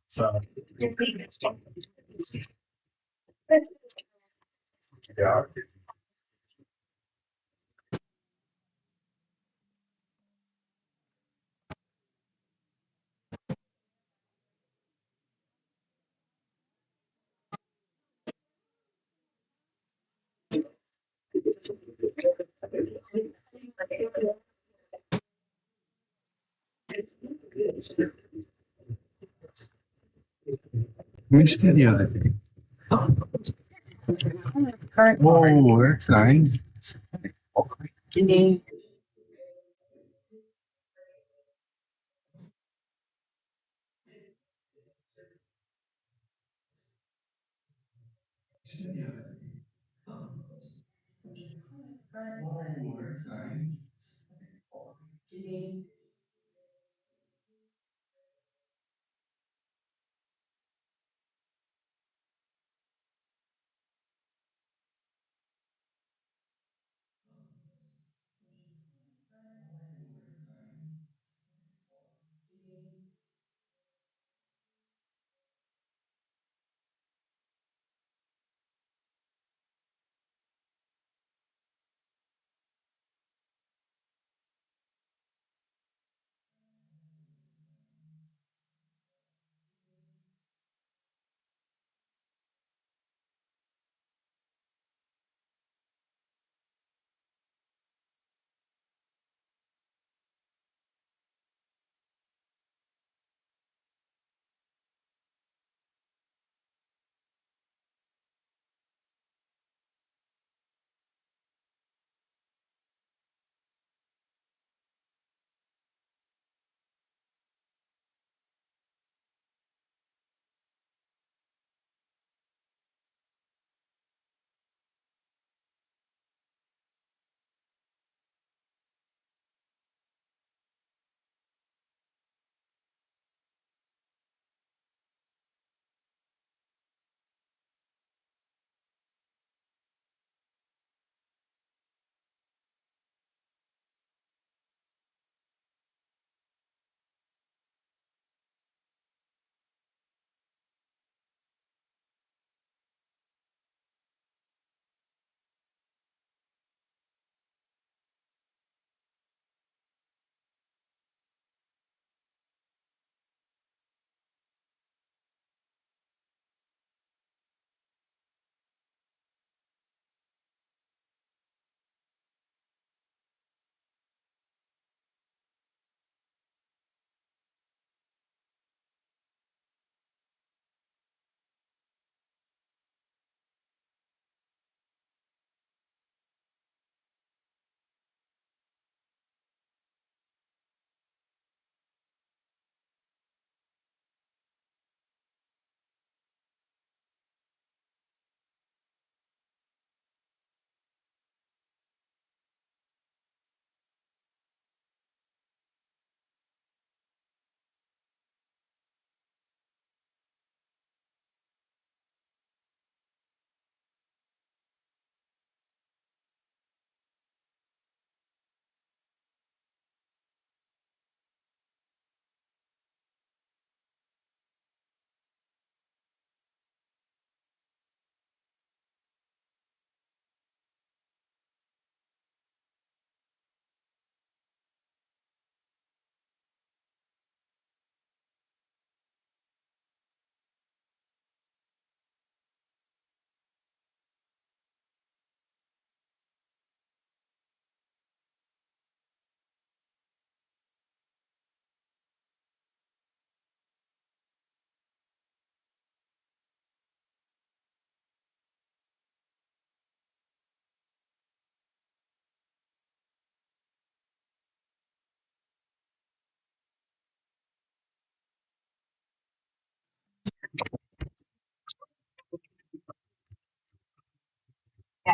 So yeah. Which video I think? Oh, that's nice. Oh, that's nice.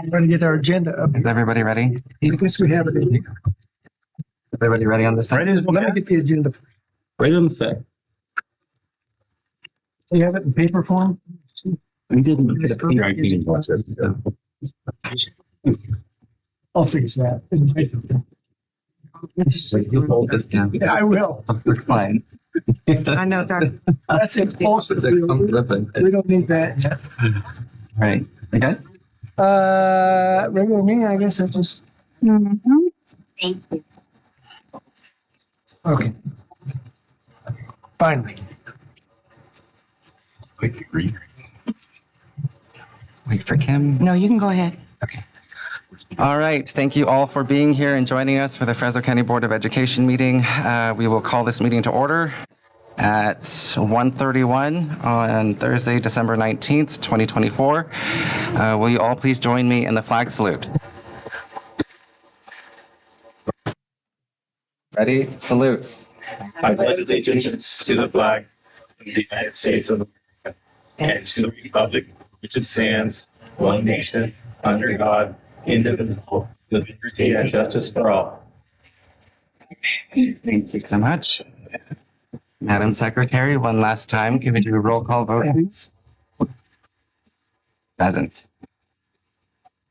Trying to get our agenda up. Is everybody ready? I guess we have it in here. Everybody ready on this side? Well, let me get the agenda. Right on the set. Do you have it in paper form? We didn't. Yes, I'll fix that. So you hold this down. Yeah, I will. We're fine. I know, Dr. That's explosive. It's a comfort. We don't need that. Right. Okay. Regular meeting, I guess I just, Thank you. okay. Finally. Wait for Kim. No, you can go ahead. Okay. All right. Thank you all for being here and joining us for the Fresno County Board of Education meeting. We will call this meeting to order at 1:31 on Thursday, December 19th, 2024. Will you all please join me in the flag salute? Ready? Salute. I pledge allegiance to the flag of the United States of America and to the republic which it stands, one nation, under God, indivisible, with liberty and justice for all. Thank you so much. Madam Secretary, one last time, can we do a roll call vote, please? Present.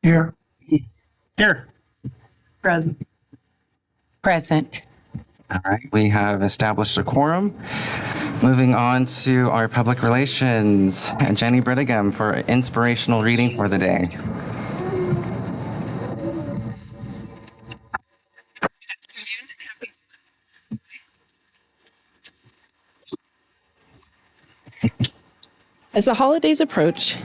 Here. Here. Present. Present. All right, we have established a quorum. Moving on to our public relations, Jenny Brittigam for inspirational reading for the day. As the holidays approach,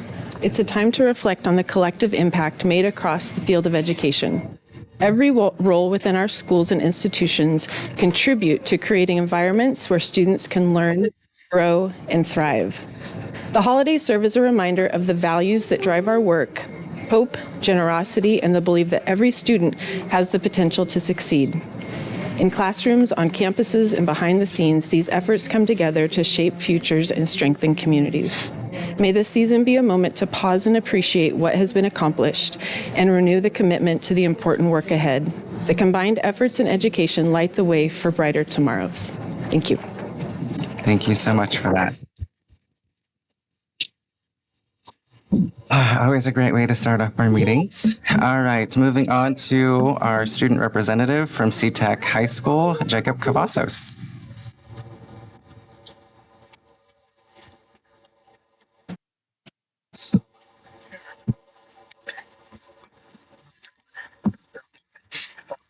it's a time to reflect on the collective impact made across the field of education. Every role within our schools and institutions contribute to creating environments where students can learn, grow, and thrive. The holidays serve as a reminder of the values that drive our work: hope, generosity, and the belief that every student has the potential to succeed. In classrooms, on campuses, and behind the scenes, these efforts come together to shape futures and strengthen communities. May this season be a moment to pause and appreciate what has been accomplished and renew the commitment to the important work ahead. The combined efforts in education light the way for brighter tomorrows. Thank you. Thank you so much for that. Always a great way to start off our meetings. All right, moving on to our student representative from SeaTech High School, Jacob Cavazos.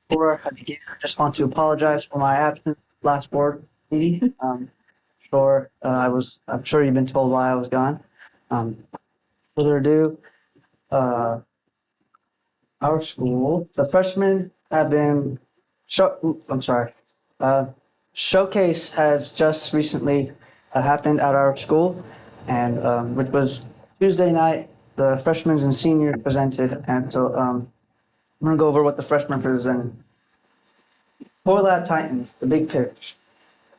Before I begin, I just want to apologize for my absence last board meeting. I'm sure you've been told why I was gone. Further ado, our school, the freshmen have been, showcase has just recently happened at our school, and which was Tuesday night. The freshmen and seniors presented, and so I'm gonna go over what the freshmen presented. Toy Lab Titans, the big pitch.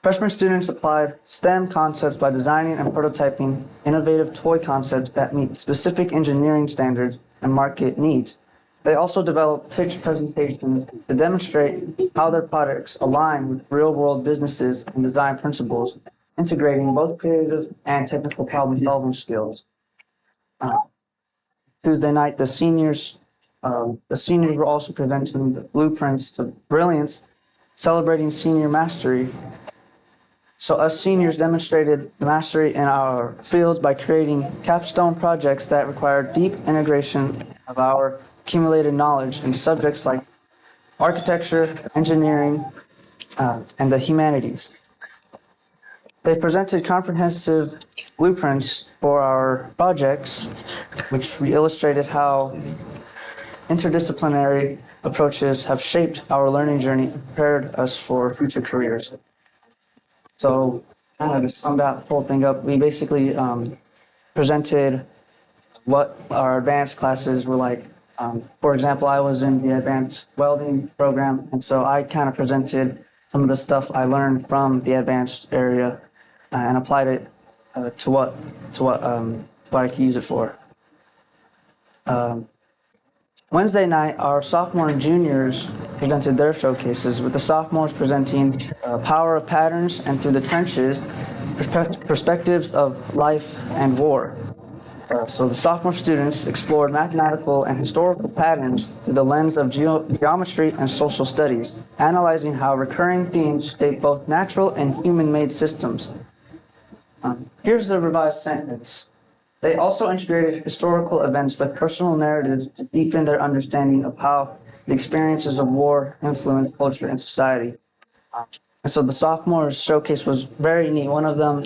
Freshman students applied STEM concepts by designing and prototyping innovative toy concepts that meet specific engineering standards and market needs. They also developed pitch presentations to demonstrate how their products align with real-world businesses and design principles, integrating both creative and technical problem-solving skills. Tuesday night, the seniors were also presenting the blueprints to brilliance, celebrating senior mastery. So us seniors demonstrated the mastery in our fields by creating capstone projects that require deep integration of our accumulated knowledge in subjects like architecture, engineering, and the humanities. They presented comprehensive blueprints for our projects, which we illustrated how interdisciplinary approaches have shaped our learning journey and prepared us for future careers. So kind of to sum that whole thing up, we basically presented what our advanced classes were like. For example, I was in the advanced welding program, and so I kind of presented some of the stuff I learned from the advanced area and applied it to what I could use it for. Wednesday night, our sophomore and juniors presented their showcases, with the sophomores presenting Power of Patterns and Through the Trenches, perspectives of life and war. So the sophomore students explored mathematical and historical patterns through the lens of geometry and social studies, analyzing how recurring themes shape both natural and human-made systems. Here's the revised sentence. They also integrated historical events with personal narratives to deepen their understanding of how the experiences of war influence culture and society. And so the sophomores showcase was very neat. One of them,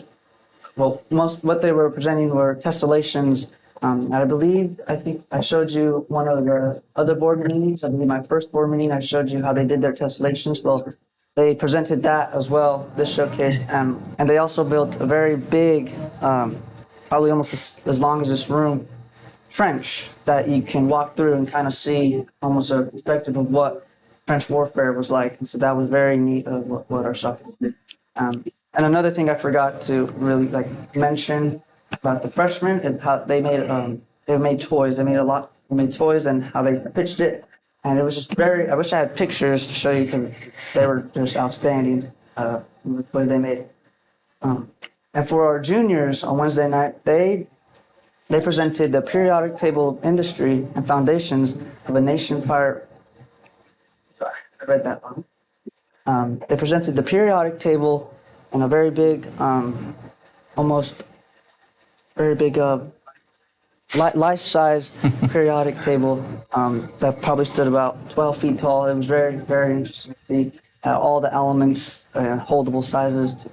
well, most what they were presenting were tessellations. And I think I showed you one of the other board meetings. I believe my first board meeting, I showed you how they did their tessellations. Well, they presented that as well, this showcase. And they also built a very big, probably almost as long as this room, trench that you can walk through and kind of see almost a perspective of what trench warfare was like. And so that was very neat of what our sophomores did. And another thing I forgot to really mention about the freshmen is how they made toys. They made toys and how they pitched it. And it was just I wish I had pictures to show you because they were just outstanding, some of the toys they made. And for our juniors on Wednesday night, they presented the periodic table of industry and foundations of a nation fire. Sorry, I read that wrong. They presented the periodic table in a very big, life-size periodic table that probably stood about 12 feet tall. It was very, very interesting to see all the elements, holdable sizes.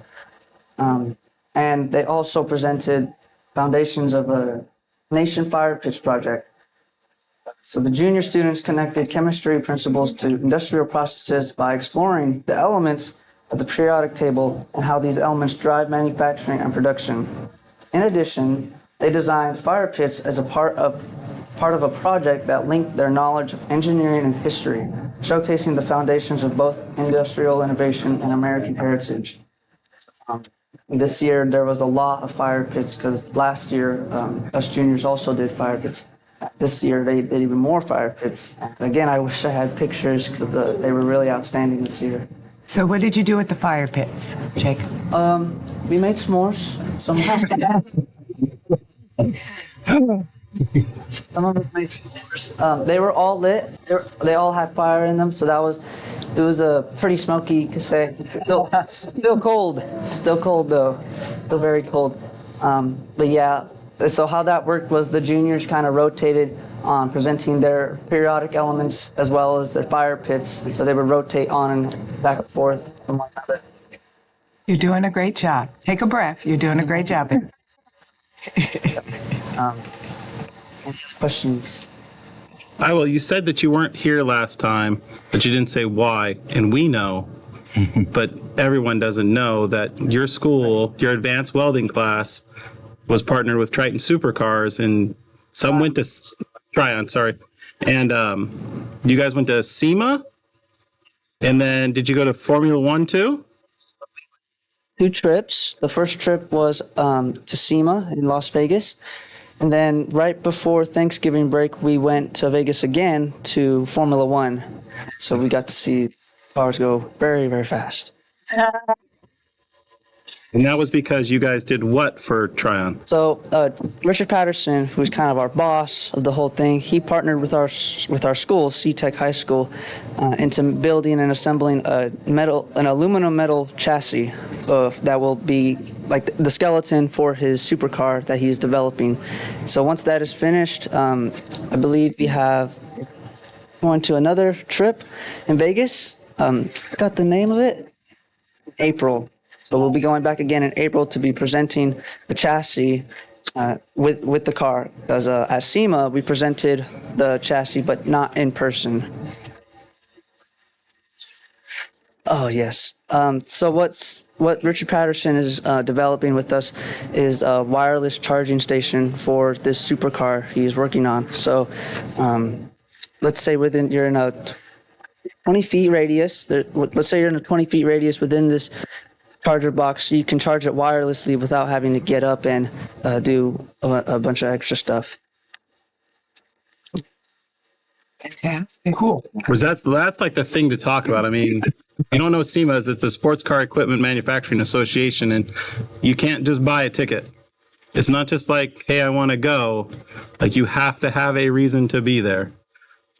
And they also presented foundations of a nation fire pitch project. So the junior students connected chemistry principles to industrial processes by exploring the elements of the periodic table and how these elements drive manufacturing and production. In addition, they designed fire pits as a part of a project that linked their knowledge of engineering and history, showcasing the foundations of both industrial innovation and American heritage. This year, there was a lot of fire pits because last year, us juniors also did fire pits. This year, they did even more fire pits. Again, I wish I had pictures because they were really outstanding this year. So what did you do with the fire pits, Jake? We made s'mores. Some of us made s'mores. They were all lit. They all had fire in them, so it was a pretty smoky, you could say. Still cold though. Still very cold. But yeah, so how that worked was the juniors kind of rotated on presenting their periodic elements as well as their fire pits. And so they would rotate on and back and forth from one another. You're doing a great job. Take a breath. You're doing a great job. Any questions? Well, you said that you weren't here last time, but you didn't say why, and we know, but everyone doesn't know that your school, your advanced welding class, was partnered with Triton Supercars, and some went to Tryon, sorry, and you guys went to SEMA, and then did you go to Formula One too? 2 trips. The first trip was to SEMA in Las Vegas. And then right before Thanksgiving break, we went to Vegas again to Formula One. So we got to see cars go very, very fast. And that was because you guys did what for Tryon? So Richard Patterson, who's kind of our boss of the whole thing, he partnered with our school, C-Tech High School, into building and assembling an aluminum metal chassis that will be like the skeleton for his supercar that he's developing. So once that is finished, I believe we have going to another trip in Vegas. Forgot the name of it. April. So we'll be going back again in April to be presenting the chassis with the car. Because at SEMA, we presented the chassis, but not in person. Oh, yes. So what Richard Patterson is developing with us is a wireless charging station for this supercar he's working on. So let's say you're in a 20 feet radius. Let's say you're in a 20 feet radius within this charger box. You can charge it wirelessly without having to get up and do a bunch of extra stuff. Fantastic. Cool. Because that's like the thing to talk about. I mean, you don't know SEMA, it's the Sports Car Equipment Manufacturing Association, and you can't just buy a ticket. It's not just like, hey, I want to go. Like you have to have a reason to be there.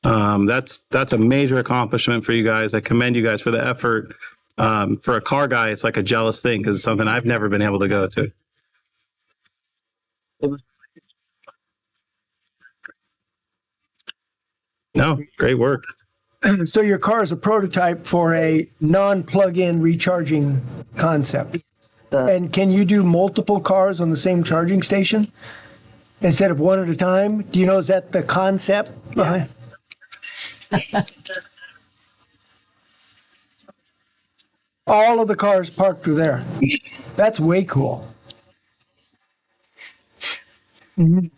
That's a major accomplishment for you guys. I commend you guys for the effort. For a car guy, it's like a jealous thing because it's something I've never been able to go to. No, great work. So your car is a prototype for a non-plug-in recharging concept. And can you do multiple cars on the same charging station instead of one at a time? Do you know, is that the concept? Yes. All of the cars parked are there. That's way cool. You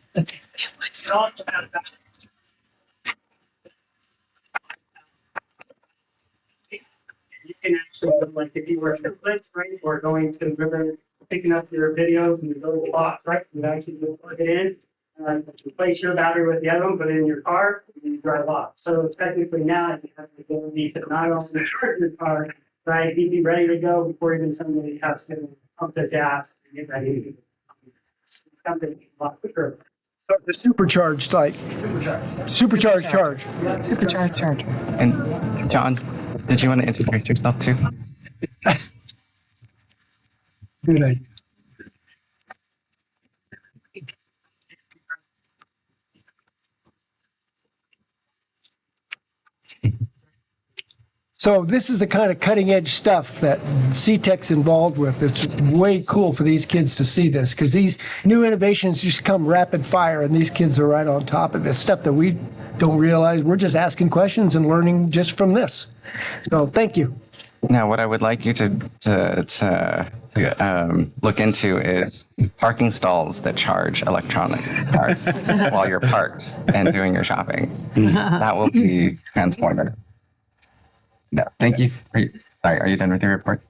can actually, like, if you were at the Blitz, right, or going to river, picking up your videos and your little box, right, you actually just plug it in, replace your battery with the other one, put it in your car, and you drive off. So technically now you have the ability to not only charge your car, right, be ready to go before even somebody has to pump the gas and get ready to go. It's something a lot quicker. So the supercharged, like, supercharged charge. Supercharged charger. And John, did you want to introduce yourself too? Good idea. So this is the kind of cutting edge stuff that CTEC's involved with. It's way cool for these kids to see this because these new innovations just come rapid fire and these kids are right on top of this stuff that we don't realize. We're just asking questions and learning just from this. So thank you. Now, what I would like you to look into is parking stalls that charge electronic cars while you're parked and doing your shopping. That will be transformative. No, thank you. Sorry, are you done with your report?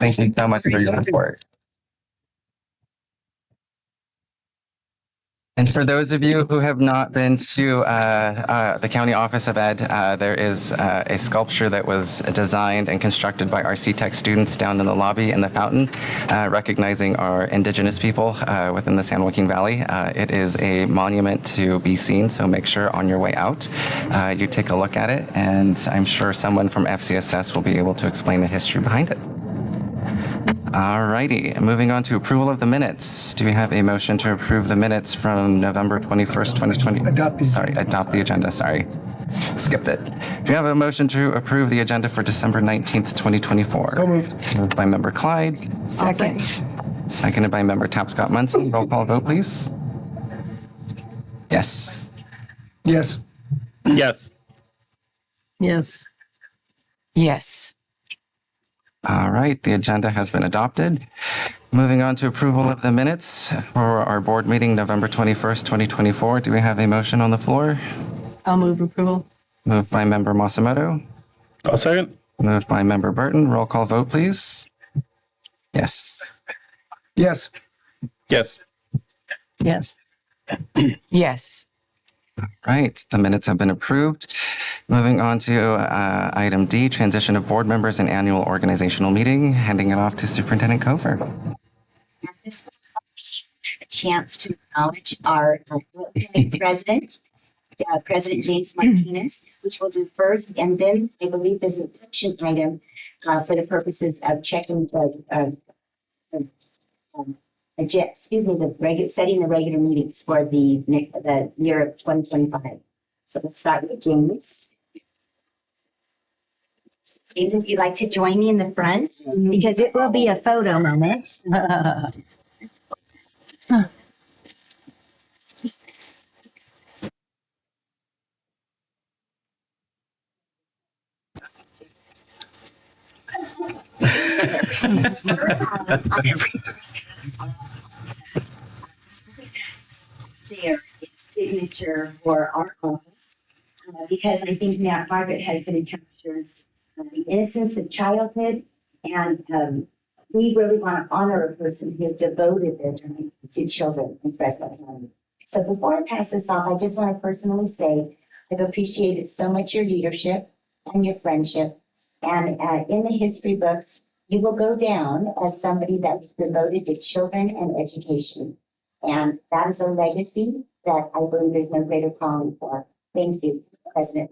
Thank you so much for your report. And for those of you who have not been to the County Office of Ed, there is a sculpture that was designed and constructed by our CTEC students down in the lobby in the fountain, recognizing our Indigenous people within the San Joaquin Valley. It is a monument to be seen, so make sure on your way out you take a look at it, and I'm sure someone from FCSS will be able to explain the history behind it. All righty, moving on to approval of the minutes. Do we have a motion to approve the minutes from November 21st, 2020? Adopt the agenda, sorry. Skipped it. Do we have a motion to approve the agenda for December 19th, 2024? So moved. Moved by member Clyde. Second. Seconded by member Tapscott-Munson. Roll call vote, please. Yes. Yes. Yes. Yes. Yes. All right, the agenda has been adopted. Moving on to approval of the minutes for our board meeting, November 21st, 2024. Do we have a motion on the floor? I'll move approval. Moved by member Masamoto. I'll second. Moved by member Burton. Roll call vote, please. Yes. Yes. Yes. Yes. Yes. Right, the minutes have been approved. Moving on to item D, transition of board members and annual organizational meeting. Handing it off to Superintendent Kofer. This will be a chance to acknowledge our president, President James Martinez, which we'll do first, and then I believe there's an action item for the purposes of checking setting the regular meetings for the year of 2025. So let's start with James. James, if you'd like to join me in the front, because it will be a photo moment. Their signature for our office, because I think Matt Margaret has it captures the innocence of childhood, and we really want to honor a person who has devoted their time to children in Fresno County. So before I pass this off, I just want to personally say I've appreciated so much your leadership and your friendship, and in the history books, You will go down as somebody that was devoted to children and education. And that is a legacy that I believe there's no greater calling for. Thank you, President.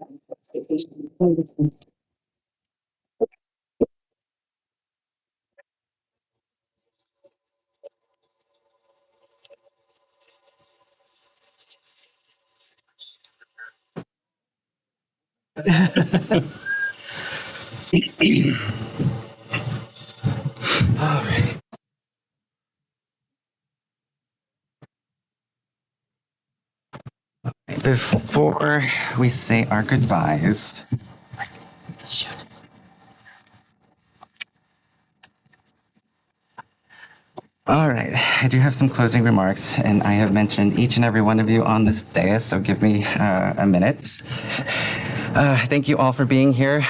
Before we say our goodbyes, all right, I do have some closing remarks, and I have mentioned each and every one of you on this dais, so give me a minute. Thank you all for being here.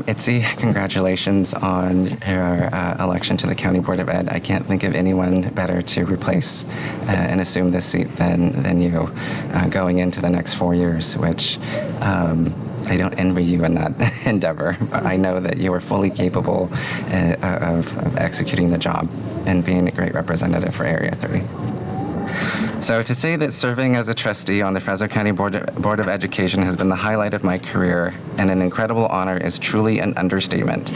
Itzy, congratulations on your election to the County Board of Ed. I can't think of anyone better to replace and assume this seat than you going into the next 4 years, which I don't envy you in that endeavor, but I know that you are fully capable of executing the job and being a great representative for Area 30. So to say that serving as a trustee on the Fresno County Board of Education has been the highlight of my career and an incredible honor is truly an understatement.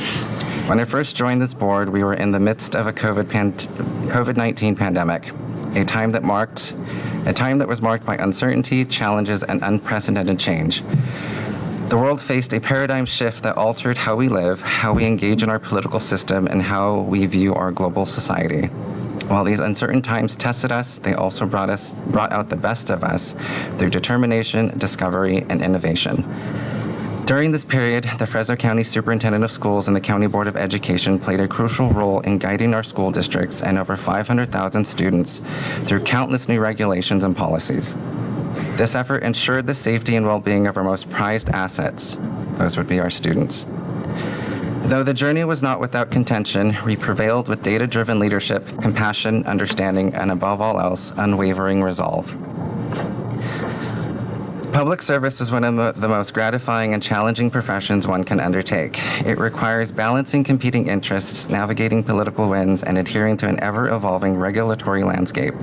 When I first joined this board, we were in the midst of a COVID-19 pandemic, a time that was marked by uncertainty, challenges, and unprecedented change. The world faced a paradigm shift that altered how we live, how we engage in our political system, and how we view our global society. While these uncertain times tested us, they also brought out the best of us through determination, discovery, and innovation. During this period, the Fresno County Superintendent of Schools and the County Board of Education played a crucial role in guiding our school districts and over 500,000 students through countless new regulations and policies. This effort ensured the safety and well-being of our most prized assets. Those would be our students. Though the journey was not without contention, we prevailed with data-driven leadership, compassion, understanding, and above all else, unwavering resolve. Public service is one of the most gratifying and challenging professions one can undertake. It requires balancing competing interests, navigating political winds, and adhering to an ever-evolving regulatory landscape.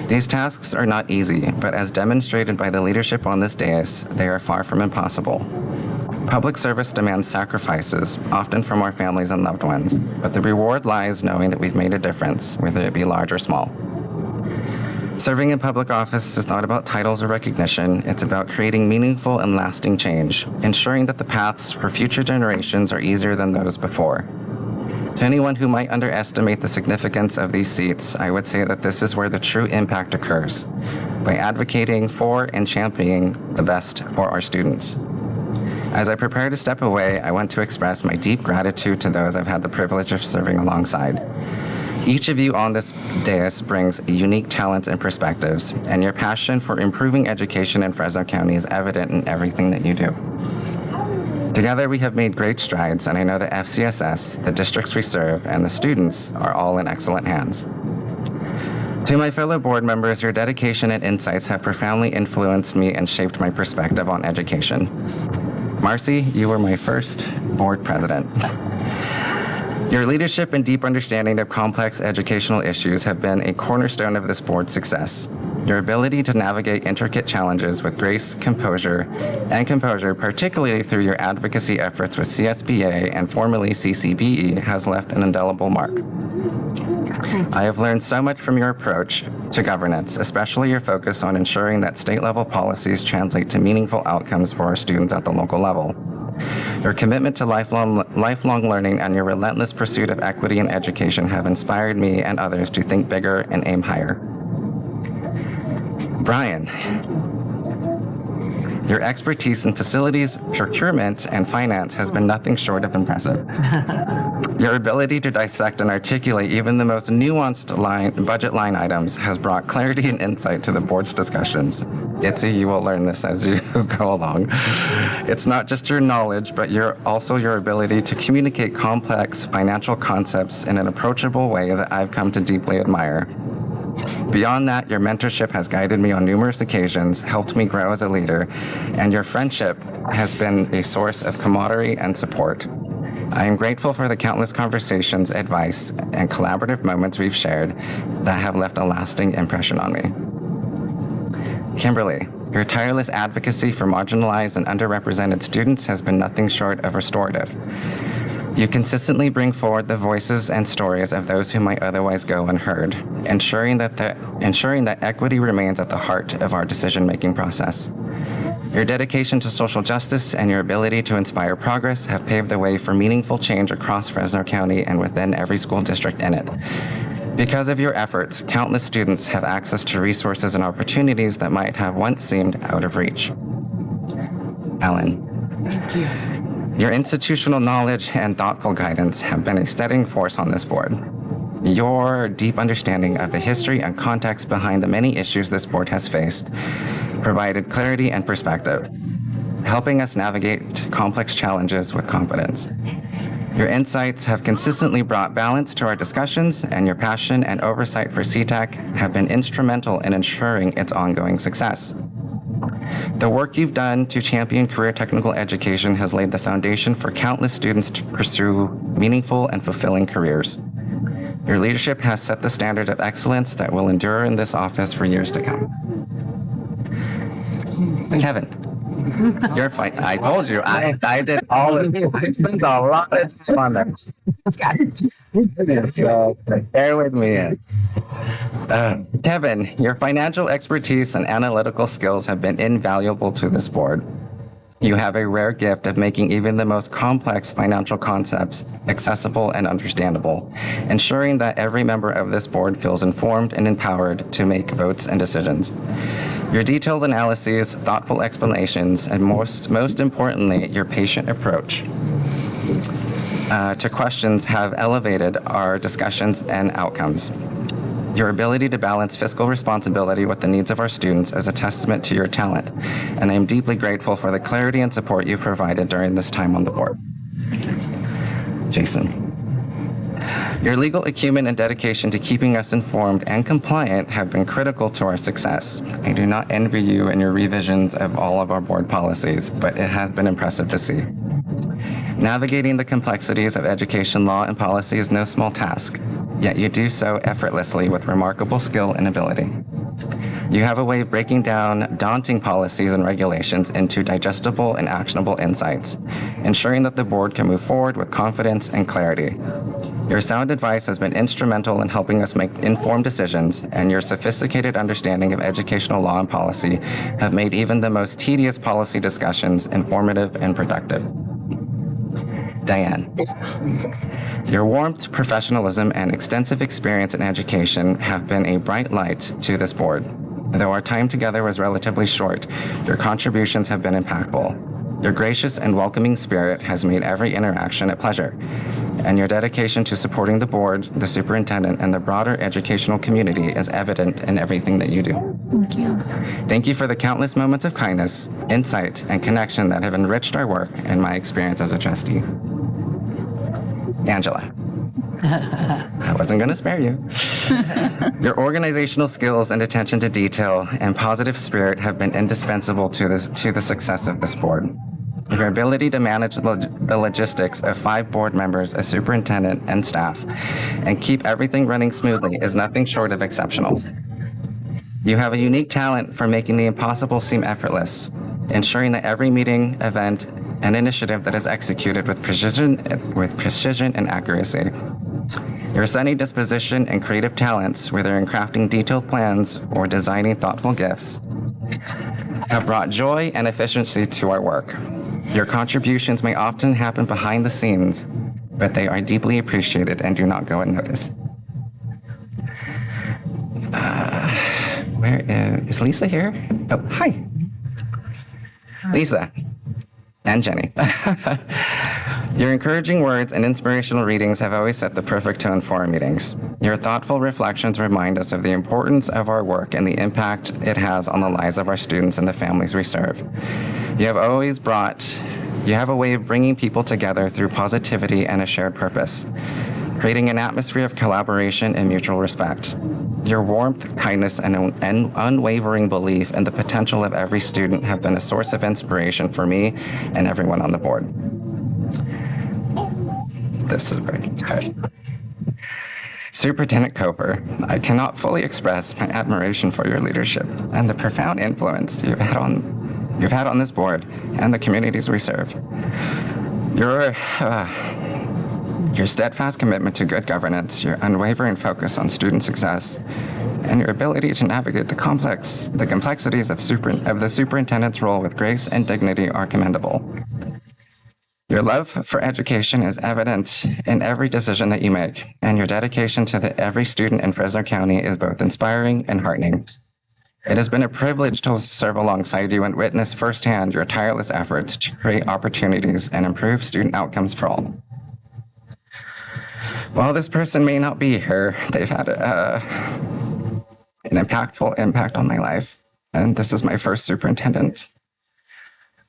These tasks are not easy, but as demonstrated by the leadership on this dais, they are far from impossible. Public service demands sacrifices, often from our families and loved ones, but the reward lies knowing that we've made a difference, whether it be large or small. Serving in public office is not about titles or recognition, it's about creating meaningful and lasting change, ensuring that the paths for future generations are easier than those before. To anyone who might underestimate the significance of these seats, I would say that this is where the true impact occurs, by advocating for and championing the best for our students. As I prepare to step away, I want to express my deep gratitude to those I've had the privilege of serving alongside. Each of you on this dais brings a unique talent and perspectives, and your passion for improving education in Fresno County is evident in everything that you do. Together, we have made great strides, and I know that FCSS, the districts we serve, and the students are all in excellent hands. To my fellow board members, your dedication and insights have profoundly influenced me and shaped my perspective on education. Marcy, you were my first board president. Your leadership and deep understanding of complex educational issues have been a cornerstone of this board's success. Your ability to navigate intricate challenges with grace, composure, particularly through your advocacy efforts with CSBA and formerly CCBE, has left an indelible mark. I have learned so much from your approach to governance, especially your focus on ensuring that state-level policies translate to meaningful outcomes for our students at the local level. Your commitment to lifelong learning and your relentless pursuit of equity in education have inspired me and others to think bigger and aim higher. Brian, your expertise in facilities, procurement, and finance has been nothing short of impressive. Your ability to dissect and articulate even the most nuanced budget line items has brought clarity and insight to the board's discussions. Itzy, you will learn this as you go along. It's not just your knowledge, but also your ability to communicate complex financial concepts in an approachable way that I've come to deeply admire. Beyond that, your mentorship has guided me on numerous occasions, helped me grow as a leader, and your friendship has been a source of camaraderie and support. I am grateful for the countless conversations, advice, and collaborative moments we've shared that have left a lasting impression on me. Kimberly, your tireless advocacy for marginalized and underrepresented students has been nothing short of restorative. You consistently bring forward the voices and stories of those who might otherwise go unheard, ensuring that equity remains at the heart of our decision-making process. Your dedication to social justice and your ability to inspire progress have paved the way for meaningful change across Fresno County and within every school district in it. Because of your efforts, countless students have access to resources and opportunities that might have once seemed out of reach. Ellen. Thank you. Your institutional knowledge and thoughtful guidance have been a steadying force on this board. Your deep understanding of the history and context behind the many issues this board has faced provided clarity and perspective, helping us navigate complex challenges with confidence. Your insights have consistently brought balance to our discussions, and your passion and oversight for CTEC have been instrumental in ensuring its ongoing success. The work you've done to champion career technical education has laid the foundation for countless students to pursue meaningful and fulfilling careers. Your leadership has set the standard of excellence that will endure in this office for years to come. Kevin, you're fine. I told you, I did all of it. I spent a lot of time on that. So bear with me. Kevin, your financial expertise and analytical skills have been invaluable to this board. You have a rare gift of making even the most complex financial concepts accessible and understandable, ensuring that every member of this board feels informed and empowered to make votes and decisions. Your detailed analyses, thoughtful explanations, and most importantly, your patient approach to questions have elevated our discussions and outcomes. Your ability to balance fiscal responsibility with the needs of our students is a testament to your talent, and I am deeply grateful for the clarity and support you provided during this time on the board. Jason. Your legal acumen and dedication to keeping us informed and compliant have been critical to our success. I do not envy you in your revisions of all of our board policies, but it has been impressive to see. Navigating the complexities of education law and policy is no small task, yet you do so effortlessly with remarkable skill and ability. You have a way of breaking down daunting policies and regulations into digestible and actionable insights, ensuring that the board can move forward with confidence and clarity. Your sound advice has been instrumental in helping us make informed decisions, and your sophisticated understanding of educational law and policy have made even the most tedious policy discussions informative and productive. Diane. Your warmth, professionalism, and extensive experience in education have been a bright light to this board. Though our time together was relatively short, your contributions have been impactful. Your gracious and welcoming spirit has made every interaction a pleasure, and your dedication to supporting the board, the superintendent, and the broader educational community is evident in everything that you do. Thank you. Thank you for the countless moments of kindness, insight, and connection that have enriched our work and my experience as a trustee. Angela. I wasn't going to spare you. Your organizational skills and attention to detail and positive spirit have been indispensable to the success of this board. Your ability to manage the logistics of 5 board members, a superintendent, and staff, and keep everything running smoothly is nothing short of exceptional. You have a unique talent for making the impossible seem effortless, ensuring that every meeting, event, and initiative that is executed with precision and accuracy. Your sunny disposition and creative talents, whether in crafting detailed plans or designing thoughtful gifts, have brought joy and efficiency to our work. Your contributions may often happen behind the scenes, but they are deeply appreciated and do not go unnoticed. Where is Lisa here? Oh, hi. Lisa and Jenny. Your encouraging words and inspirational readings have always set the perfect tone for our meetings. Your thoughtful reflections remind us of the importance of our work and the impact it has on the lives of our students and the families we serve. You have a way of bringing people together through positivity and a shared purpose, creating an atmosphere of collaboration and mutual respect. Your warmth, kindness, and unwavering belief in the potential of every student have been a source of inspiration for me and everyone on the board. This is very good. Superintendent Cover, I cannot fully express my admiration for your leadership and the profound influence you've had on this board and the communities we serve. Your steadfast commitment to good governance, your unwavering focus on student success, and your ability to navigate the complexities of the superintendent's role with grace and dignity are commendable. Your love for education is evident in every decision that you make, and your dedication to every student in Fresno County is both inspiring and heartening. It has been a privilege to serve alongside you and witness firsthand your tireless efforts to create opportunities and improve student outcomes for all. While this person may not be here, they've had an impactful impact on my life, and this is my first superintendent.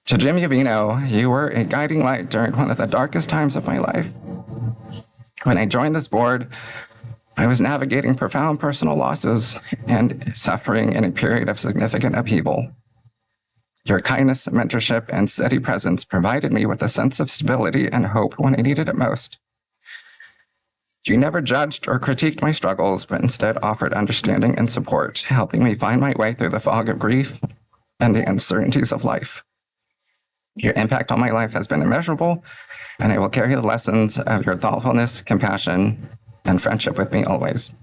To Jim Uvino, you were a guiding light during one of the darkest times of my life. When I joined this board, I was navigating profound personal losses and suffering in a period of significant upheaval. Your kindness, mentorship, and steady presence provided me with a sense of stability and hope when I needed it most. You never judged or critiqued my struggles, but instead offered understanding and support, helping me find my way through the fog of grief and the uncertainties of life. Your impact on my life has been immeasurable, and I will carry the lessons of your thoughtfulness, compassion, and friendship with me always.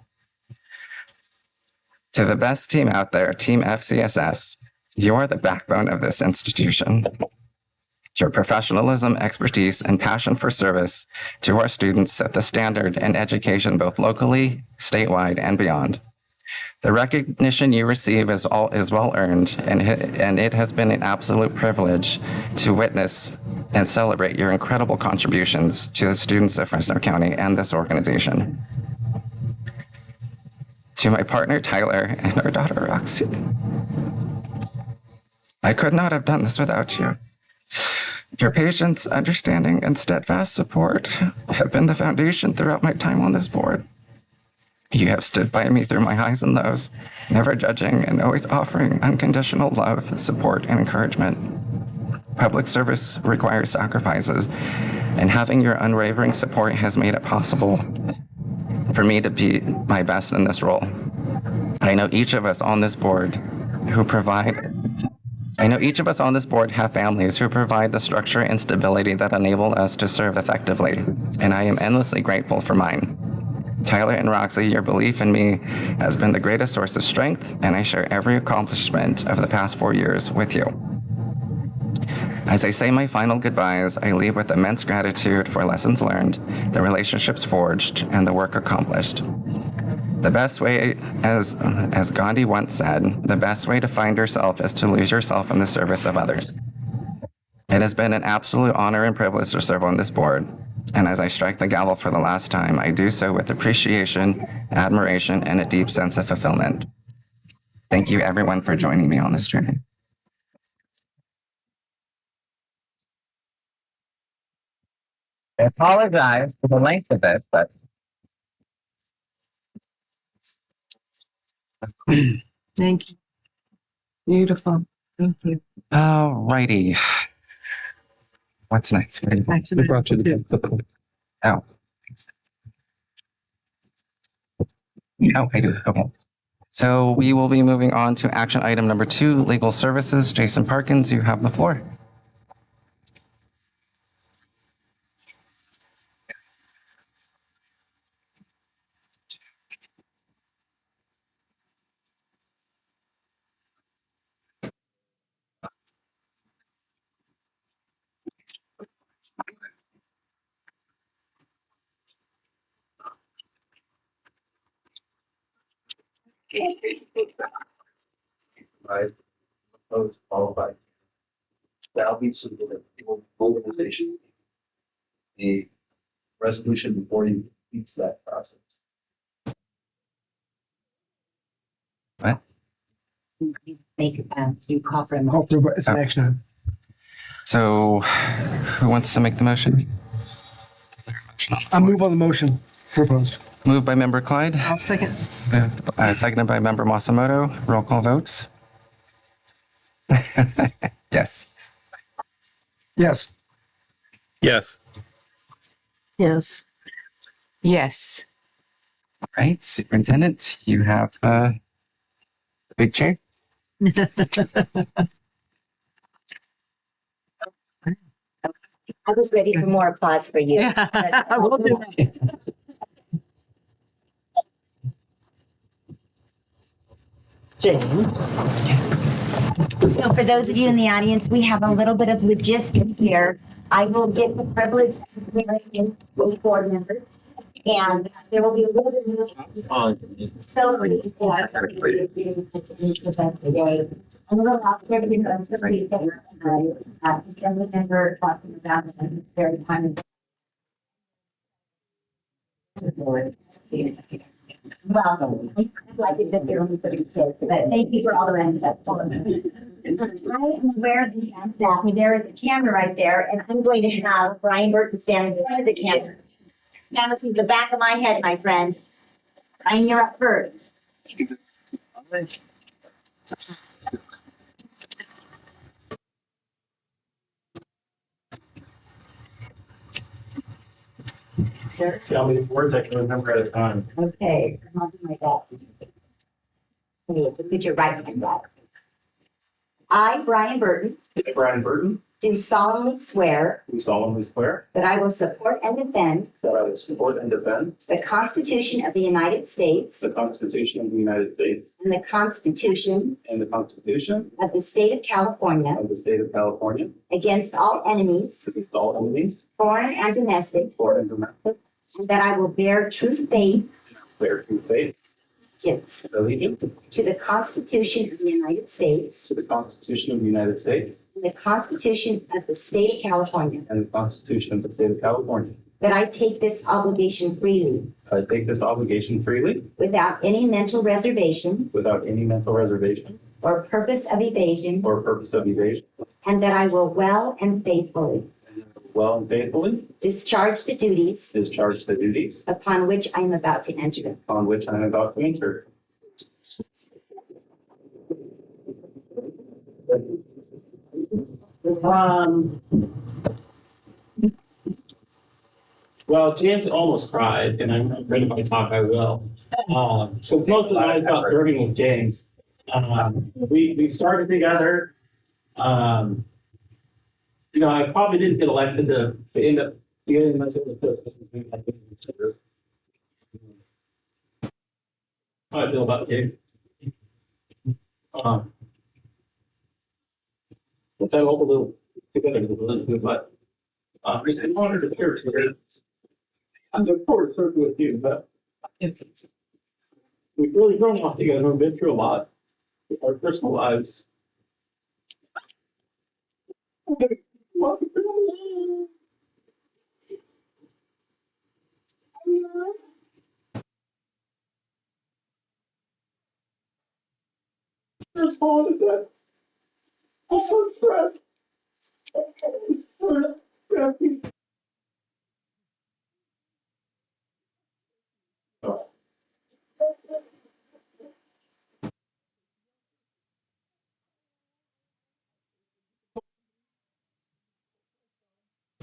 To the best team out there, Team FCSS, you are the backbone of this institution. Your professionalism, expertise, and passion for service to our students set the standard in education both locally, statewide, and beyond. The recognition you receive is well earned, and it has been an absolute privilege to witness and celebrate your incredible contributions to the students of Fresno County and this organization. To my partner, Tyler, and our daughter, Roxy, I could not have done this without you. Your patience, understanding, and steadfast support have been the foundation throughout my time on this board. You have stood by me through my highs and lows, never judging and always offering unconditional love, support, and encouragement. Public service requires sacrifices, and having your unwavering support has made it possible for me to be my best in this role. I know each of us on this board have families who provide the structure and stability that enable us to serve effectively, and I am endlessly grateful for mine. Tyler and Roxy, your belief in me has been the greatest source of strength, and I share every accomplishment of the past 4 years with you. As I say my final goodbyes, I leave with immense gratitude for lessons learned, the relationships forged, and the work accomplished. The best way, as Gandhi once said, the best way to find yourself is to lose yourself in the service of others. It has been an absolute honor and privilege to serve on this board, and as I strike the gavel for the last time, I do so with appreciation, admiration, and a deep sense of fulfillment. Thank you, everyone, for joining me on this journey. I apologize for the length of it, but Thank you. Beautiful. Thank you. all righty. What's next? Actually, brought you the Oh, thanks. Oh, I do. Okay. So we will be moving on to action item number 2, legal services. Jason Parkins, you have the floor. I propose qualified. Shall be submitted to organization. The resolution before you completes that process. What? You call for a Call for, it's an action item. So who wants to make the motion? I move on the motion proposed. Moved by member Clyde, I'll second. seconded by member Masamoto. Roll call votes. Yes. Yes. Yes. Yes. Yes. All right, Superintendent, you have the big chair. I was ready for more applause for you. We'll do that. So for those of you in the audience, we have a little bit of logistics here. I will get the privilege of hearing with board members. And there will be a little bit of stories that are getting to them today. And we'll ask everybody to participate assembly member talking about the very time. Well, like I said, they're only 30 kids, but thank you for all the random stuff. I am aware of the fact that there is a camera right there, and I'm going to have Brian Burton stand in front of the camera. Now, see the back of my head, my friend. Brian, you're up first. Sir? See how many words I can remember at a time. Okay, I'll do my best. Okay, put your right hand up. I, Brian Burton, Brian Burton, do solemnly swear do solemnly swear that I will support and defend that I will support and defend the Constitution of the United States the Constitution of the United States and the Constitution and the Constitution of the State of California of the State of California against all enemies, against all enemies, foreign and domestic, foreign and domestic, and that I will bear true faith bear true faith allegiance and allegiance to the Constitution of the United States to the Constitution of the United States and the Constitution of the State of California, and the Constitution of the State of California. that I take this obligation freely I take this obligation freely without any mental reservation without any mental reservation or purpose of evasion, or purpose of evasion, and that I will well and faithfully well and faithfully discharge the duties discharge the duties upon which I am about to enter. upon which I am about to enter. Well, James almost cried, and I'm afraid if I talk, I will. So most of the night about serving with James. We started together. You know, I probably didn't get elected to end up getting much of this. How I feel about James. But that all a little together is a little bit, but it's an honor to serve together. I'm looking forward to serving with you, but we've really grown up together. We've been through a lot with our personal lives. As hard as that, I'm so stressed.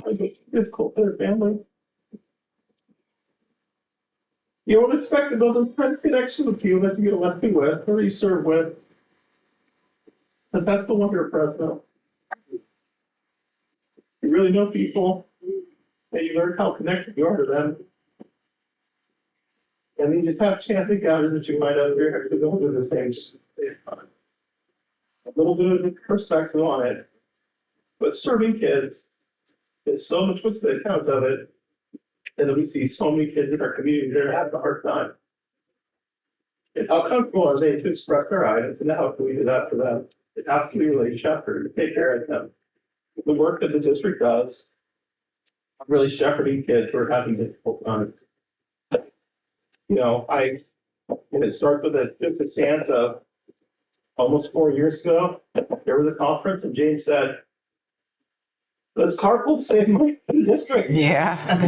It's difficult for their family. You don't expect to build those kind of connections with people that you get elected with or you serve with. But that's the wonder of Fresno. You really know people and you learn how connected you are to them. And you just have chance encounters that you might other actually go through the same time. A little bit of perspective on it. But serving kids is so much what's the account of it. And then we see so many kids in our community that are having a hard time. And how comfortable are they to express their items, and how can we do that for them? And how can we really shepherd and take care of them? The work that the district does, really shepherding kids who are having difficult times. You know, and it starts with just a stance of almost 4 years ago, there was a conference and James said, let's carpool to save money for the district. Yeah.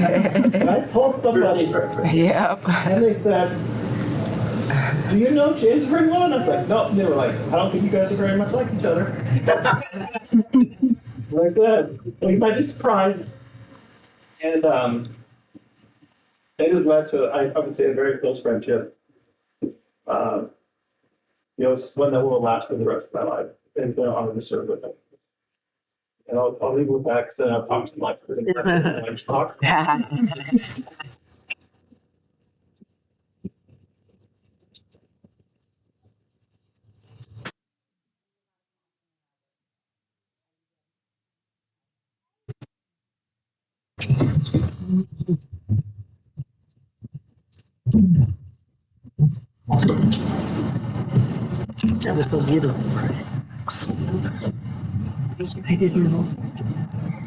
And I told somebody, Yep. and they said, do you know James very well? And I was like, no. And they were like, I don't think you guys are very much like each other. And I said, well, you might be surprised. And it has led to, I would say, a very close friendship. It's one that will last for the rest of my life, and been honored to serve with him. And I'll leave it with that because then I'll talk to Mike. Talk.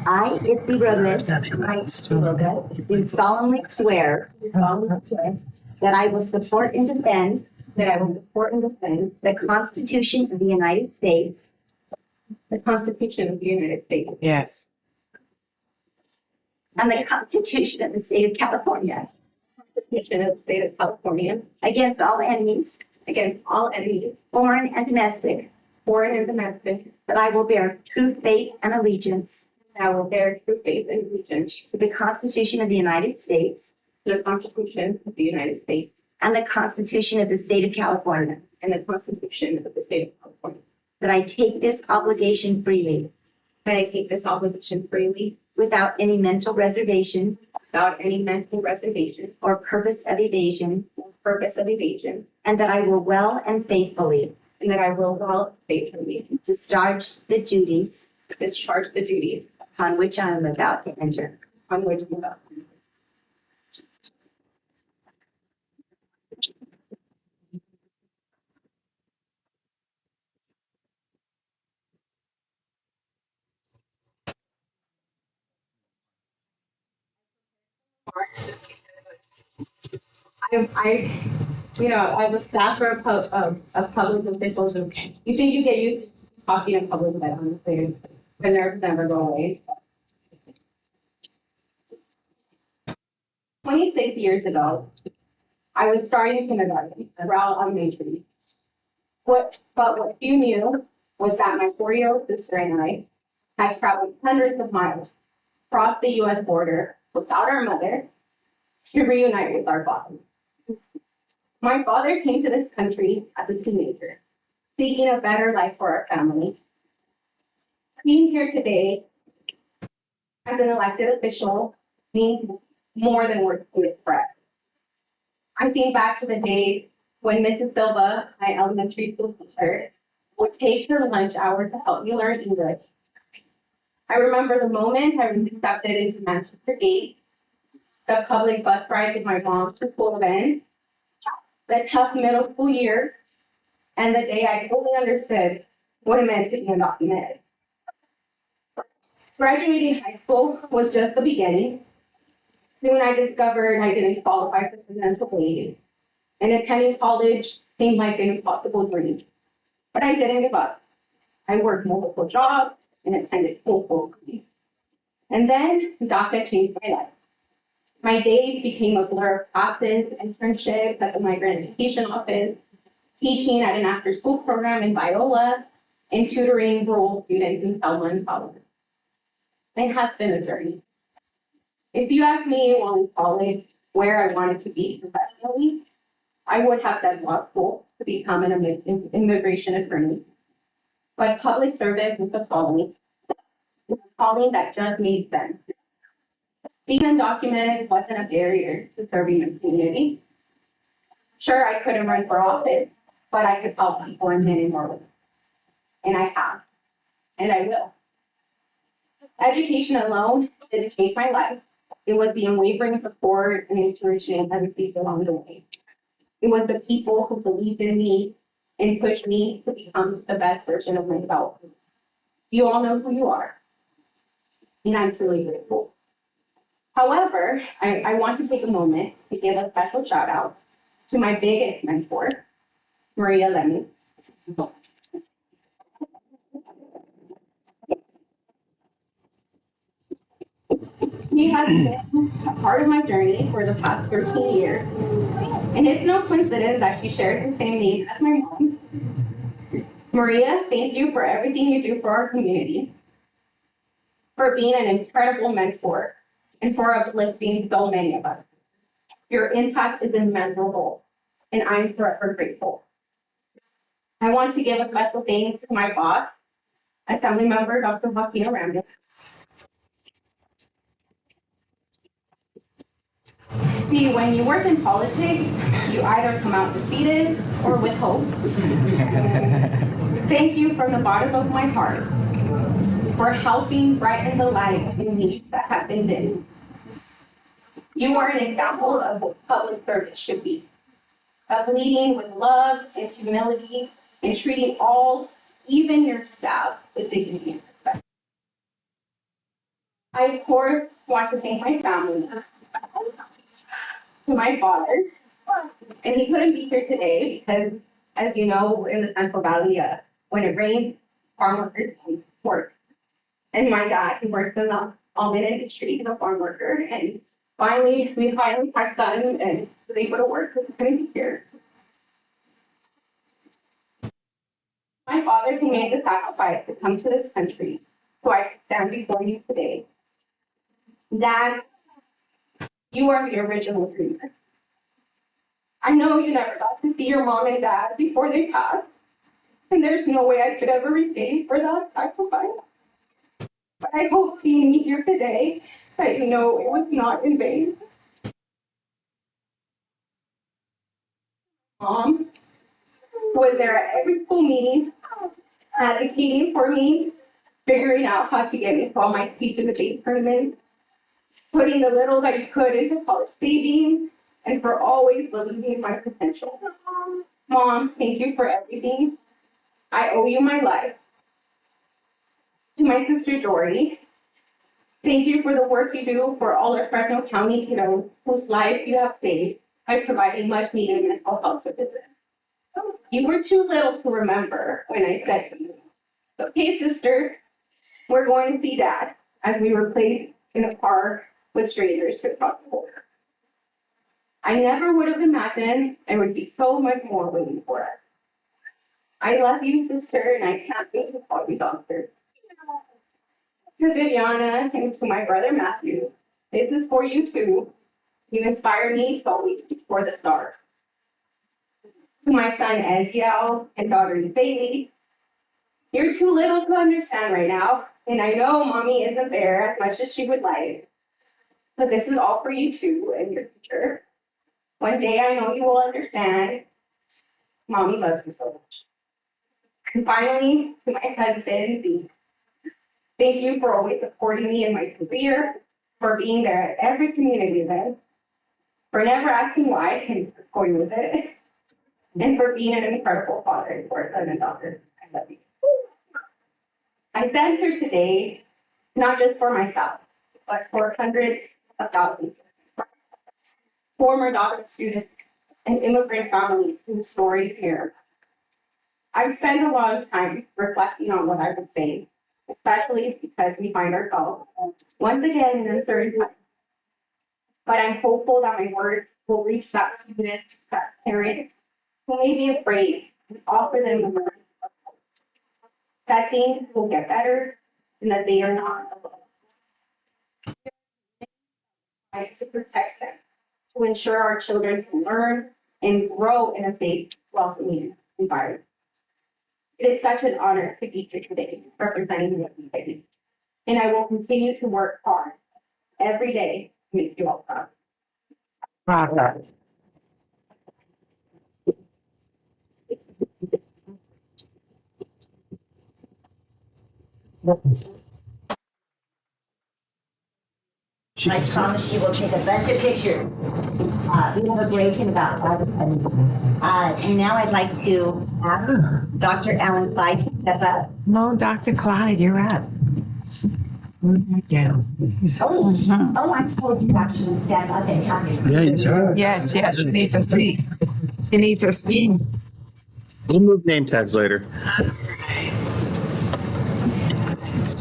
I, Itzi Robles, do solemnly swear that I will support and defend the Constitution of the United States Yes. and the Constitution of the State of California against all enemies, foreign and domestic, that I will bear true faith and allegiance to the Constitution of the United States and the Constitution of the State of California, that I take this obligation freely without any mental reservation or purpose of evasion, and that I will well and faithfully discharge the duties upon which I am about to enter. As a staffer of public officials, you think you get used to talking in public, but honestly, the nerves never go away. 26 years ago, I was starting kindergarten at Raul Elementary. What few knew was that my 4-year-old sister and I had traveled hundreds of miles across the U.S. border without our mother to reunite with our father. My father came to this country as a teenager, seeking a better life for our family. Being here today as an elected official means more than words can express. I think back to the days when Mrs. Silva, my elementary school teacher, would take her lunch hour to help me learn English. I remember the moment I was accepted into Manchester Gate, the public bus ride with my mom to school events, the tough middle school years, and the day I fully understood what it meant to be undocumented. Graduating high school was just the beginning. Soon I discovered I didn't qualify for financial aid, and attending college seemed like an impossible dream. But I didn't give up. I worked multiple jobs and attended school full-time. And then DACA changed my life. My days became a blur of classes, internships at the Migrant Education Office, teaching at an after-school program in Viola, and tutoring rural students in Selma and Solomon. It has been a journey. If you asked me while in college where I wanted to be professionally, I would have said law school to become an immigration attorney. But public service is a calling that just made sense. Being undocumented wasn't a barrier to serving the community. Sure, I couldn't run for office, but I could help people in many more ways. And I have, and I will. Education alone didn't change my life. It was the unwavering support and inspiration I received along the way. It was the people who believed in me and pushed me to become the best version of myself. You all know who you are, and I'm truly grateful. However, I want to take a moment to give a special shout out to my biggest mentor, Maria Lemon. He has been a part of my journey for the past 13 years, and it's no coincidence that she shares the same name as my mom. Maria, thank you for everything you do for our community, for being an incredible mentor, and for uplifting so many of us. Your impact is immeasurable, and I'm forever grateful. I want to give a special thanks to my boss, Assembly Member Dr. Joaquin Ramírez. See, when you work in politics, you either come out defeated or with hope. Thank you from the bottom of my heart for helping brighten the light in me that have been dim. You are an example of what public service should be, of leading with love and humility and treating all, even your staff, with dignity and respect. I, of course, want to thank my family, to my father, and he couldn't be here today because, as you know, we're in the Central Valley, when it rains, farm workers work. And my dad, he works in the almond industry, he's a farm worker, and we finally packed done and was able to work, so he couldn't be here. My father, he made the sacrifice to come to this country so I could stand before you today. Dad, you are the original dreamer. I know you never got to see your mom and dad before they passed, and there's no way I could ever repay you for that sacrifice. But I hope seeing me here today that you know it was not in vain. Mom was there at every school meeting, advocating for me, figuring out how to get me to all my speech and debate tournaments, putting the little that you could into college savings, and for always believing in my potential. Mom, thank you for everything. I owe you my life. To my sister Jory, thank you for the work you do for all our Fresno County kiddos whose lives you have saved by providing much needed mental health services. You were too little to remember when I said to you, okay, sister, we're going to see Dad, as we were played in a park with strangers to cross the border. I never would have imagined there would be so much more waiting for us. I love you, sister, and I can't wait to call you doctor. To Viviana and to my brother Matthew, this is for you too. You inspire me to always reach for the stars. To my son Eziel and daughter Bailey, you're too little to understand right now, and I know mommy isn't there as much as she would like. But this is all for you too and your future. One day I know you will understand. Mommy loves you so much. And finally, to my husband, Zeke. Thank you for always supporting me in my career, for being there at every community event, for never asking why and going with it, and for being an incredible father for a son and daughter. I love you. I stand here today, not just for myself, but for hundreds of thousands of former daughter students and immigrant families whose stories here. I've spent a lot of time reflecting on what I would say, especially because we find ourselves once again in uncertain times. But I'm hopeful that my words will reach that student, that parent who may be afraid, and offer them the words of hope. That things will get better and that they are not alone. To protect them, to ensure our children can learn and grow in a safe, welcoming environment. It is such an honor to be here today, representing the community, and I will continue to work hard every day to make you all proud. I promise you will take a bunch of pictures. We have a break in about 5 or 10 minutes. And now I'd like to ask Dr. Alan Clyde to step up. No, Dr. Clyde, you're up. Yeah. Oh, I told you actually stand up and have it. Yes, she needs her seat. She needs her seat. We'll move name tags later.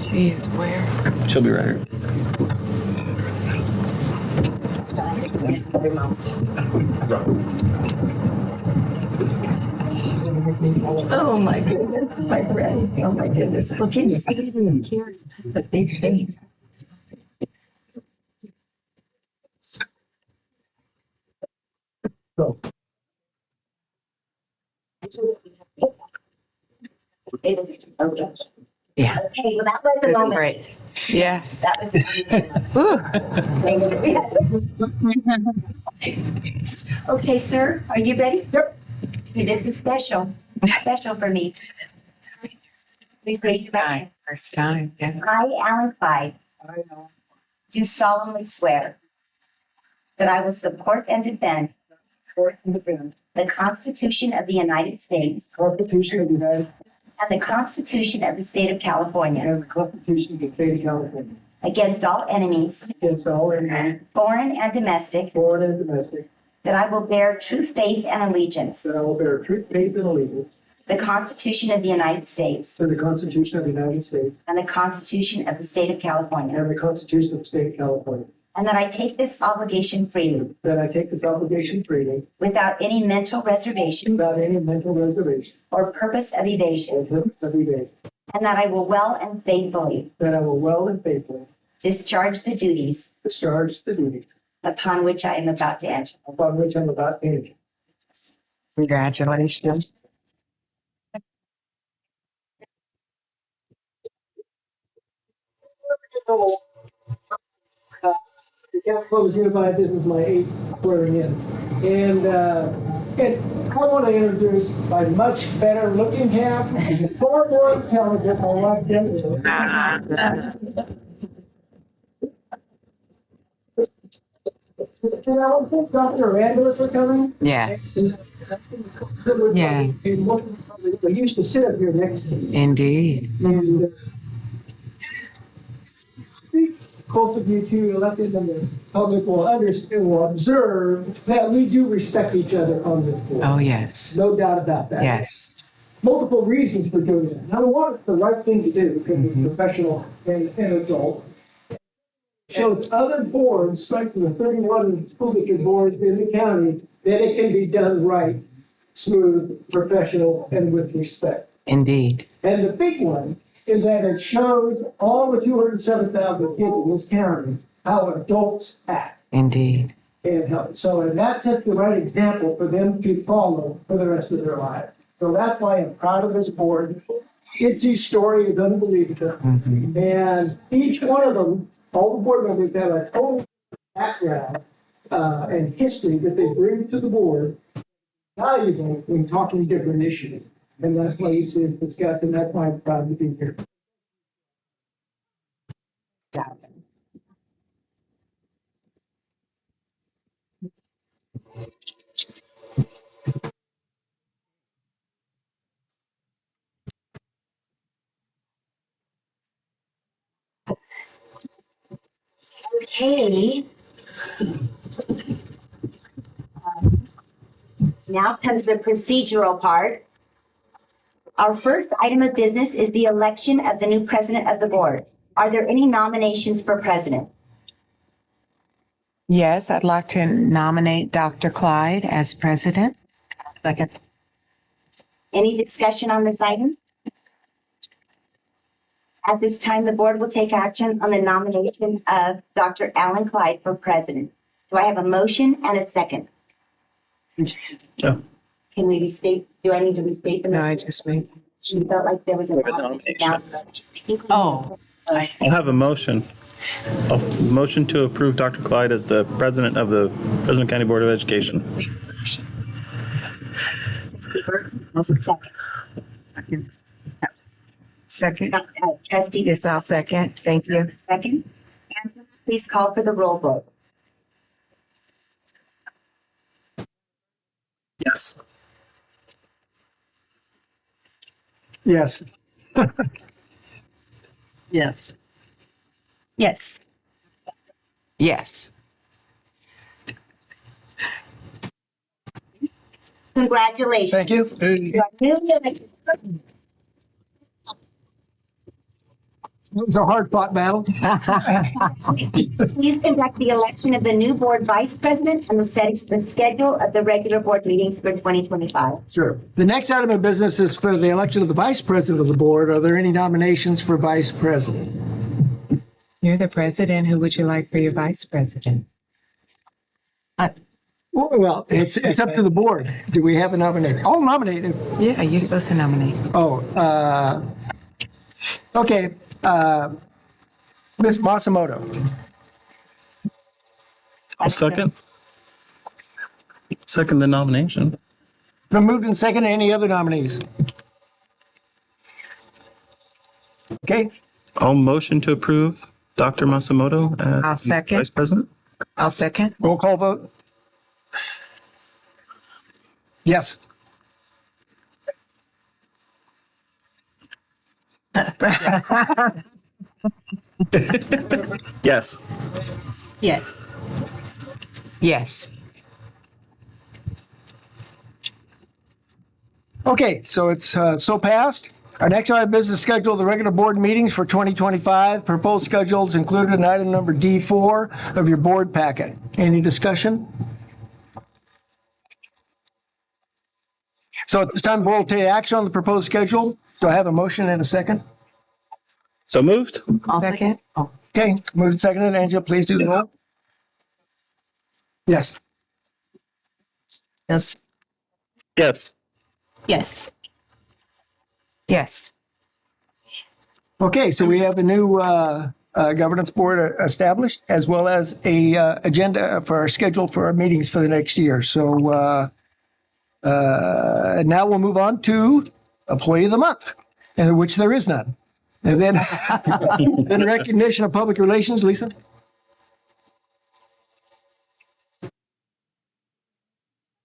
She is where? She'll be right here. Oh my goodness, my friend. Oh my goodness. Well, can you see it in the cares? The big thing. Yeah. Okay, well, that was a moment. Great. Yes. That was Okay, sir, are you ready? Yep. This is special, special for me. Please raise your right hand. First time. Yeah. I, Alan Clyde, do solemnly swear that I will support and defend the Constitution of the United States Constitution of the United States and the Constitution of the State of California and the Constitution of the State of California against all enemies, against all enemies, foreign and domestic, foreign and domestic, that I will bear true faith and allegiance that I will bear true faith and allegiance to the Constitution of the United States to the Constitution of the United States and the Constitution of the State of California, and the Constitution of the State of California, and that I take this obligation freely that I take this obligation freely without any mental reservation without any mental reservation or purpose of evasion, or purpose of evasion, and that I will well and faithfully that I will well and faithfully discharge the duties discharge the duties upon which I am about to enter. upon which I'm about to enter. Congratulations. The Capitol was unified. This is my 8th swearing in. And I want to introduce my much better looking half, far more intelligent, I like them. And I don't think Dr. Randall are coming. Yes, Yeah. They used to sit up here next to me. indeed. And both of you two elected in the public will understand, will observe that we do respect each other on this board. Oh, yes. No doubt about that. Yes. Multiple reasons for doing it. Number one, it's the right thing to do because it's professional and adult. Shows other boards, especially the 31 school district boards in the county, that it can be done right, smooth, professional, and with respect. Indeed. And the big one is that it shows all the 207,000 kids in this county how adults act Indeed. and how. So, and that sets the right example for them to follow for the rest of their lives. So that's why I'm proud of this board. Itzy's story is unbelievable. And each one of them, all the board members have a total background and history that they bring to the board, valuable when talking different issues. And that's why you see it discussed, and that's why I'm proud to be here. Okay. Now comes the procedural part. Our first item of business is the election of the new president of the board. Are there any nominations for president? Yes, I'd like to nominate Dr. Clyde as president. Second. Any discussion on this item? At this time, the board will take action on the nomination of Dr. Alan Clyde for president. Do I have a motion and a second? No. Can we restate, do I need to restate the No, motion? I just made. You felt like there was a nomination. Oh. I'll have a motion. A motion to approve Dr. Clyde as the president of the Fresno County Board of Education. Second. Trustee. Yes, I'll second. Thank you. Second. And please call for the roll vote. Yes. Yes. Yes. Yes. Yes. Congratulations. Thank you. To our newly elected president. It was a hard fought battle. Please conduct the election of the new board vice president and the schedule of the regular board meetings for 2025. Sure. The next item of business is for the election of the vice president of the board. Are there any nominations for vice president? You're the president. Who would you like for your vice president? Well, it's up to the board. Do we have a nominee? Oh, nominated. Yeah, you're supposed to nominate. Oh, okay. Ms. Masamoto. I'll second. Second the nomination. Been moved and seconded. Any other nominees? Okay. I'll motion to approve Dr. Masamoto I'll as second. Vice President. I'll second. Roll call vote. Yes. Yes. Yes. Yes. Okay, so it's so passed. Our next item of business, schedule the regular board meetings for 2025. Proposed schedules included in item number D4 of your board packet. Any discussion? So at this time, the board will take action on the proposed schedule. Do I have a motion and a second? So moved. I'll second. Okay, moved and seconded. Angela, please do the roll. Yes. Yes. Yes. Yes. Yes. Okay, so we have a new governance board established, as well as a agenda for our schedule for our meetings for the next year. So now we'll move on to Employee of the Month, which there is none. And then, then recognition of public relations, Lisa.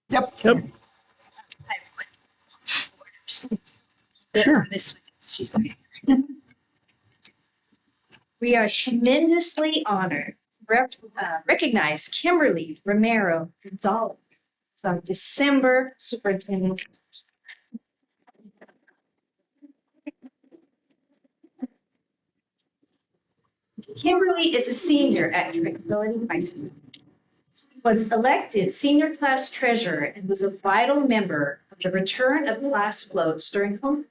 Yep. Sure. We are tremendously honored to recognize Kimberly Romero Gonzalez, our December superintendent. Kimberly is a senior at Tranquility High School. Was elected senior class treasurer and was a vital member of the return of class floats during homecoming.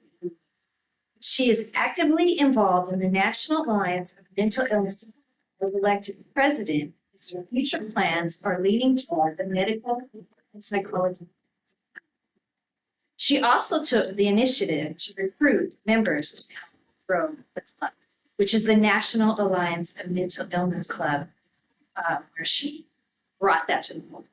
She is actively involved in the National Alliance of Mental Illness. Was elected president as her future plans are leading toward the medical and psychology. She also took the initiative to recruit members to grow the club, which is the National Alliance of Mental Illness Club, where she brought that to the world.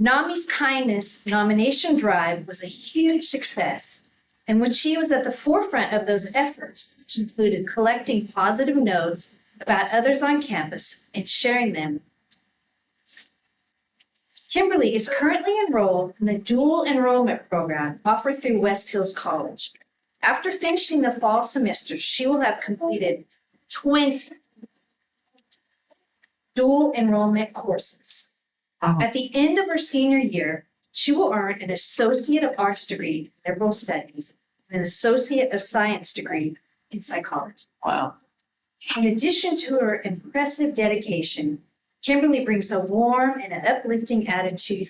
NAMI's Kindness nomination drive was a huge success, and when she was at the forefront of those efforts, which included collecting positive notes about others on campus and sharing them. Kimberly is currently enrolled in the dual enrollment program offered through West Hills College. After finishing the fall semester, she will have completed 20 dual enrollment courses. At the end of her senior year, she will earn an Associate of Arts degree in Liberal Studies and an Associate of Science degree in Psychology. Wow. In addition to her impressive dedication, Kimberly brings a warm and an uplifting attitude.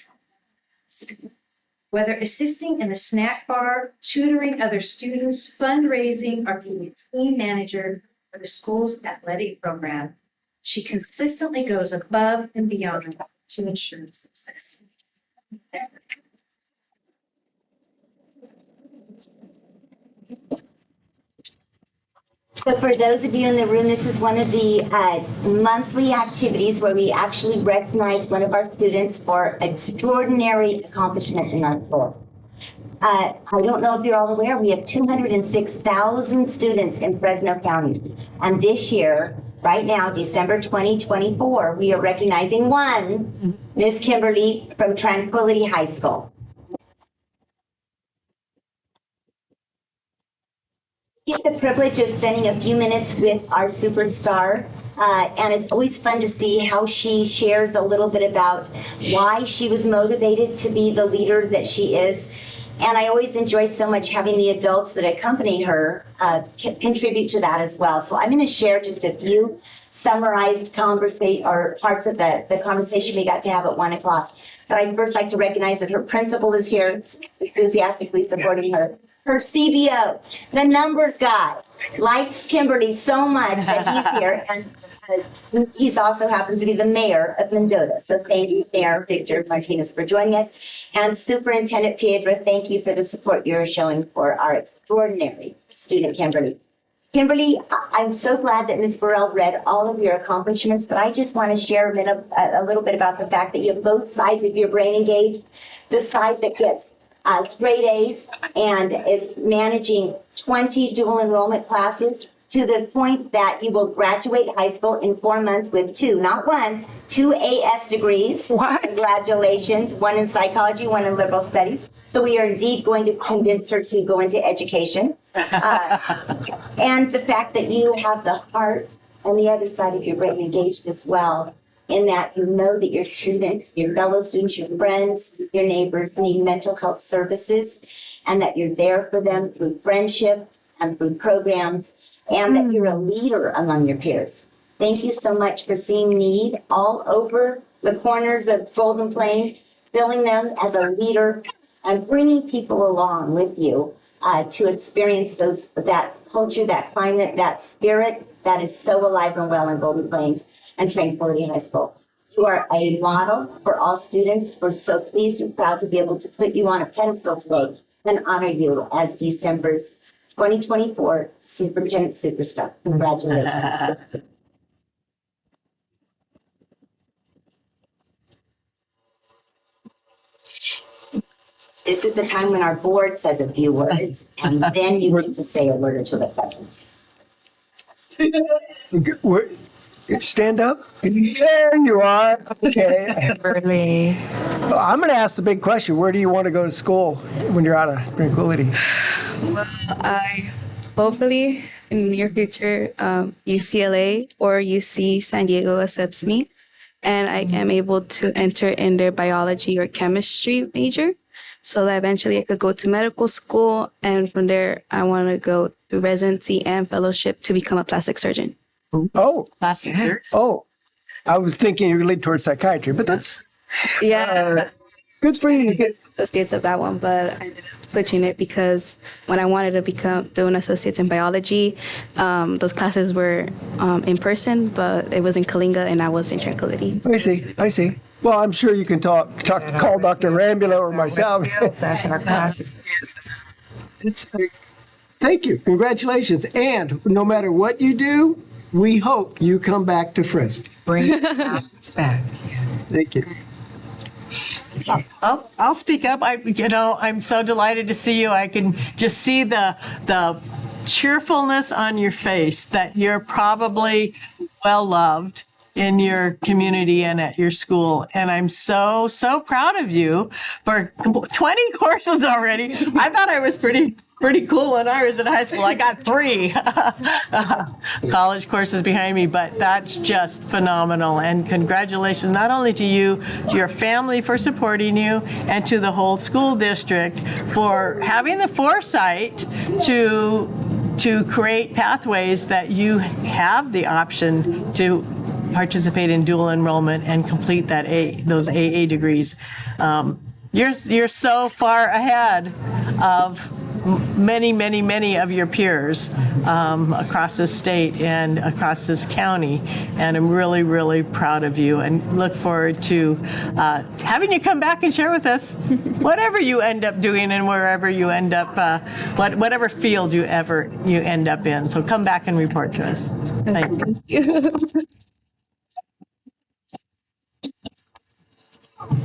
Whether assisting in the snack bar, tutoring other students, fundraising, or being a team manager for the school's athletic program, she consistently goes above and beyond to ensure success. So for those of you in the room, this is one of the monthly activities where we actually recognize one of our students for extraordinary accomplishment in our school. I don't know if you're all aware, we have 206,000 students in Fresno County. And this year, right now, December 2024, we are recognizing one, Miss Kimberly from Tranquility High School. Get the privilege of spending a few minutes with our superstar, and it's always fun to see how she shares a little bit about why she was motivated to be the leader that she is. And I always enjoy so much having the adults that accompany her contribute to that as well. So I'm going to share just a few summarized conversation or parts of the conversation we got to have at 1 o'clock. But I'd first like to recognize that her principal is here, enthusiastically supporting her. Her CBO, the numbers guy, likes Kimberly so much that he's here. And He's also happens to be the mayor of Mendota. So thank you, Mayor Victor Martinez, for joining us. And Superintendent Piedra, thank you for the support you're showing for our extraordinary student, Kimberly. Kimberly, I'm so glad that Ms. Burrell read all of your accomplishments, but I just want to share a little bit about the fact that you have both sides of your brain engaged. The side that gets straight A's and is managing 20 dual enrollment classes to the point that you will graduate high school in 4 months with two AS degrees. What? Congratulations, one in psychology, one in liberal studies. So we are indeed going to convince her to go into education. And the fact that you have the heart on the other side of your brain engaged as well, in that you know that your students, your fellow students, your friends, your neighbors need mental health services, and that you're there for them through friendship and through programs, and that you're a leader among your peers. Thank you so much for seeing need all over the corners of Golden Plain, filling them as a leader and bringing people along with you to experience that culture, that climate, that spirit that is so alive and well in Golden Plains and Tranquility High School. You are a model for all students. We're so pleased and proud to be able to put you on a pedestal today and honor you as December's 2024 Superintendent Superstar. Congratulations. This is the time when our board says a few words, and then you get to say a word or two of acceptance. Stand up. There you are. Okay. Really? Well, I'm going to ask the big question. Where do you want to go to school when you're out of Tranquility? Well, I hopefully in the near future, UCLA or UC San Diego accepts me, and I am able to enter in their biology or chemistry major, so that eventually I could go to medical school, and from there I want to go to residency and fellowship to become a plastic surgeon. Oh, Plastic surgery. oh, I was thinking you lead towards psychiatry, but that's good for you to get Associates of that one, but I ended up switching it because when I wanted to do an associates in biology, those classes were in person, but it was in Kalinga and I was in Tranquility. I see. Well, I'm sure you can call Dr. Rambula or myself. That's our classes. Thank you. Congratulations. And no matter what you do, we hope you come back to Fresno. Bring it back. Yes. Thank you. I'll speak up. I'm so delighted to see you. I can just see the cheerfulness on your face that you're probably well loved in your community and at your school. And I'm so proud of you for 20 courses already. I thought I was pretty cool when I was in high school. I got 3 college courses behind me, but that's just phenomenal. And congratulations not only to you, to your family for supporting you, and to the whole school district for having the foresight to create pathways that you have the option to participate in dual enrollment and complete those AA degrees. You're so far ahead of many of your peers across this state and across this county, and I'm really proud of you and look forward to having you come back and share with us whatever you end up doing and wherever you end up, whatever field you end up in. So come back and report to us. Thank you.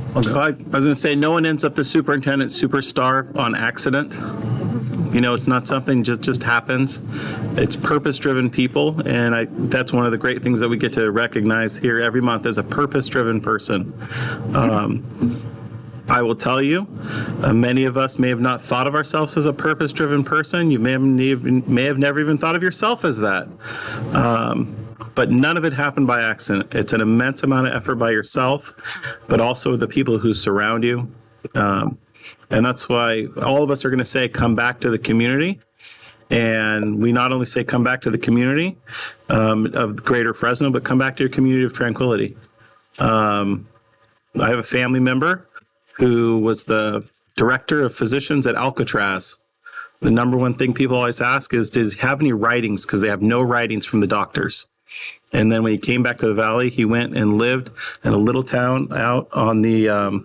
I was going to say, no one ends up the superintendent superstar on accident. You know, it's not something just happens. It's purpose-driven people, and that's one of the great things that we get to recognize here every month as a purpose-driven person. I will tell you, many of us may have not thought of ourselves as a purpose-driven person. You may have never even thought of yourself as that. But none of it happened by accident. It's an immense amount of effort by yourself, but also the people who surround you. And that's why all of us are going to say, come back to the community. And we not only say, come back to the community of Greater Fresno, but come back to your community of Tranquility. I have a family member who was the director of physicians at Alcatraz. The number one thing people always ask is, does he have any writings? Because they have no writings from the doctors. And then when he came back to the Valley, he went and lived in a little town out on the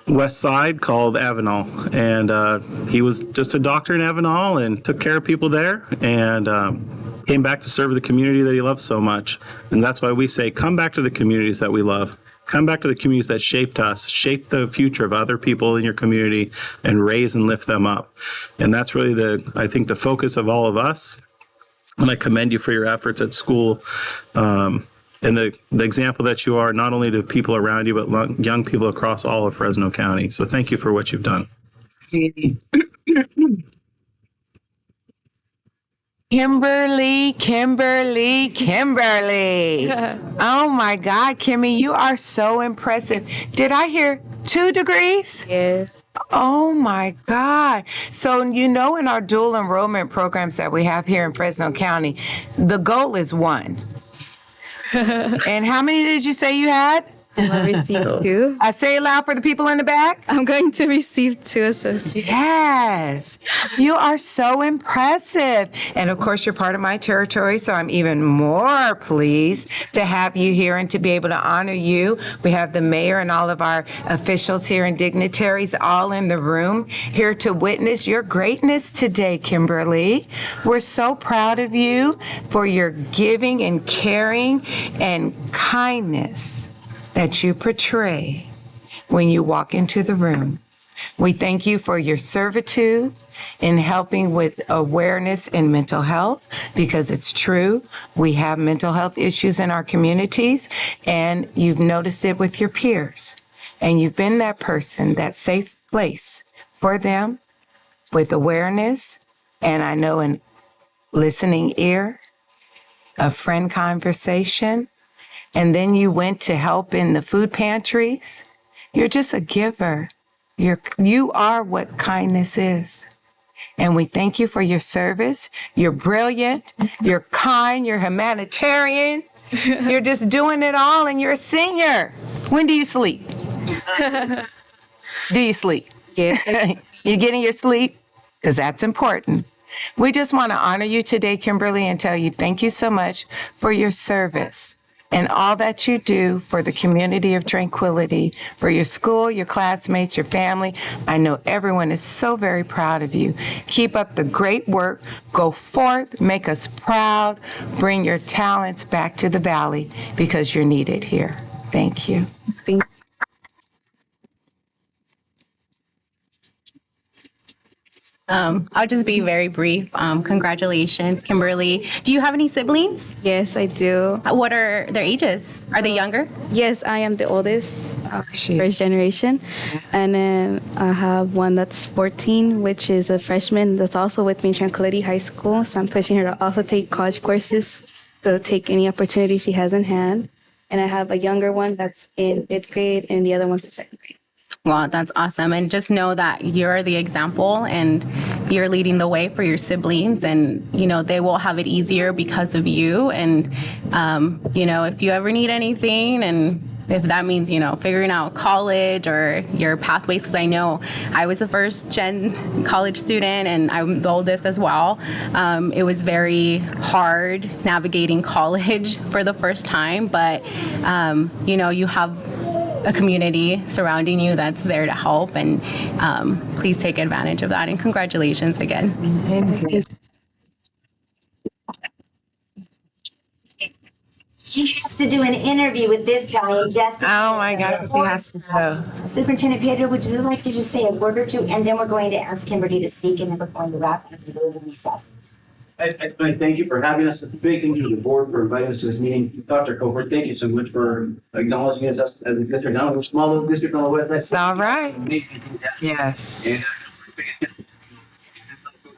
west side called Avenal. And he was just a doctor in Avenal and took care of people there, and came back to serve the community that he loved so much. And that's why we say, come back to the communities that we love. Come back to the communities that shaped us, shaped the future of other people in your community, and raise and lift them up. And that's really I think the focus of all of us. And I commend you for your efforts at school. And the example that you are, not only to people around you, but young people across all of Fresno County. So thank you for what you've done. Kimberly. Oh my God, Kimmy, you are so impressive. Did I hear 2 degrees? Yeah. Oh my God. So, in our dual enrollment programs that we have here in Fresno County, the goal is 1. And how many did you say you had? I received 2. I say it loud for the people in the back. I'm going to receive 2 associates. Yes, you are so impressive. And of course, you're part of my territory, so I'm even more pleased to have you here and to be able to honor you. We have the mayor and all of our officials here and dignitaries all in the room here to witness your greatness today, Kimberly. We're so proud of you for your giving and caring and kindness that you portray when you walk into the room. We thank you for your servitude in helping with awareness in mental health, because it's true, we have mental health issues in our communities, and you've noticed it with your peers. And you've been that person, that safe place for them with awareness, and I know an listening ear, a friend conversation, and then you went to help in the food pantries. You're just a giver. You are what kindness is. And we thank you for your service. You're brilliant. You're kind. You're humanitarian. You're just doing it all, and you're a senior. When do you sleep? Do you sleep? Yeah. You getting your sleep? Because that's important. We just want to honor you today, Kimberly, and tell you thank you so much for your service and all that you do for the community of Tranquility, for your school, your classmates, your family. I know everyone is so very proud of you. Keep up the great work. Go forth, make us proud, bring your talents back to the Valley, because you're needed here. Thank you. Thank you. I'll just be very brief. Congratulations, Kimberly. Do you have any siblings? Yes, I do. What are their ages? Are they younger? Yes, I am the oldest, first generation. And then I have one that's 14, which is a freshman that's also with me in Tranquility High School. So I'm pushing her to also take college courses, to take any opportunity she has in hand. And I have a younger one that's in 5th grade, and the other one's in 2nd grade. Well, that's awesome. And just know that you're the example and you're leading the way for your siblings. And, they will have it easier because of you. And, if you ever need anything, and if that means, figuring out college or your pathways, because I know I was a first gen college student and I'm the oldest as well. It was very hard navigating college for the first time, but, you have a community surrounding you that's there to help, and please take advantage of that, and congratulations again. He has to do an interview with this guy in just Oh my God, he has to go. Superintendent Pedro, would you like to just say a word or two, and then we're going to ask Kimberly to speak, and then we're going to wrap up and go to recess. I thank you for having us. It's a big thank you to the board for inviting us to this meeting. Dr. Cofer, thank you so much for acknowledging us as a district. Now we're a small little district on the west side. It's all right. Yes. And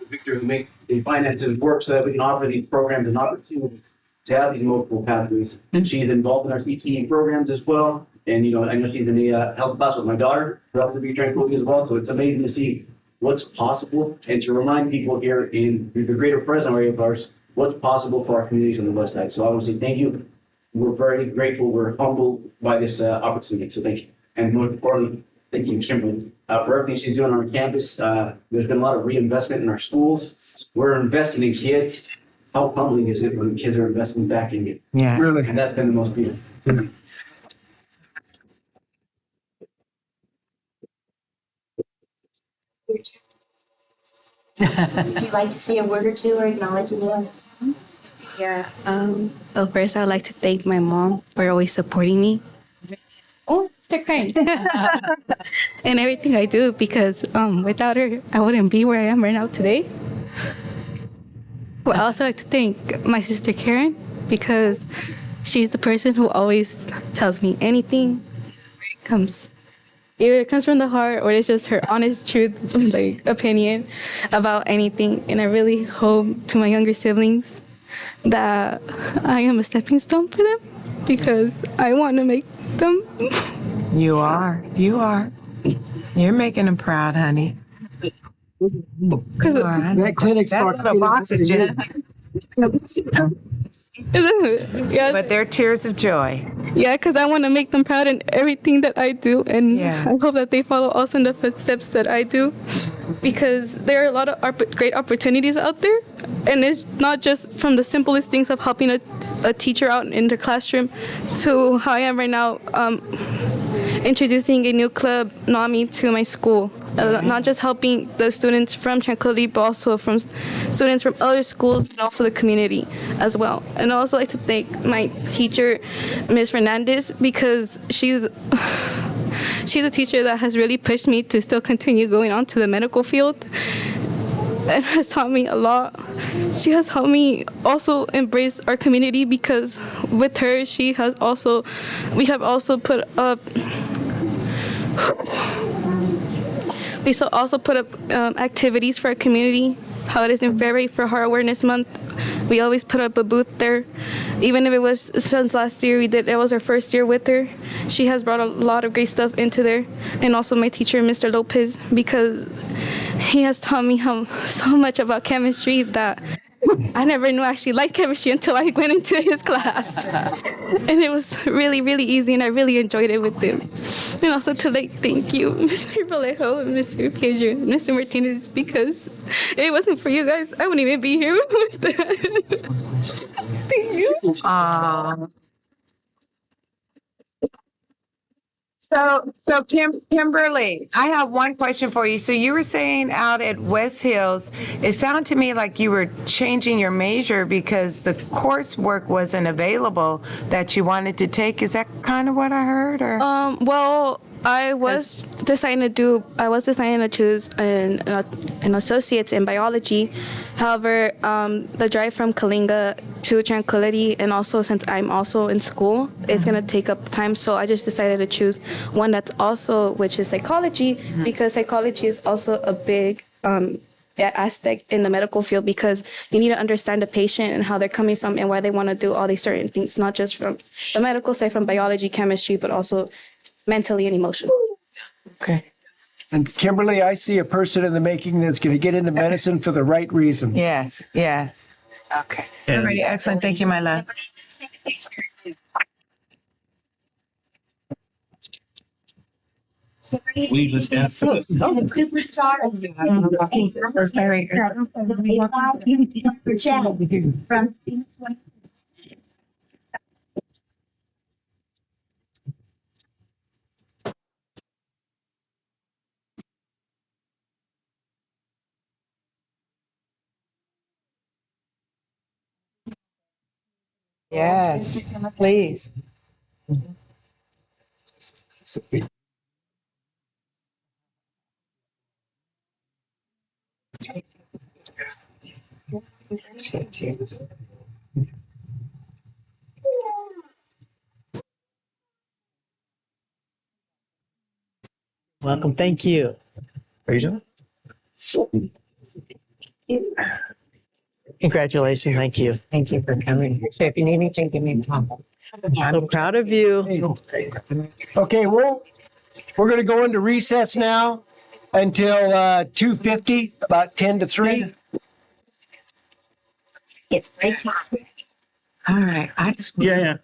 Victor, who make the finances work so that we can offer these programs and opportunities to have these multiple pathways. And she's involved in our CTE programs as well. And, I know she's in the health class with my daughter, who happens to be Tranquility as well. So it's amazing to see what's possible, and to remind people here in the greater Fresno area of ours what's possible for our communities on the west side. So I want to say thank you. We're very grateful. We're humbled by this opportunity. So thank you. And more importantly, thank you, Kimberly, for everything she's doing on our campus. There's been a lot of reinvestment in our schools. We're investing in kids. how humbling is it when kids are investing back in you? Yeah. Really. And that's been the most beautiful. Would you like to say a word or two or acknowledge anyone? Yeah. Well, first, I'd like to thank my mom for always supporting me. Oh, start crying. And everything I do because without her, I wouldn't be where I am right now today. Well, I also like to thank my sister Karen because she's the person who always tells me anything comes. Either it comes from the heart or it's just her honest truth, like opinion about anything. And I really hope to my younger siblings that I am a stepping stone for them because I want to make them. You are. You are. You're making them proud, honey. Because that clinic's that little box is just. Yeah. But they're tears of joy. Yeah, because I want to make them proud in everything that I do, and Yeah. I hope that they follow also in the footsteps that I do, because there are a lot of great opportunities out there, and it's not just from the simplest things of helping a teacher out in the classroom to how I am right now, introducing a new club, NAMI, to my school. Not just helping the students from Tranquility, but also from students from other schools and also the community as well. And I also like to thank my teacher, Ms. Fernandez, because she's a teacher that has really pushed me to still continue going on to the medical field and has taught me a lot. She has helped me also embrace our community because with her, we have also put up activities for our community. How it is in February for Heart Awareness Month. We always put up a booth there. Even if it was since last year, it was our first year with her. She has brought a lot of great stuff into there. And also my teacher, Mr. Lopez, because he has taught me so much about chemistry that I never knew I actually liked chemistry until I went into his class. And it was really, really easy, and I really enjoyed it with him. And also to thank you, Mr. Vallejo and Mr. Pedro and Mr. Martinez, because if it wasn't for you guys, I wouldn't even be here with that. Thank you. Aww. So Kimberly, I have one question for you. So you were saying out at West Hills, it sounded to me like you were changing your major because the coursework wasn't available that you wanted to take. Is that kind of what I heard? Or Well, I was deciding to choose an associate's in biology. However, the drive from Kalinga to Tranquility, and also since I'm also in school, it's gonna take up time. So I just decided to choose one which is psychology, because psychology is also a big aspect in the medical field, because you need to understand the patient and how they're coming from and why they want to do all these certain things, not just from the medical side, from biology, chemistry, but also mentally and emotionally. Okay. And Kimberly, I see a person in the making that's going to get into medicine for the right reason. Yes, yes. Okay. All right, excellent. Thank you, my love. We just stand for this. Superstars. From Yes, please. Welcome. Thank you. Congratulations. Thank you. Thank you for coming. If you need anything, give me a call. I'm so proud of you. Okay, we're going to go into recess now until 2:50, about 10 to 3. it's break time. All right. I just Yeah.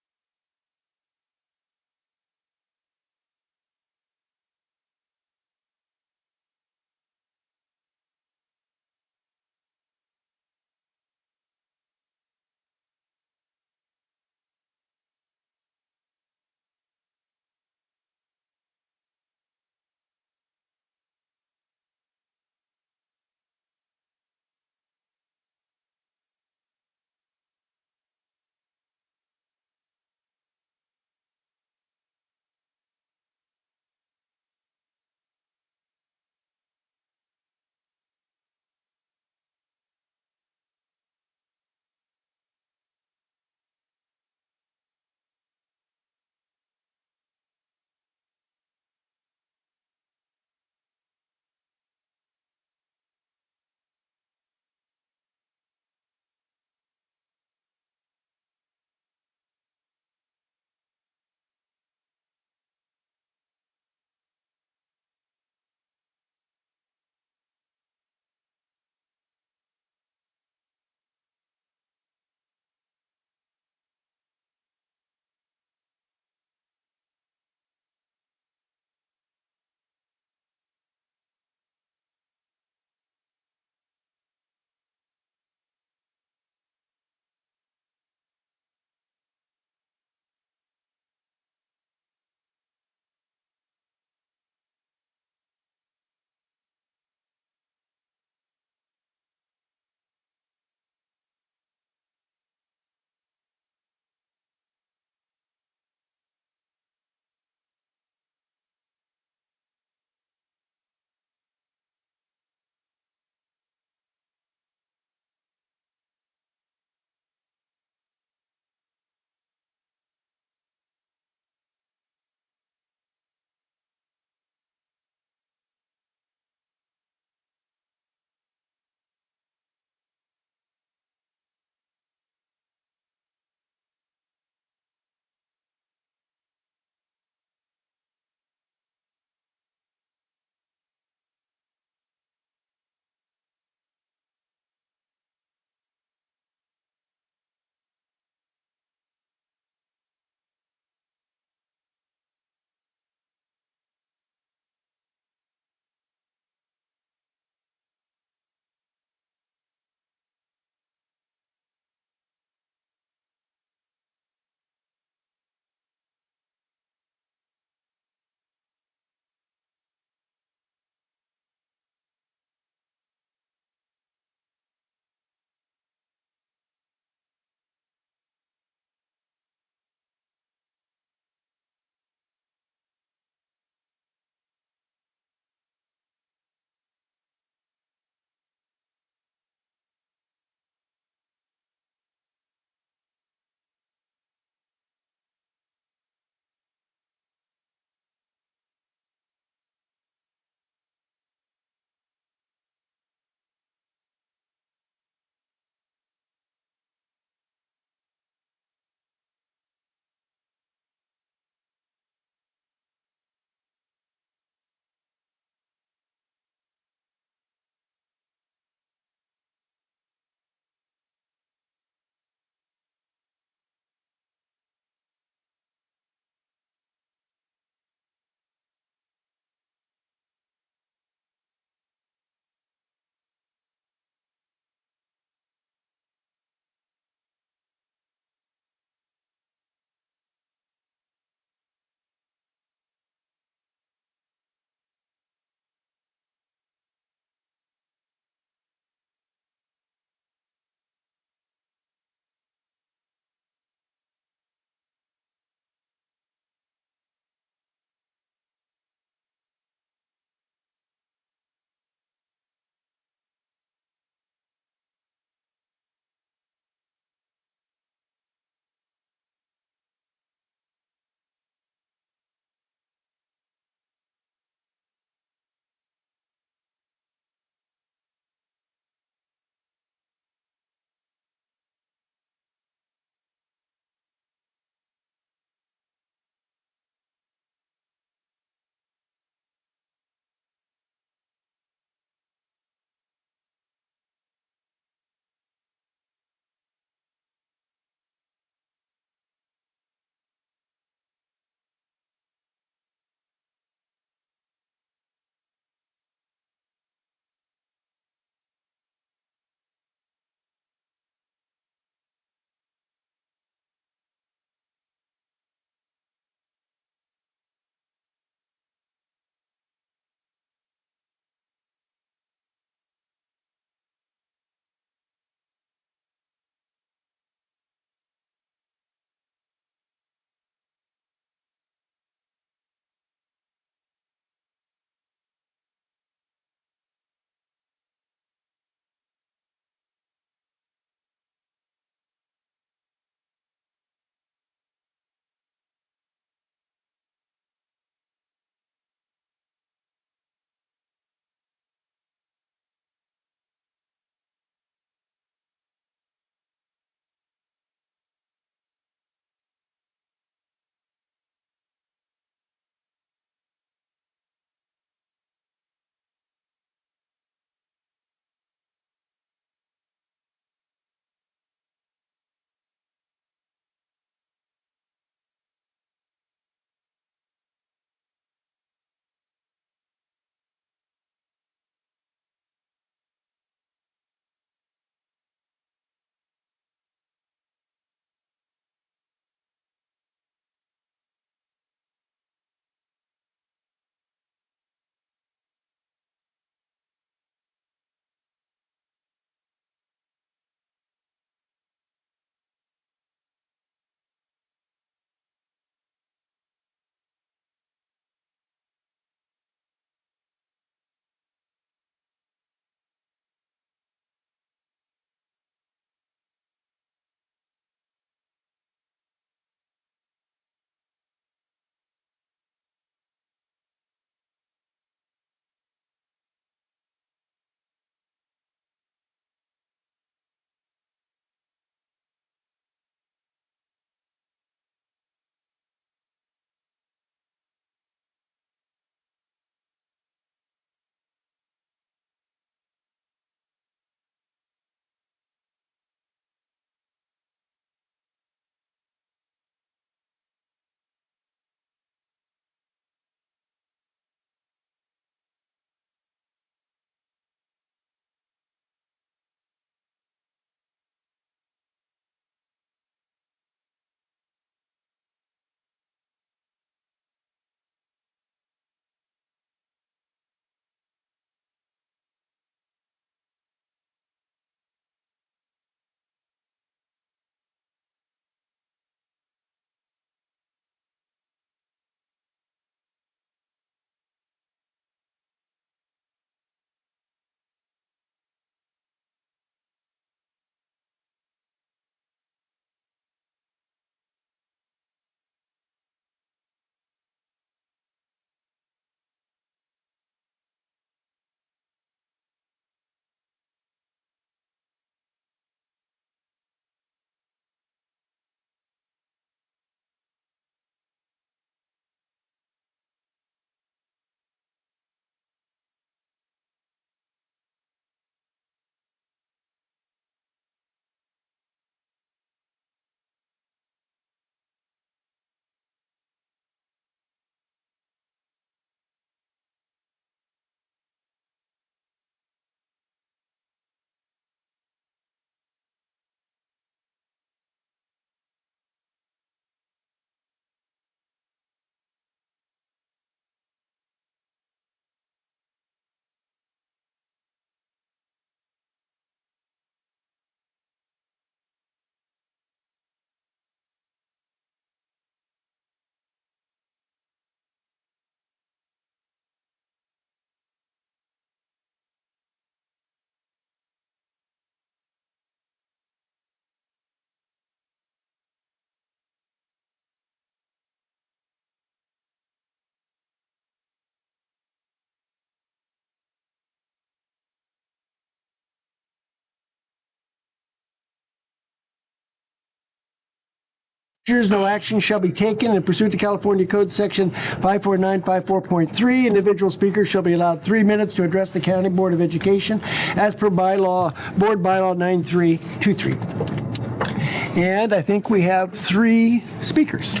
No action shall be taken in pursuant to California Code Section 54954.3. Individual speakers shall be allowed 3 minutes to address the County Board of Education as per bylaw, Board Bylaw 9323. And I think we have 3 speakers.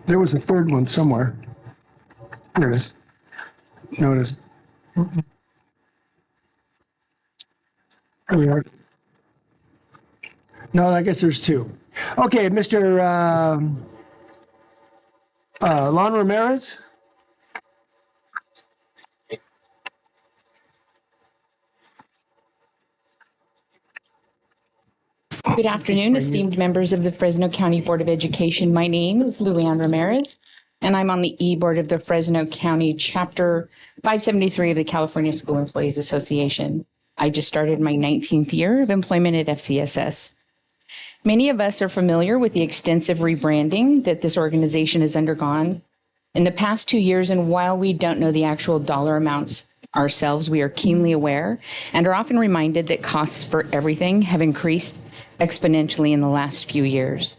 There was a third one somewhere. There it is. Notice. Here we are. No, I guess there's 2. Okay, Mr. Lon Ramirez. Good afternoon, esteemed members of the Fresno County Board of Education. My name is Luann Ramirez, and I'm on the E-Board of the Fresno County Chapter 573 of the California School Employees Association. I just started my 19th year of employment at FCSS. Many of us are familiar with the extensive rebranding that this organization has undergone in the past 2 years, and while we don't know the actual dollar amounts ourselves, we are keenly aware and are often reminded that costs for everything have increased exponentially in the last few years.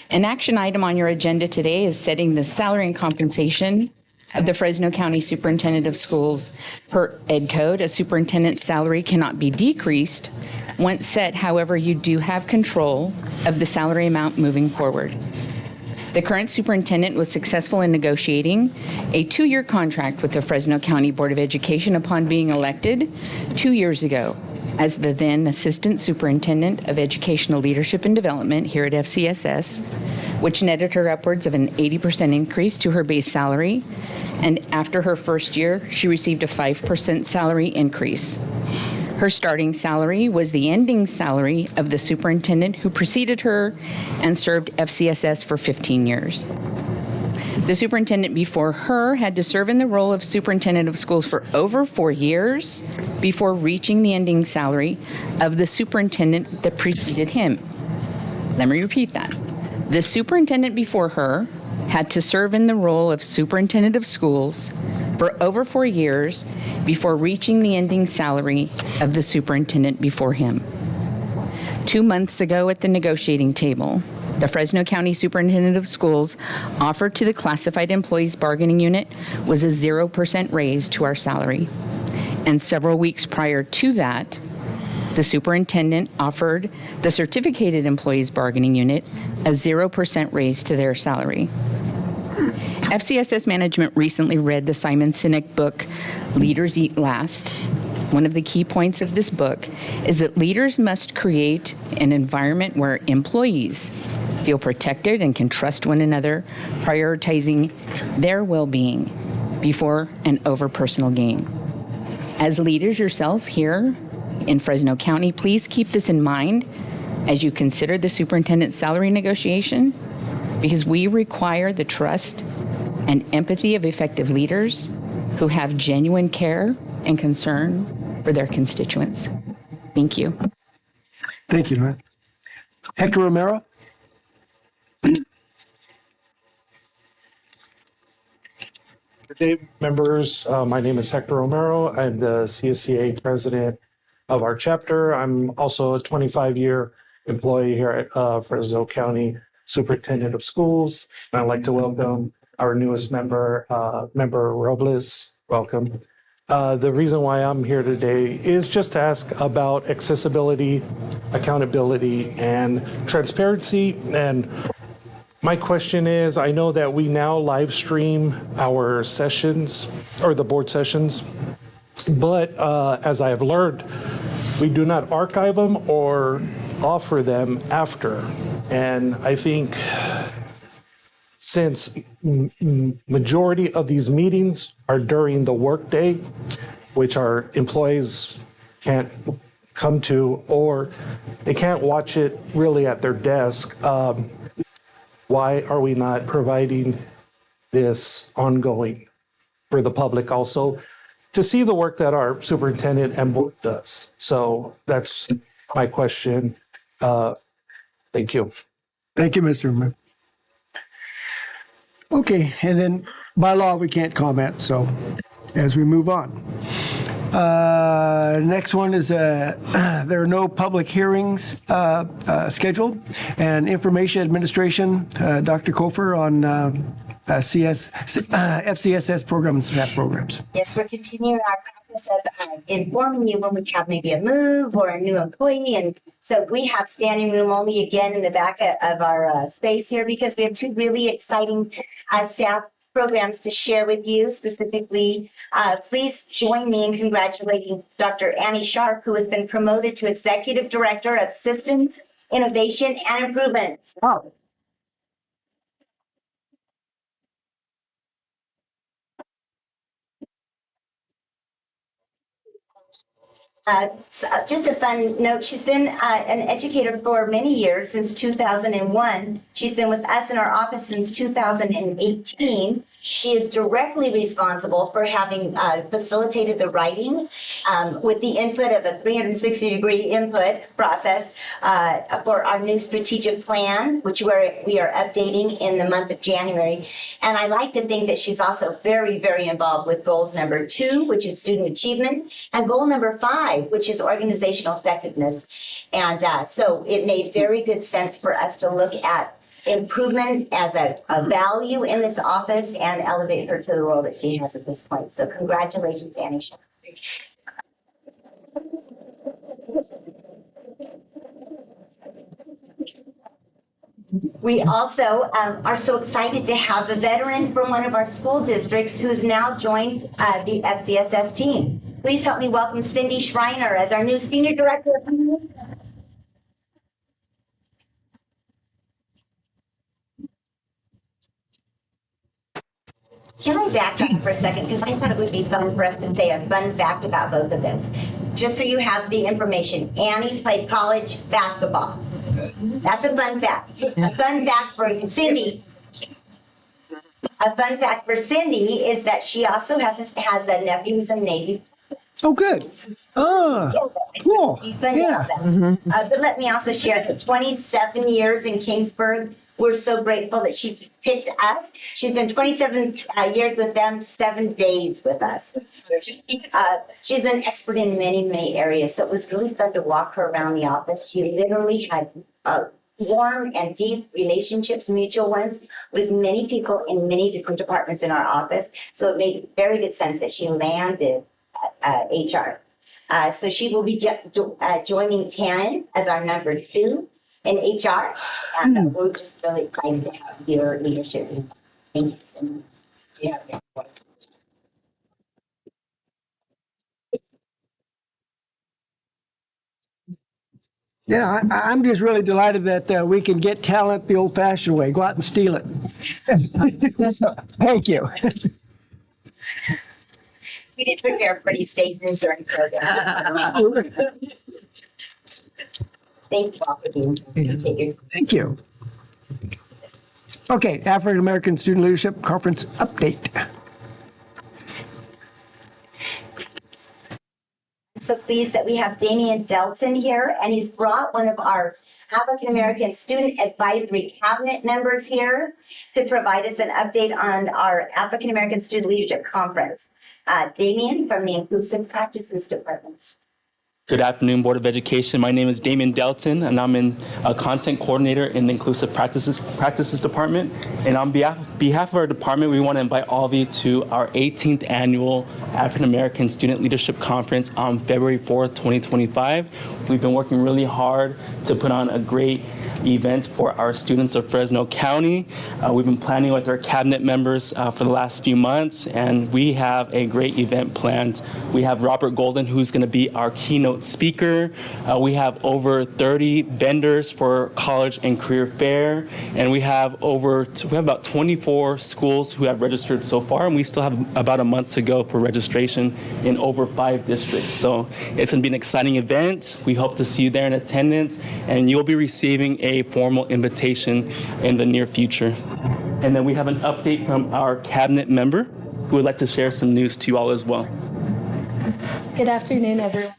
An action item on your agenda today is setting the salary and compensation of the Fresno County Superintendent of Schools. Per Ed Code, a superintendent's salary cannot be decreased. Once set, however, you do have control of the salary amount moving forward. The current superintendent was successful in negotiating a 2-year contract with the Fresno County Board of Education upon being elected 2 years ago as the then Assistant Superintendent of Educational Leadership and Development here at FCSS, which netted her upwards of an 80% increase to her base salary. And after her first year, she received a 5% salary increase. Her starting salary was the ending salary of the superintendent who preceded her and served FCSS for 15 years. The superintendent before her had to serve in the role of superintendent of schools for over 4 years before reaching the ending salary of the superintendent that preceded him. Let me repeat that. The superintendent before her had to serve in the role of superintendent of schools for over 4 years before reaching the ending salary of the superintendent before him. 2 months ago at the negotiating table, the Fresno County Superintendent of Schools offered to the Classified Employees Bargaining Unit was a 0% raise to our salary. And several weeks prior to that, the superintendent offered the Certificated Employees Bargaining Unit a 0% raise to their salary. FCSS management recently read the Simon Sinek book, Leaders Eat Last. One of the key points of this book is that leaders must create an environment where employees feel protected and can trust one another, prioritizing their well-being before and over personal gain. As leaders yourself here in Fresno County, please keep this in mind as you consider the superintendent's salary negotiation, because we require the trust and empathy of effective leaders who have genuine care and concern for their constituents. Thank you. Thank you, Lorraine. Hector Romero? Good day, members. My name is Hector Romero. I'm the CSCA president of our chapter. I'm also a 25-year employee here at Fresno County Superintendent of Schools. And I'd like to welcome our newest member, Member Robles. Welcome. The reason why I'm here today is just to ask about accessibility, accountability, and transparency. And my question is, I know that we now live stream our sessions or the board sessions, but as I have learned, we do not archive them or offer them after. And I think since majority of these meetings are during the workday, which our employees can't come to, or they can't watch it really at their desk, why are we not providing this ongoing for the public also to see the work that our superintendent and board does? So that's my question. Thank you. Thank you, Mr. Romero. Okay, and then by law, we can't comment, so as we move on. Next one is there are no public hearings scheduled. And Information Administration, Dr. Kofer on FCSS programs and SNAP programs. Yes, we're continuing our practice of informing you when we have maybe a move or a new employee. And so we have standing room only again in the back of our space here because we have two really exciting staff programs to share with you specifically. Please join me in congratulating Dr. Annie Sharp, who has been promoted to Executive Director of Systems, Innovation, and Improvements. Oh. Just a fun note, she's been an educator for many years, since 2001. She's been with us in our office since 2018. She is directly responsible for having facilitated the writing with the input of a 360-degree input process for our new strategic plan, which we are updating in the month of January. And I like to think that she's also very, very involved with goals number 2, which is student achievement, and goal number 5, which is organizational effectiveness. And so it made very good sense for us to look at improvement as a value in this office and elevate her to the role that she has at this point. So congratulations, Annie. We also are so excited to have a veteran from one of our school districts who's now joined the FCSS team. Please help me welcome Cindy Schreiner as our new Senior Director of Community. Can I backtrack for a second? Because I thought it would be fun for us to say a fun fact about both of those. Just so you have the information, Annie played college basketball. That's a fun fact. A fun fact for Cindy. A fun fact for Cindy is that she also has a nephew who's a Navy. Oh, good. Oh, cool. Yeah. But let me also share that 27 years in Kingsburg. We're so grateful that she picked us. She's been 27 years with them, 7 days with us. She's an expert in many, many areas. So it was really fun to walk her around the office. She literally had warm and deep relationships, mutual ones, with many people in many different departments in our office. So it made very good sense that she landed at HR. So she will be joining Tannen as our number 2 in HR. And we're just really excited to have your leadership. Thank you so much. Yeah. Yeah, I'm just really delighted that we can get talent the old-fashioned way. Go out and steal it. So, thank you. We did prepare pretty statements during the program. Thank you all for being here. Thank you. Okay, African American Student Leadership Conference update. I'm so pleased that we have Damian Delton here, and he's brought one of our African American Student Advisory Cabinet members here to provide us an update on our African American Student Leadership Conference. Damian from the Inclusive Practices Department. Good afternoon, Board of Education. My name is Damian Delton, and I'm a content coordinator in the Inclusive Practices Department. And on behalf of our department, we want to invite all of you to our 18th annual African American Student Leadership Conference on February 4th, 2025. We've been working really hard to put on a great event for our students of Fresno County. We've been planning with our cabinet members for the last few months, and we have a great event planned. We have Robert Golden, who's going to be our keynote speaker. We have over 30 vendors for college and career fair, and we have about 24 schools who have registered so far, and we still have about a month to go for registration in over 5 districts. So it's going to be an exciting event. We hope to see you there in attendance, and you'll be receiving a formal invitation in the near future. And then we have an update from our cabinet member who would like to share some news to you all as well. Good afternoon, everyone.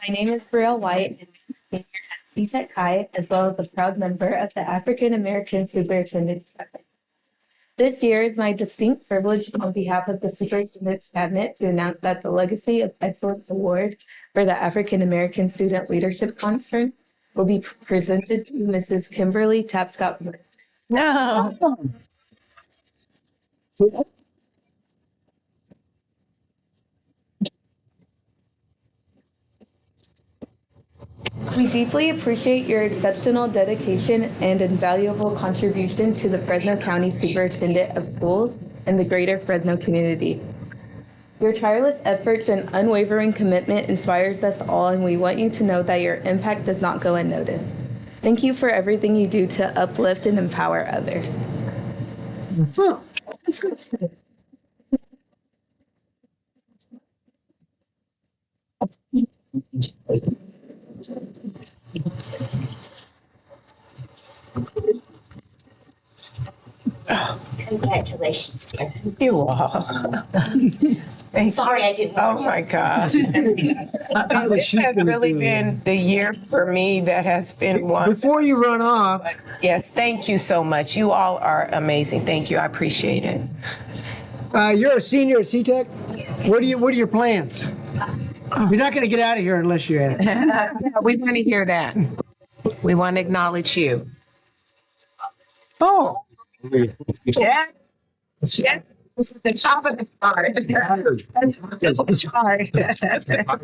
My name is Brielle White, and I'm senior at CTEC Chi, as well as a proud member of the African American Food Bear Extended Department. This year is my distinct privilege on behalf of the Superintendent's Cabinet to announce that the Legacy of Excellence Award for the African American Student Leadership Conference will be presented to Mrs. Kimberly Tapscott. No. We deeply appreciate your exceptional dedication and invaluable contribution to the Fresno County Superintendent of Schools and the greater Fresno community. Your tireless efforts and unwavering commitment inspires us all, and we want you to know that your impact does not go unnoticed. Thank you for everything you do to uplift and empower others. Congratulations, dear. You all. Sorry I didn't. Oh my gosh. This has really been the year for me that has been one. Before you run off. Yes, thank you so much. You all are amazing. Thank you. I appreciate it. You're a senior at CTEC? What are your plans? You're not going to get out of here unless you're at it. We want to hear that. We want to acknowledge you. Oh. Yeah. Yeah. The top of the chart.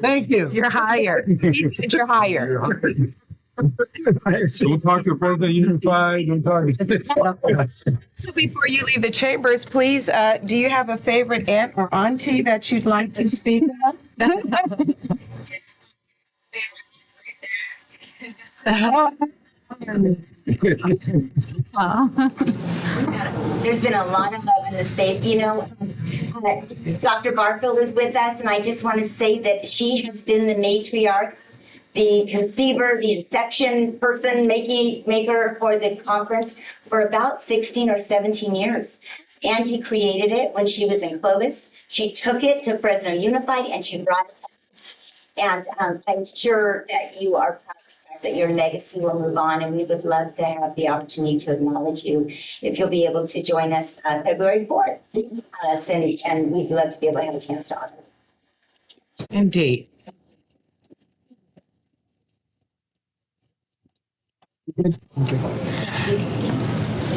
Thank you. You're hired. You're hired. Don't talk to President Unified. Don't talk. So before you leave the chambers, please, do you have a favorite aunt or auntie that you'd like to speak of? There's been a lot of love in the space. You know, Dr. Barfield is with us, and I just want to say that she has been the matriarch, the conceiver, the inception person, maker for the conference for about 16 or 17 years. Angie created it when she was in Clovis. She took it to Fresno Unified, and she brought it to us. And I'm sure that you are proud that your legacy will move on, and we would love to have the opportunity to acknowledge you if you'll be able to join us February 4th, Cindy, and we'd love to be able to have a chance to honor you. Indeed.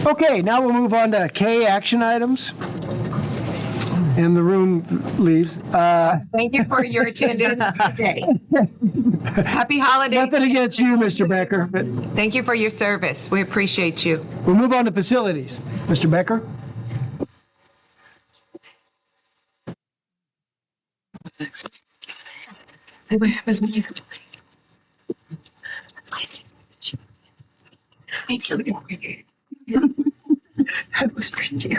Okay, now we'll move on to K, action items. And the room leaves. Thank you for your attendance today. Happy holidays. Nothing against you, Mr. Becker. But thank you for your service. We appreciate you. We'll move on to facilities. Mr. Becker? See what happens when you complain. I was pretty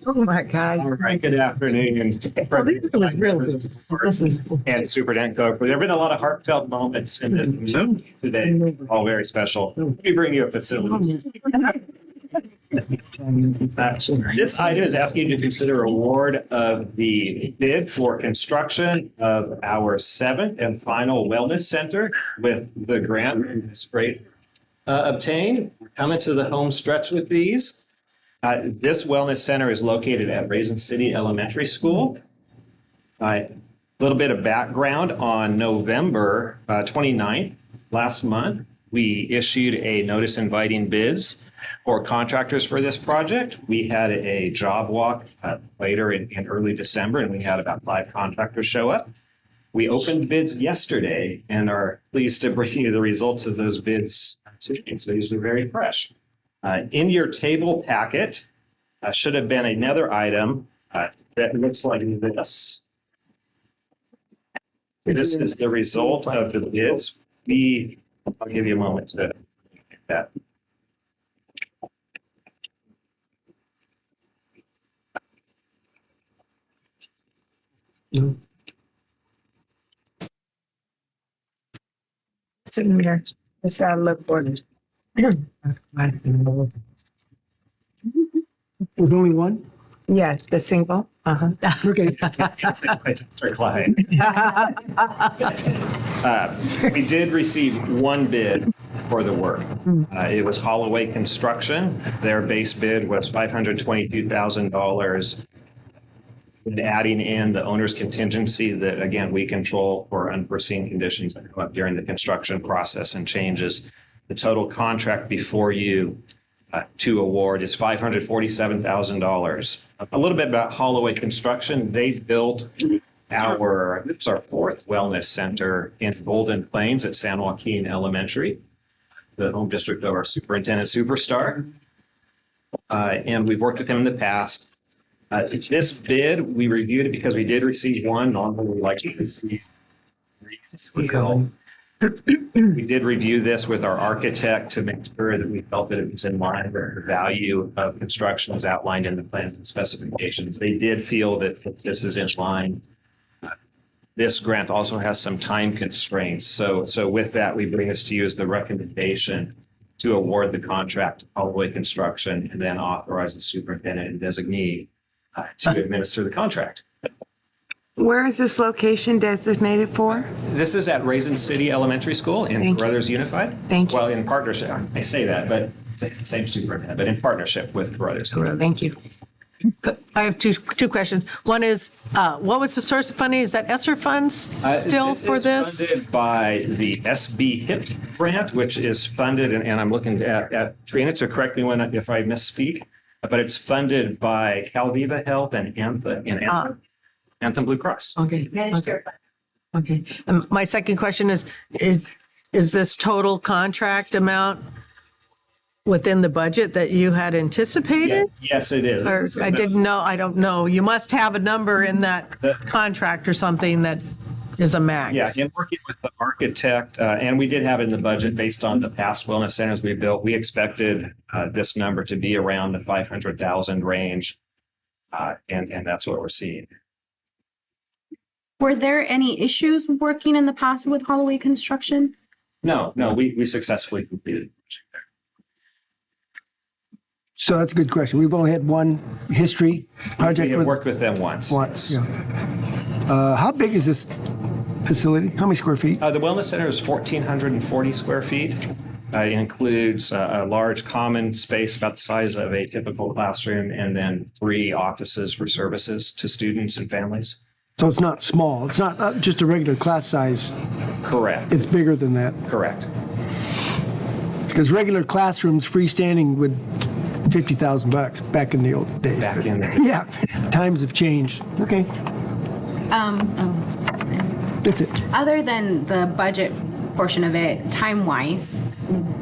Oh my God. All right, good afternoon. It was really and Superintendent Cook. There have been a lot of heartfelt moments in this meeting today, all very special. Let me bring you a facilities. This item is asking you to consider award of the bid for construction of our 7th and final wellness center with the grant this great obtained. We're coming to the home stretch with these. This wellness center is located at Raisin City Elementary School. A little bit of background on November 29th, last month, we issued a notice inviting bids for contractors for this project. We had a job walk later in early December, and we had about 5 contractors show up. We opened bids yesterday and are pleased to bring you the results of those bids today. So these are very fresh. In your table packet should have been another item that looks like this. This is the result of the bids. I'll give you a moment to get that. Sitting there. Just gotta look for it. There's only one? Yes, the single. Okay. We did receive one bid for the work. It was Holloway Construction. Their base bid was $522,000. And adding in the owner's contingency that, again, we control for unforeseen conditions that come up during the construction process and changes. The total contract before you to award is $547,000. A little bit about Holloway Construction. They built our fourth wellness center in Golden Plains at San Joaquin Elementary, the home district of our superintendent superstar. And we've worked with them in the past. This bid, we reviewed it because we did receive one. Normally, we like to receive three. We did review this with our architect to make sure that we felt that it was in line with the value of construction as outlined in the plans and specifications. They did feel that this is in line. This grant also has some time constraints. So with that, we bring this to you as the recommendation to award the contract to Holloway Construction and then authorize the superintendent and designee to administer the contract. Where is this location designated for? This is at Raisin City Elementary School in Carruthers Unified. Thank you. Well, in partnership, I say that, but same superintendent, but in partnership with Carruthers. Thank you. I have two questions. One is, what was the source of funding? Is that ESSER funds still for this? This is funded by the SB HIP grant, which is funded, and I'm looking at Trina to correct me if I misspeak, but it's funded by Calviva Health and Anthem Blue Cross. Okay. Okay. My second question is this total contract amount within the budget that you had anticipated? Yes, it is. Or I didn't know, I don't know. You must have a number in that contract or something that is a max. Yeah, in working with the architect, and we did have it in the budget based on the past wellness centers we built, we expected this number to be around the 500,000 range, and that's what we're seeing. Were there any issues working in the past with Holloway Construction? No, we successfully completed. So that's a good question. We've only had one history project. We have worked with them once. Yeah. How big is this facility? How many square feet? The wellness center is 1,440 square feet. It includes a large common space about the size of a typical classroom, and then 3 offices for services to students and families. So it's not small. It's not just a regular class size. Correct. It's bigger than that. Correct. Because regular classrooms freestanding would $50,000 back in the old days. Back in the Yeah, times have changed. Okay, that's it. Other than the budget portion of it, time-wise,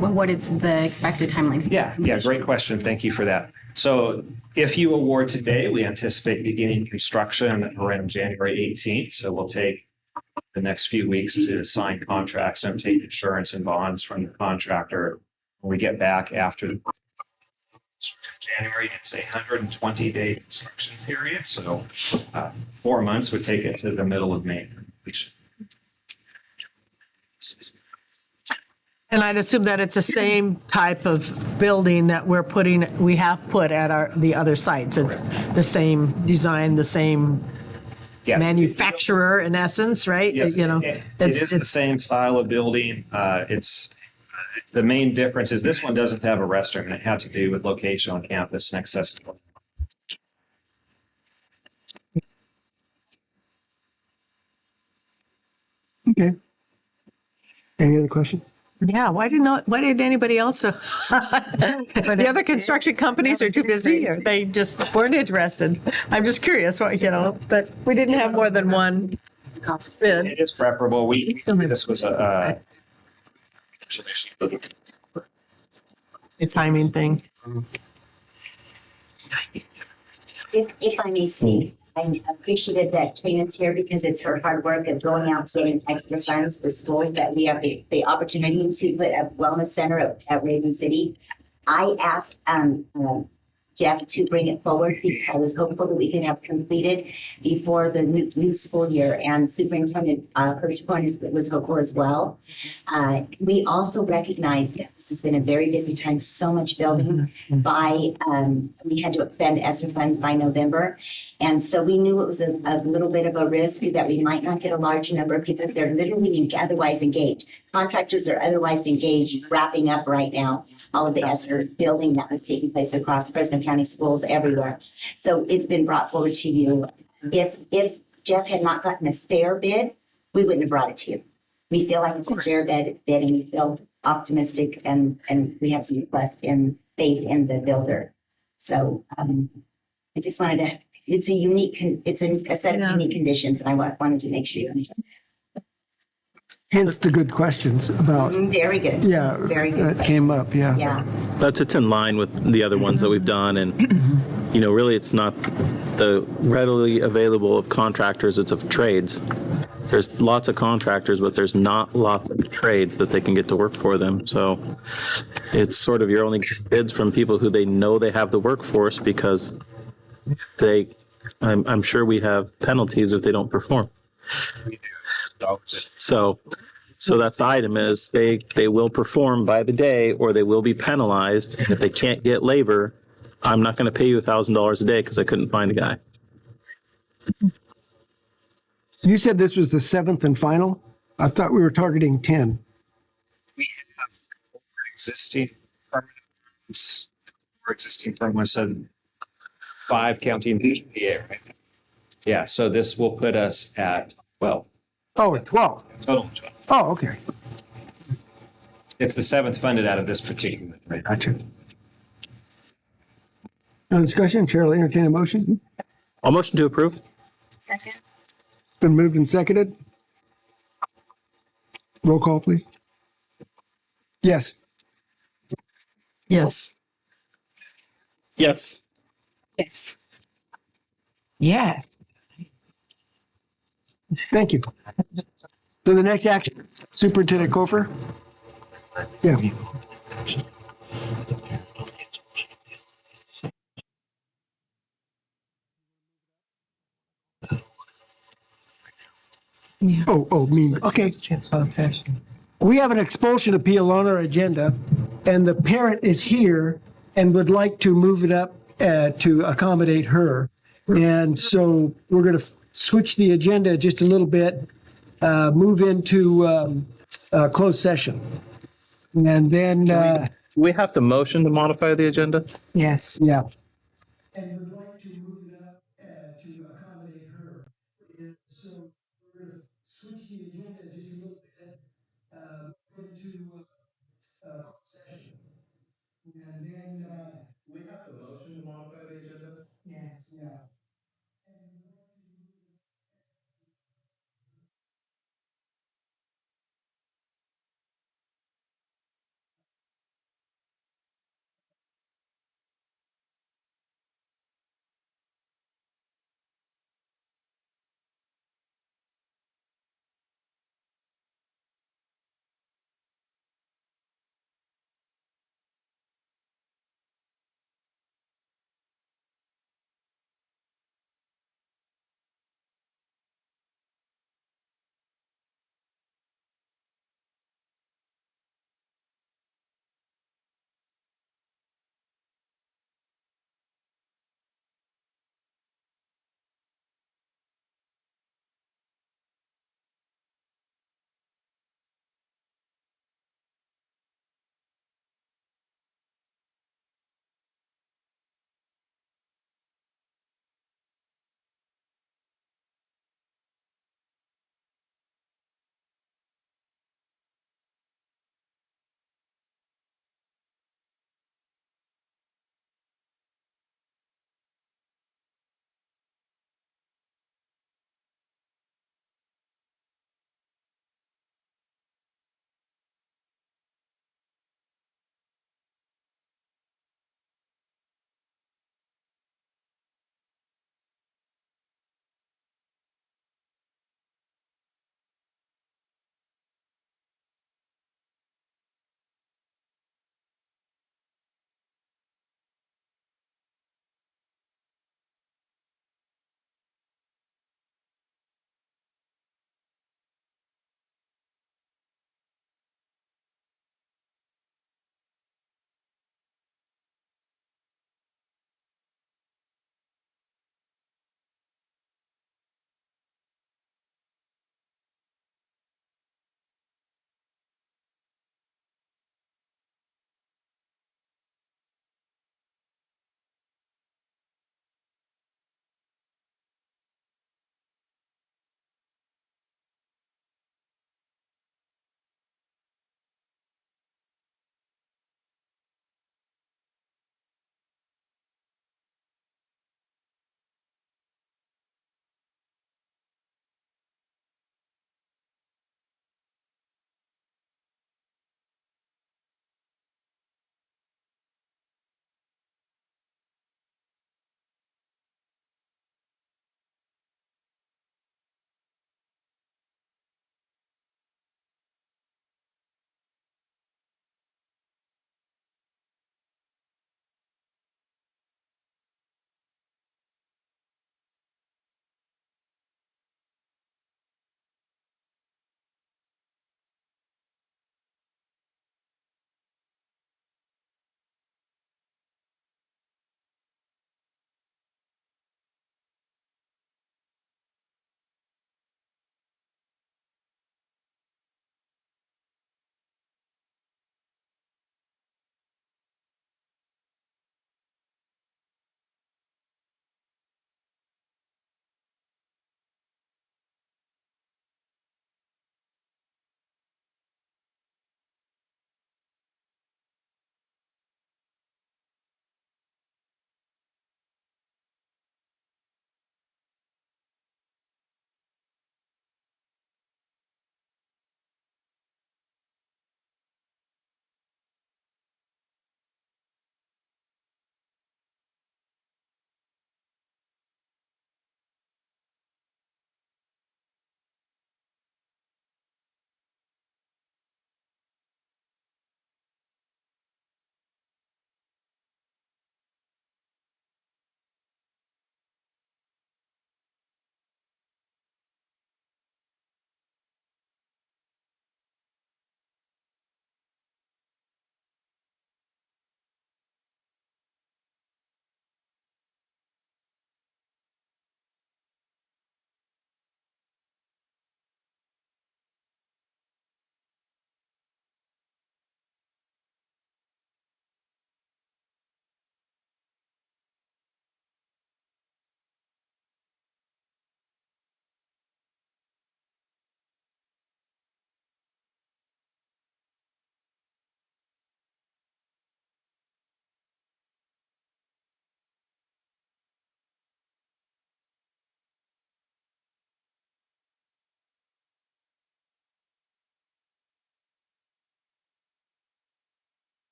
what is the expected timeline? Yeah, great question. Thank you for that. So if you award today, we anticipate beginning construction around January 18th. So we'll take the next few weeks to sign contracts and take insurance and bonds from the contractor. When we get back after January, it's a 120-day construction period. So 4 months would take it to the middle of May for completion. And I'd assume that it's the same type of building that we have put at the other sites. It's the same design, the same manufacturer in essence, right? Yes, it is the same style of building. The main difference is this one doesn't have a restroom, and it had to do with location on campus and accessibility. Okay. Any other question? Yeah, why did anybody else? The other construction companies are too busy, or they just weren't interested. I'm just curious, but we didn't have more than one bid. It is preferable. This was a timing thing. If I may speak, I appreciated that Trina's here because it's her hard work of going out getting extra funds for schools that we have the opportunity to put a wellness center at Raisin City. I asked Jeff to bring it forward because I was hopeful that we could have completed before the new school year. And Superintendent Hirschhorn was hopeful as well. We also recognize that this has been a very busy time, so much building we had to expend ESSER funds by November. And so we knew it was a little bit of a risk that we might not get a large number of people if they're literally otherwise engaged. Contractors are otherwise engaged, wrapping up right now all of the ESSER building that was taking place across Fresno County schools everywhere. So it's been brought forward to you. If Jeff had not gotten a fair bid, we wouldn't have brought it to you. We feel like it's a fair bid and we feel optimistic and we have some trust and faith in the builder. So I just wanted to, it's a set of unique conditions and I wanted to make sure you understand. Hence the good questions about, Very good. yeah, Very good. that came up, yeah. Yeah. It's in line with the other ones that we've done, and really it's not the readily available of contractors, it's of trades. There's lots of contractors, but there's not lots of trades that they can get to work for them. So it's sort of you're only getting bids from people who they know they have the workforce because I'm sure we have penalties if they don't perform. So that's the item is they will perform by the day or they will be penalized. And if they can't get labor, I'm not going to pay you $1,000 a day because I couldn't find a guy. You said this was the 7th and final? I thought we were targeting 10. We have four existing permanent, four existing permanents and 5 counting the PA, right? Yeah, so this will put us at 12. Oh, at 12. Total 12. Oh, okay. It's the 7th funded out of this particular. Right? Gotcha. No discussion, Chair will entertain a motion. I'll motion to approve. Second. Been moved and seconded. Roll call, please. Yes. Yes. Yes. Yes. Yes. Thank you. So the next action, Superintendent Kofer? Yeah. Okay. We have an expulsion appeal on our agenda, and the parent is here and would like to move it up to accommodate her. And so we're going to switch the agenda just a little bit, move into closed session. And then... Do we have to motion to modify the agenda? Yes. Yeah. And would like to move it up to accommodate her. And so we're going to switch the agenda just a little bit into closed session. And then... we have to motion to modify the agenda? Yes. Yeah.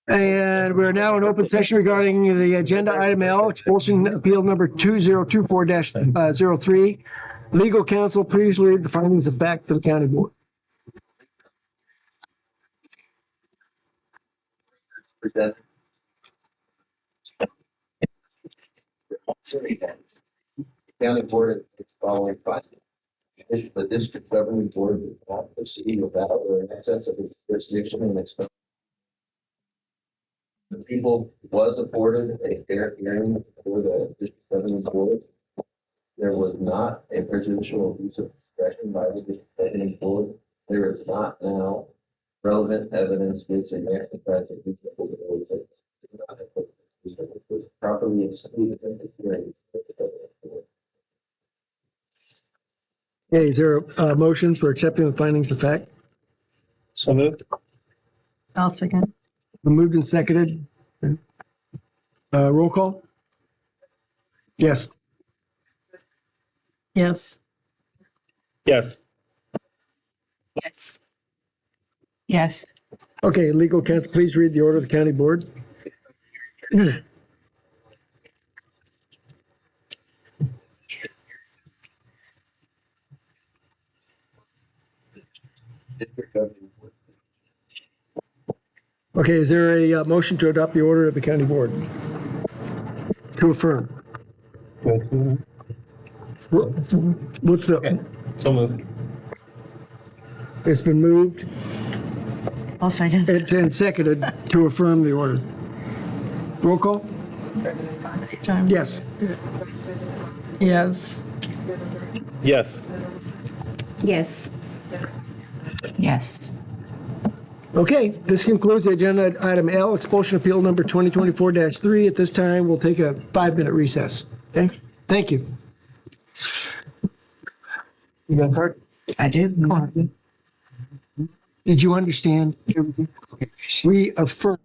And we're now in open session regarding the agenda item L, expulsion appeal number 2024-03. Legal counsel, please read the findings of fact for the county board. County board is following findings. The district governing board does not proceed without or in excess of its jurisdiction and expense. The people was afforded a fair hearing for the district governing board. There was not a prejudicial abuse of discretion by the district governing board. There is not now relevant evidence which an exercise of reasonable diligence did not have which was properly excluded in the hearing. Okay, is there a motion for accepting the findings of fact? So moved. I'll second. Moved and seconded. Roll call? Yes. Yes. Yes. Yes. Yes. Okay, legal counsel, please read the order of the county board. Okay, is there a motion to adopt the order of the county board? To affirm. What's the? So moved. It's been moved I'll second. and seconded to affirm the order. Roll call? Yes. Yes. Yes. Yes. Yes. Okay, this concludes the agenda item L, expulsion appeal number 2024-3. At this time, we'll take a 5-minute recess. Okay, thank you. You got a card? I did. Did you understand? We affirm.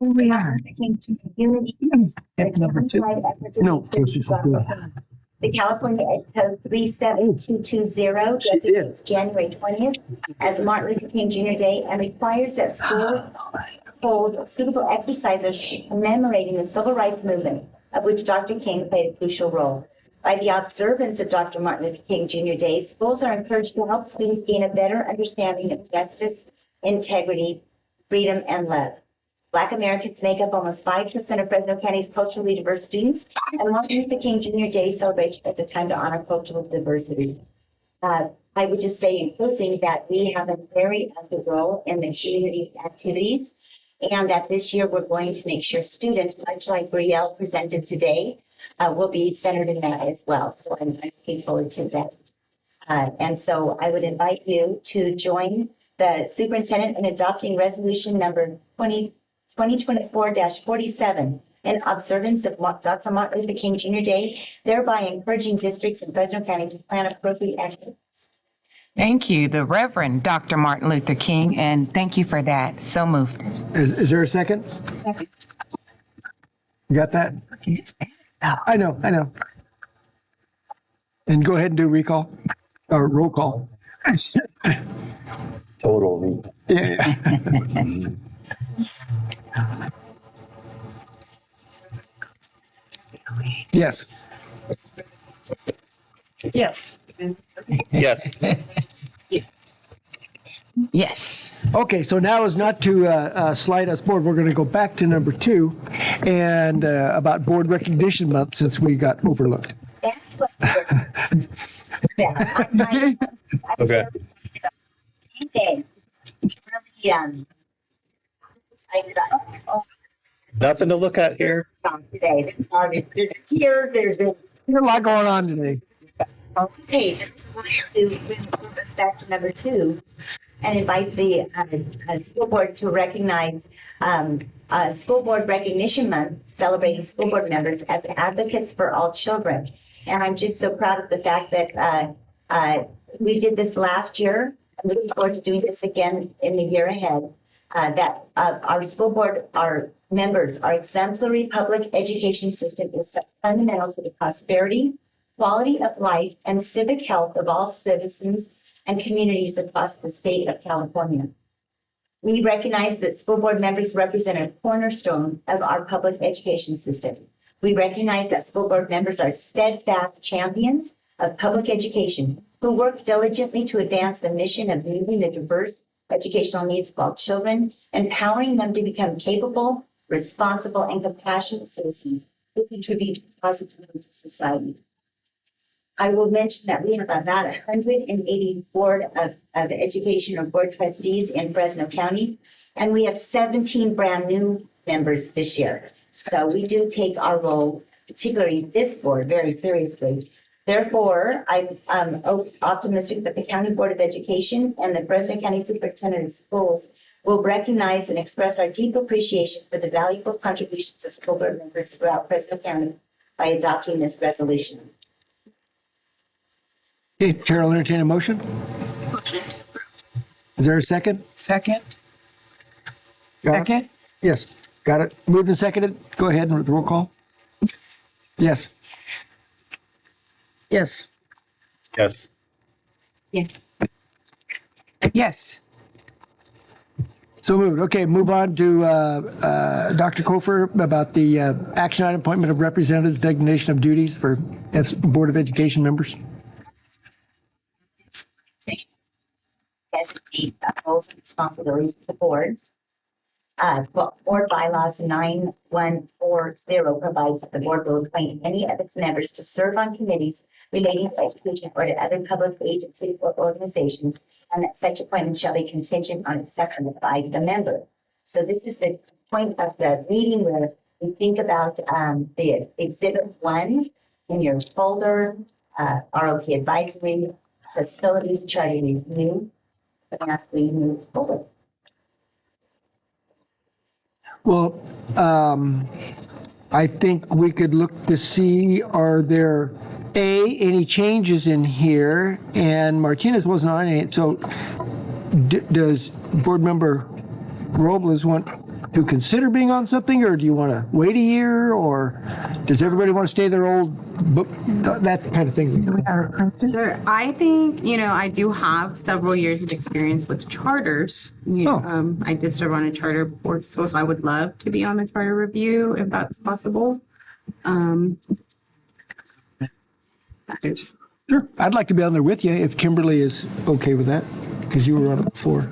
Here we are. Unity. Number two. No, this is good. The California Ed Code 37220 designates January 20th as Martin Luther King Jr. Day and requires that schools hold suitable exercises commemorating the civil rights movement, of which Dr. King played a crucial role. By the observance of Dr. Martin Luther King Jr. Day, schools are encouraged to help students gain a better understanding of justice, integrity, freedom, and love. Black Americans make up almost 5% of Fresno County's culturally diverse students, and Martin Luther King Jr. Day celebration is a time to honor cultural diversity. I would just say in closing that we have a very active role in the community activities, and that this year we're going to make sure students, much like Brielle presented today, will be centered in that as well. So I'm looking forward to that. And so I would invite you to join the superintendent in adopting resolution number 2024-47 in observance of Dr. Martin Luther King Jr. Day, thereby encouraging districts in Fresno County to plan appropriate activities. Thank you, the Reverend Dr. Martin Luther King, and thank you for that. So moved. Is there a second? Second. You got that? I know. And go ahead and do recall, or roll call. Total recall. Yeah. Yes. Yes. Yes. Yes. Okay, so now is not to slide us forward. We're going to go back to number 2 and about Board Recognition Month since we got overlooked. That's what. Okay. Really, Nothing to look at here. today. There's tears, there's been There's a lot going on today. paste. Back to number 2 and invite the school board to recognize School Board Recognition Month, celebrating school board members as advocates for all children. And I'm just so proud of the fact that we did this last year. I'm looking forward to doing this again in the year ahead. That our school board, our members, our exemplary public education system is fundamental to the prosperity, quality of life, and civic health of all citizens and communities across the state of California. We recognize that school board members represent a cornerstone of our public education system. We recognize that school board members are steadfast champions of public education who work diligently to advance the mission of meeting the diverse educational needs of all children, empowering them to become capable, responsible, and compassionate citizens who contribute positively to society. I will mention that we have about 180 Board of Education or board trustees in Fresno County, and we have 17 brand new members this year. So we do take our role, particularly this board, very seriously. Therefore, I'm optimistic that the County Board of Education and the Fresno County Superintendent of Schools will recognize and express our deep appreciation for the valuable contributions of school board members throughout Fresno County by adopting this resolution. Okay, Chair will entertain a motion. Motion. Is there a second? Second. Got it? Second. Yes, got it. Moved and seconded. Go ahead and roll call. Yes. Yes. Yes. Yes. Yes. So moved. Okay, move on to Dr. Kofer about the action item appointment of representatives, designation of duties for Board of Education members. Designate roles and responsibilities of the board. Board bylaws 9140 provides that the board will appoint any of its members to serve on committees relating to education or to other public agencies or organizations, and that such appointment shall be contingent on acceptance by the member. So this is the point of the meeting where we think about the exhibit 1 in your folder, ROP advisory, facilities charter review, and we move forward. Well, I think we could look to see, are there, any changes in here? And Martinez wasn't on it, so does Board Member Robles want to consider being on something, or do you want to wait a year, or does everybody want to stay their old book, that kind of thing? Sure. I think, I do have several years of experience with charters. I did serve on a charter board school, so I would love to be on the charter review if that's possible. That is. Sure. I'd like to be on there with you if Kimberly is okay with that, because you were on it before.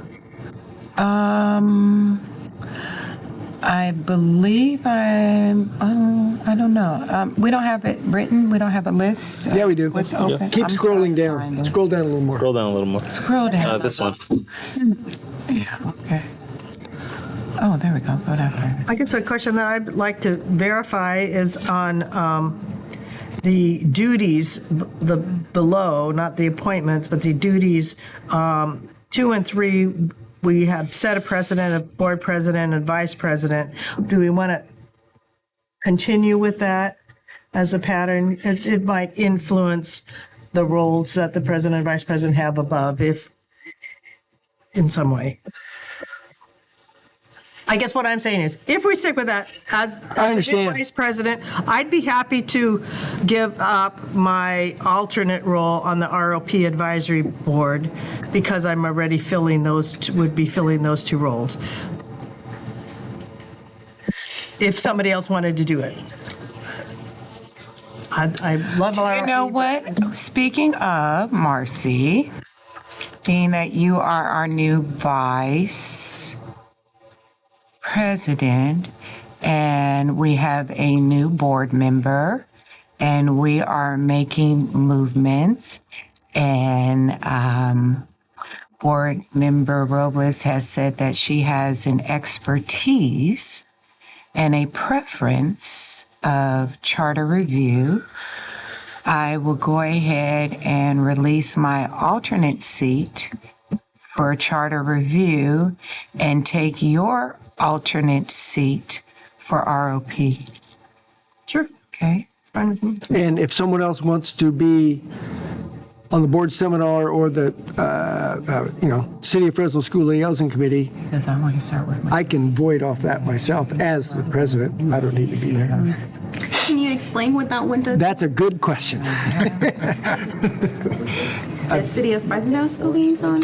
I believe I don't know. We don't have it written. We don't have a list. Yeah, we do. What's open? Keep scrolling down. Scroll down a little more. Scroll down a little more. Scroll down. This one. Yeah, okay. Oh, there we go. Go down there. I guess a question that I'd like to verify is on the duties, the below, not the appointments, but the duties, 2 and 3, we have set a precedent of board president and vice president. Do we want to continue with that as a pattern? It might influence the roles that the president and vice president have above, if in some way. I guess what I'm saying is, if we stick with that as vice president, I'd be happy to give up my alternate role on the ROP advisory board because I'm already would be filling those 2 roles. If somebody else wanted to do it. I love our. You know what? Speaking of Marcy, being that you are our new vice president, and we have a new board member, and we are making movements, and board member Robles has said that she has an expertise and a preference of charter review. I will go ahead and release my alternate seat for charter review and take your alternate seat for ROP. Sure. Okay, it's fine with me. And if someone else wants to be on the board seminar or the, City of Fresno School Liaison Committee, because I want to start with I can void off that myself as the president. I don't need to be there. Can you explain what that one does? That's a good question. The City of Fresno School Liaison?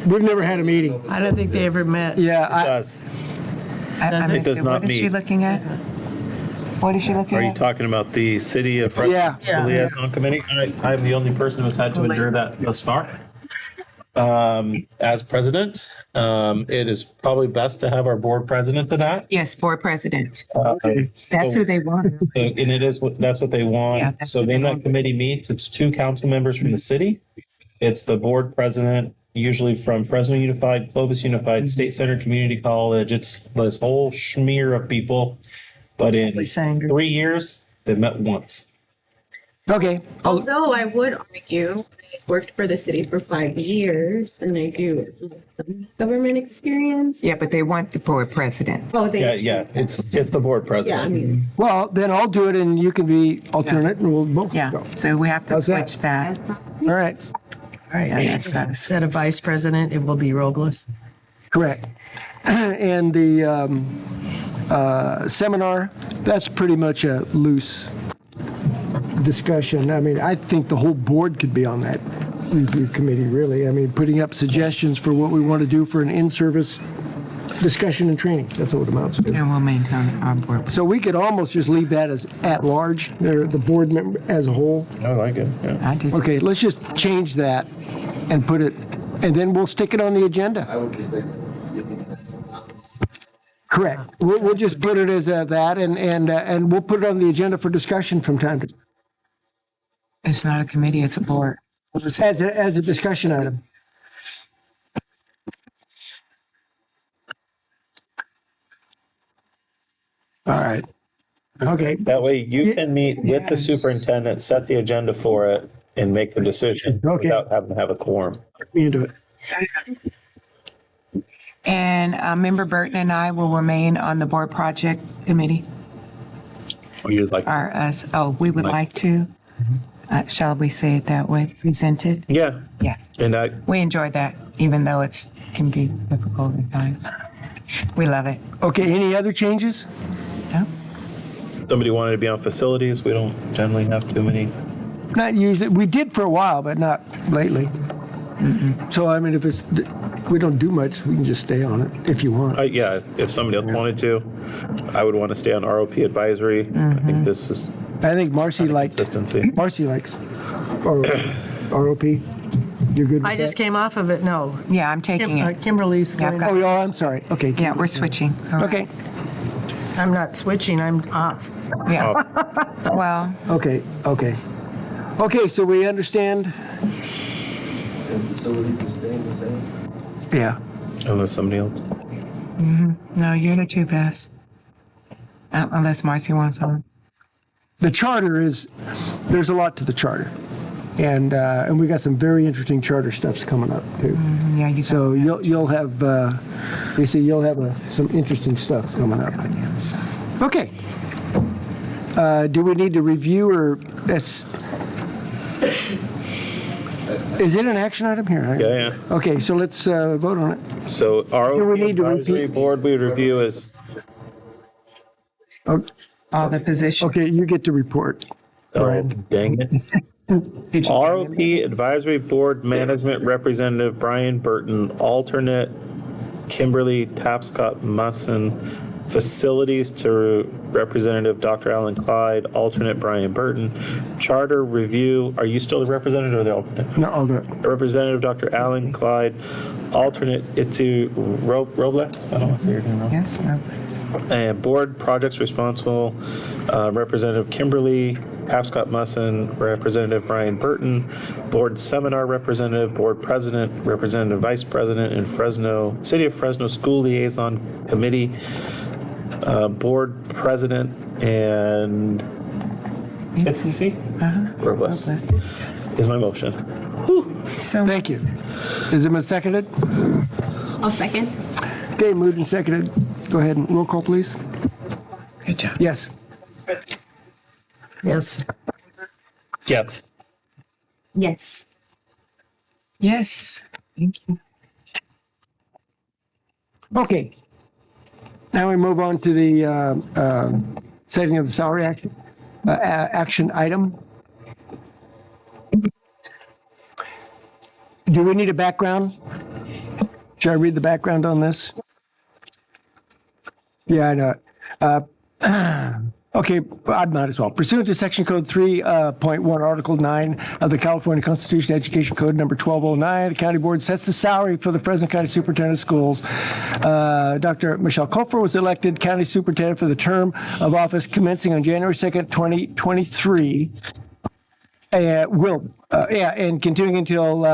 We've never had a meeting. I don't think they ever met. Yeah. It does. It does not What is she meet. looking at? What is she looking Are at? you talking about the City of Fresno Yeah. Liaison Committee? I'm the only person who's had to endure that thus far. As president, it is probably best to have our board president to that. Yes, board president. Okay. That's who they want. And it is, that's what they want. Yeah, that's So what they when that want. committee meets, it's 2 council members from the city. It's the board president, usually from Fresno Unified, Clovis Unified, State Center Community College. It's this whole smear of people. But in 3 years, they've met once. Okay. Although I would argue, I worked for the city for 5 years and I do have some government experience. Yeah, but they want the board president. Oh, they. Yeah, it's the board president. Yeah, I mean. Well, then I'll do it and you can be alternate and we'll both go. So we have to How's that? switch that. All right. All right, and that's got to Instead of vice president, it will be Robles. Correct. And the seminar, that's pretty much a loose discussion. I mean, I think the whole board could be on that review committee, really. I mean, putting up suggestions for what we want to do for an in-service discussion and training. That's what it amounts to. And we'll maintain our board. So we could almost just leave that as at large, the board member as a whole. I like it. Yeah. I did. Okay, let's just change that and put it, and then we'll stick it on the agenda. I would just think. Correct. We'll just put it as that, and we'll put it on the agenda for discussion from time to time. It's not a committee, it's a board. As a discussion item. All right. Okay. That way you can meet with the superintendent, set the agenda for it, and make the decision without having to have a quorum. Me into it. And Member Burton and I will remain on the board project committee. Or you'd like? We would like to. Shall we say it that way? Presented? Yeah. Yes. And We enjoyed that, even though it can be difficult at times. We love it. Okay, any other changes? Somebody wanted to be on facilities. We don't generally have too many. Not usually. We did for a while, but not lately. So, I mean, if we don't do much, we can just stay on it if you want. Yeah, if somebody else wanted to, I would want to stay on ROP advisory. I think this is. I think Marcy likes consistency. Marcy likes ROP. You're good with I just that? came off of it, no. Yeah, I'm taking it. Kimberly's going. Oh, yeah, I'm sorry. Okay. Yeah, we're switching. Okay. I'm not switching, I'm off. Yeah. Well. Okay, okay. Okay, so we understand. Yeah. Unless somebody else. No, you're the two best. Unless Marcy wants on. The charter is, there's a lot to the charter. And we got some very interesting charter stuffs coming up too. Yeah, you. So you'll have, they say you'll have some interesting stuff coming up. Okay. Do we need to review or this? Is it an action item here? Yeah. Okay, so let's vote on it. So ROP we need to advisory repeat? board we review is. All the positions. Okay, you get to report. Oh, dang it. ROP Advisory Board Management Representative Brian Burton, alternate Kimberly Tapscott Musson, Facilities to Representative Dr. Alan Clyde, alternate Brian Burton, Charter Review, are you still the representative or the alternate? No, I'll do it. Representative Dr. Alan Clyde, alternate Itu Robles, I don't want to say your name wrong. Yes, Robles. And board projects responsible, Representative Kimberly Tapscott Musson, Representative Brian Burton, board seminar representative, board president, representative vice president in Fresno, City of Fresno School Liaison Committee, board president and Itzy Robles is my motion. So thank you. Is it seconded? I'll second. Okay, moved and seconded. Go ahead and roll call, please. Good job. Yes. Yes. Yes. Yes. Yes. Thank you. Okay. Now we move on to the setting of the salary action item. Do we need a background? Should I read the background on this? Yeah, I know. Okay, I might as well. Pursuant to Section Code 3.1, Article 9 of the California Constitution Education Code number 1209, the County Board sets the salary for the Fresno County Superintendent of Schools. Dr. Michelle Kupfer was elected County Superintendent for the term of office commencing on January 2nd, 2023. And continuing until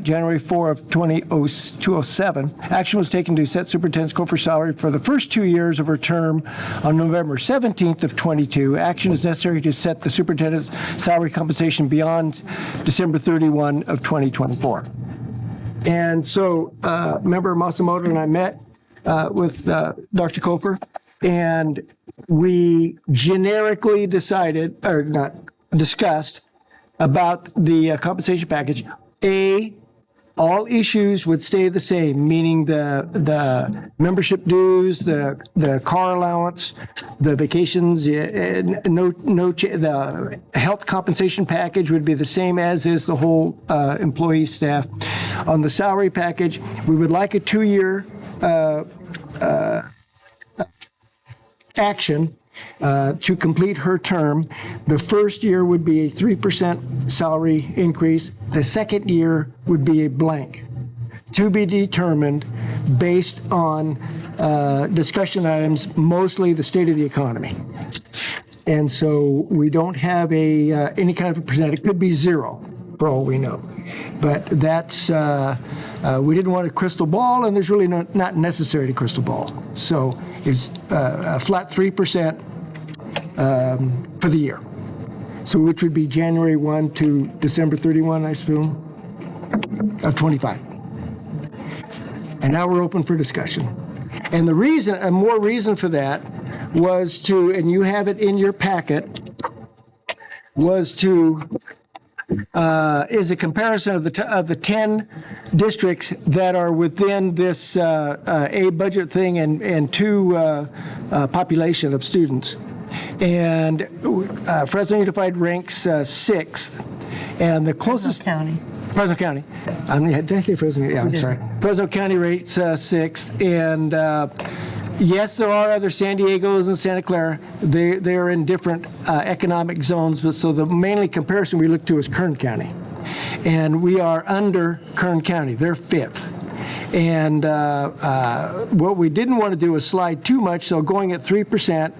January 4 of 2007. Action was taken to set Superintendent Kupfer's salary for the first 2 years of her term on November 17th of 22. Action is necessary to set the superintendent's salary compensation beyond December 31 of 2024. And so Member Masamoto and I met with Dr. Kupfer, and we generically decided, or not discussed, about the compensation package. All issues would stay the same, meaning the membership dues, the car allowance, the vacations, the health compensation package would be the same as is the whole employee staff. On the salary package, we would like a 2-year action to complete her term. The first year would be a 3% salary increase. The second year would be a blank, to be determined based on discussion items, mostly the state of the economy. And so we don't have any kind of a percentage. It could be 0 for all we know. But that's, we didn't want a crystal ball, and there's really not necessary to crystal ball. So it's a flat 3% for the year. So which would be January 1 to December 31, I assume, of 25. And now we're open for discussion. And the reason, a more reason for that was to, and you have it in your packet, was to is a comparison of the 10 districts that are within this A budget thing and 2 population of students. And Fresno Unified ranks 6th, and the closest Fresno County. Did I say Fresno? Yeah, I'm sorry. Fresno County rates 6th, and yes, there are other San Diego's and Santa Clara. They are in different economic zones, but so the mainly comparison we look to is Kern County, and we are under Kern County. They're 5th. And what we didn't want to do is slide too much, so going at 3%,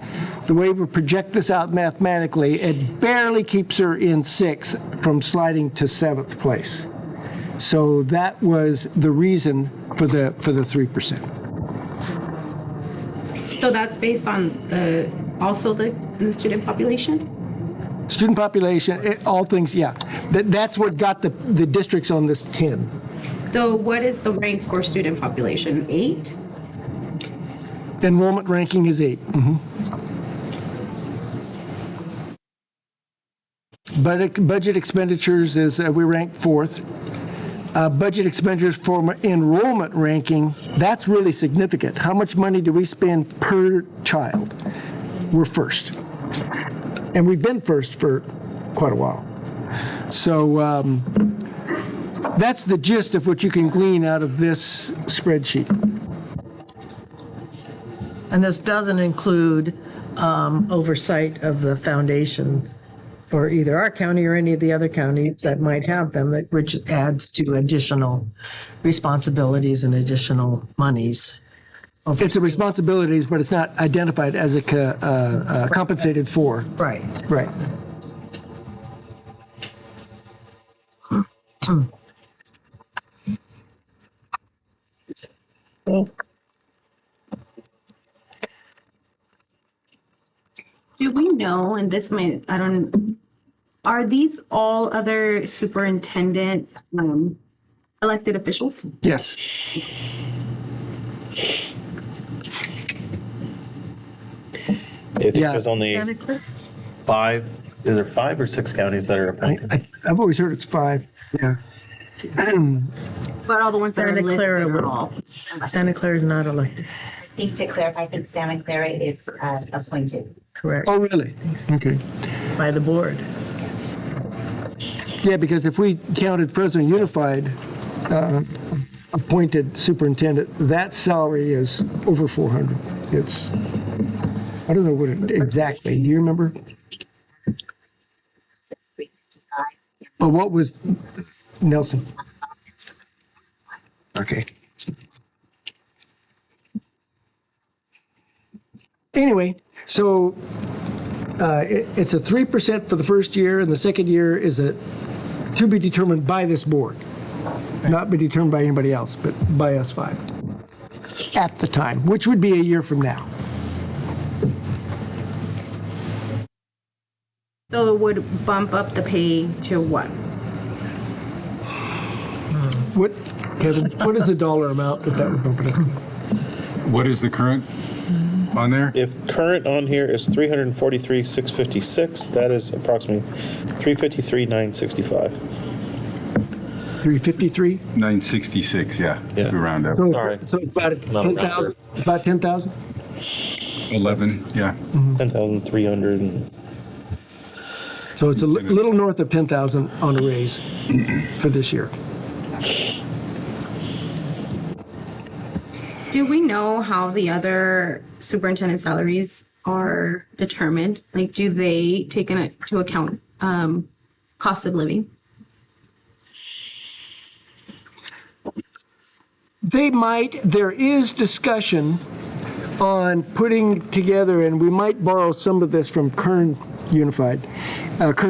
the way we project this out mathematically, it barely keeps her in 6th from sliding to 7th place. So that was the reason for the 3%. So that's based on also the student population? Student population, all things, yeah. That's what got the districts on this 10. So what is the ranks for student population? 8? Enrollment ranking is 8. Budget expenditures is, we rank 4th. Budget expenditures for enrollment ranking, that's really significant. How much money do we spend per child? We're 1st. And we've been 1st for quite a while. So that's the gist of what you can glean out of this spreadsheet. And this doesn't include oversight of the foundations for either our county or any of the other counties that might have them, which adds to additional responsibilities and additional monies. It's a responsibilities, but it's not identified as a compensated for. Right. Right. Do we know, and this might, are these all other superintendent elected officials? Yes. I think there's only 5, is there 5 or 6 counties that are appointed? I've always heard it's 5, yeah. But all the ones that are Santa listed Clara are all. Santa Clara is not elected. I think to clarify, I think Santa Clara is appointed. Correct. Oh, really? Okay. By the board. Yeah, because if we counted Fresno Unified appointed superintendent, that salary is over 400. It's, I don't know what it exactly, do you remember? But what was Nelson? Okay. Anyway, so it's a 3% for the first year, and the second year is to be determined by this board, not be determined by anybody else, but by us 5 at the time, which would be a year from now. So it would bump up the pay to what? What, Kevin? What is the dollar amount that would bump it up? What is the current on there? If current on here is 343,656, that is approximately 353,965. 353? 966, yeah, if we round up. So it's about 10,000. It's about 10,000. 11, yeah. 10,300. So it's a little north of 10,000 on a raise for this year. Do we know how the other superintendent salaries are determined? Like, do they take into account cost of living? They might. There is discussion on putting together, and we might borrow some of this from Kern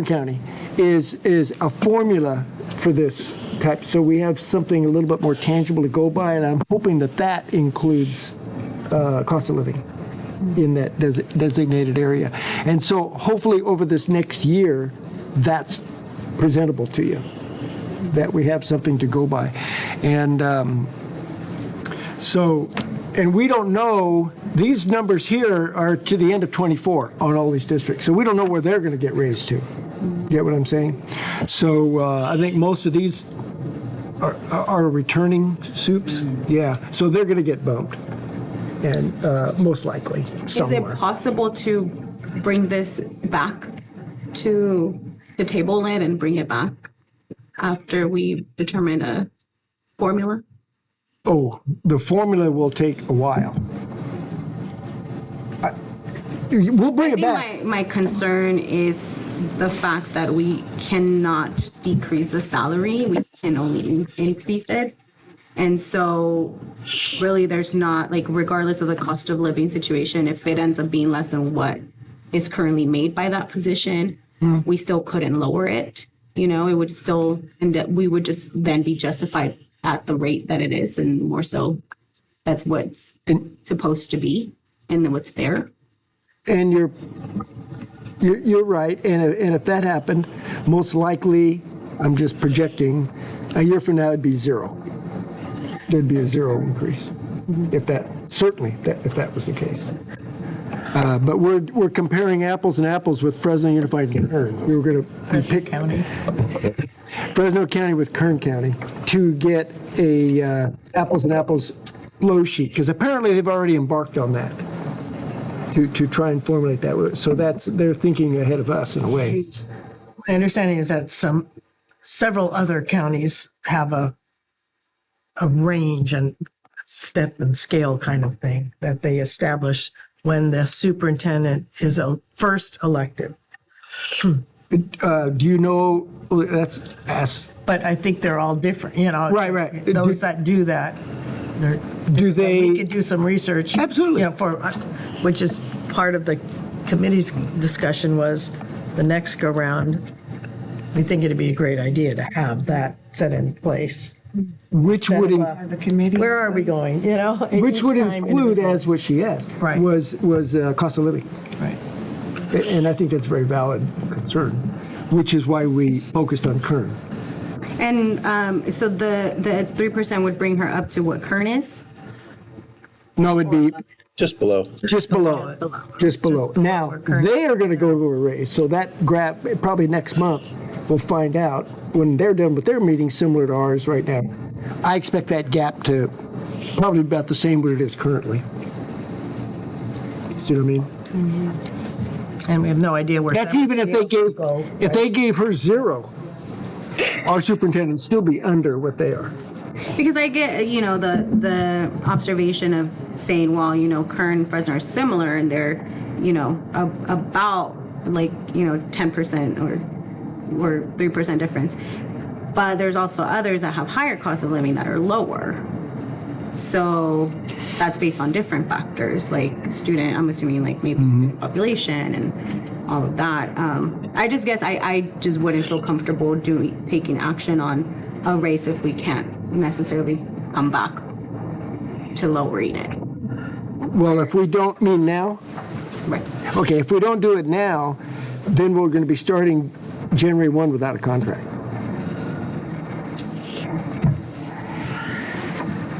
County, is a formula for this type. So we have something a little bit more tangible to go by, and I'm hoping that includes cost of living in that designated area. And so hopefully over this next year, that's presentable to you, that we have something to go by. And and we don't know, these numbers here are to the end of 24 on all these districts. So we don't know where they're going to get raised to. Get what I'm saying? So I think most of these are returning soups. Yeah, so they're going to get bumped, and most likely somewhere. Is it possible to bring this back to table it and bring it back after we determine a formula? Oh, the formula will take a while. We'll bring it back. My concern is the fact that we cannot decrease the salary. We can only increase it. And so really there's not, like, regardless of the cost of living situation, if it ends up being less than what is currently made by that position, we still couldn't lower it. You know, it would still, and that we would just then be justified at the rate that it is, and more so that's what's supposed to be and then what's fair. And you're right. And if that happened, most likely, I'm just projecting, a year from now it'd be zero. There'd be a zero increase. If that was the case. But we're comparing apples and apples with Fresno Unified and Kern. We were going to pick Fresno County with Kern County to get a apples and apples flow sheet, because apparently they've already embarked on that to try and formulate that. So they're thinking ahead of us in a way. My understanding is that several other counties have a range and step and scale kind of thing that they establish when the superintendent is first elected. Do you know, that's asked. But I think they're all different, you know. Right. Those that do that, we could do some research. Absolutely. You know, which is part of the committee's discussion was the next go round. We think it'd be a great idea to have that set in place. Which would the committee? Where are we going? You know, which would include, as what she asked, right, was cost of living. Right. And I think that's a very valid concern, which is why we focused on Kern. And so the 3% would bring her up to what Kern is? No, it'd be just below. Just below. Now, they are going to go to a raise, so that graph, probably next month, we'll find out when they're done with their meeting, similar to ours right now. I expect that gap to probably about the same what it is currently. See what I mean? Mm-hmm. And we have no idea where. That's even if they gave her zero, our superintendent would still be under what they are. Because I get, you know, the observation of saying, well, you know, Kern and Fresno are similar and they're, you know, about like, you know, 10% or 3% difference. But there's also others that have higher cost of living that are lower. So that's based on different factors, like I'm assuming like maybe student population and all of that. I just guess I just wouldn't feel comfortable taking action on a race if we can't necessarily come back to lowering it. Well, if we don't mean now? Right. Okay, if we don't do it now, then we're going to be starting January 1 without a contract.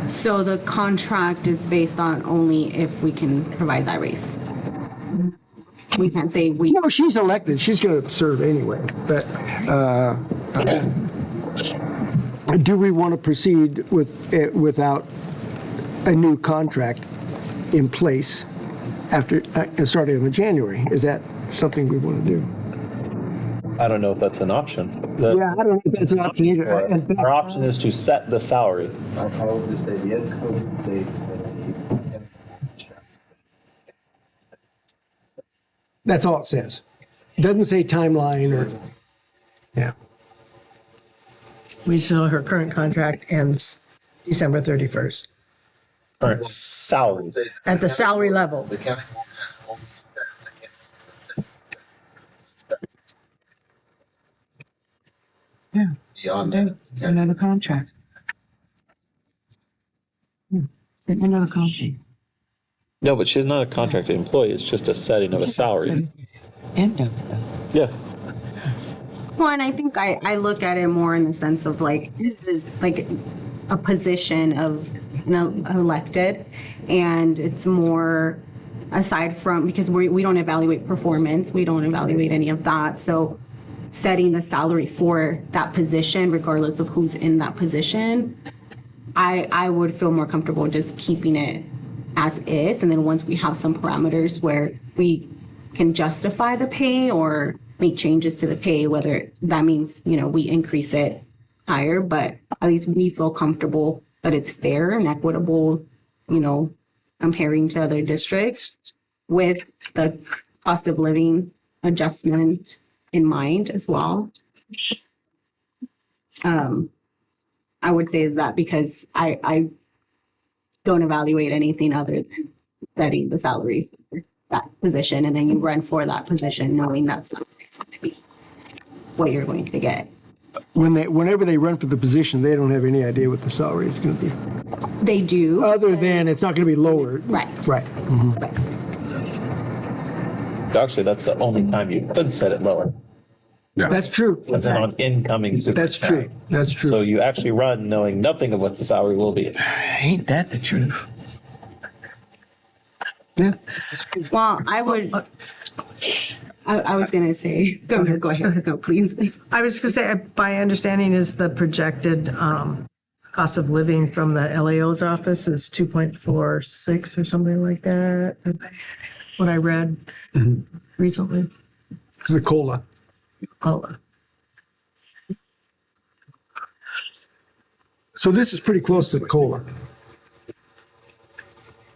So the contract is based on only if we can provide that raise. We can't say we. No, she's elected. She's going to serve anyway. But do we want to proceed with it without a new contract in place after starting in January? Is that something we want to do? I don't know if that's an option. Yeah, I don't know if that's an option either. Our option is to set the salary. I would just say That's all it says. It doesn't say timeline or, yeah. We just know her current contract ends December 31st. Current salary. At the salary level. Yeah. It's another contract. It's another contract. No, but she's not a contracted employee. It's just a setting of a salary. Yeah. Well, and I think I look at it more in the sense of like, this is like a position of elected, and it's more aside from, because we don't evaluate performance, we don't evaluate any of that. So setting the salary for that position, regardless of who's in that position, I would feel more comfortable just keeping it as is. And then once we have some parameters where we can justify the pay or make changes to the pay, whether that means, we increase it higher, but at least we feel comfortable that it's fair and equitable, comparing to other districts with the cost of living adjustment in mind as well. I would say is that because I don't evaluate anything other than setting the salary for that position, and then you run for that position knowing that salary is going to be what you're going to get. Whenever they run for the position, they don't have any idea what the salary is going to be. They do. Other than it's not going to be lower. Right. Right. Mm-hmm. Actually, that's the only time you could set it lower. That's true. As in on incoming That's true. That's true. So you actually run knowing nothing of what the salary will be. Ain't that the truth? Yeah. Well, I would. I was going to say, go ahead, go please. I was going to say, my understanding is the projected cost of living from the LAO's office is 2.46 or something like that. What I read recently. The COLA. COLA. So this is pretty close to the COLA.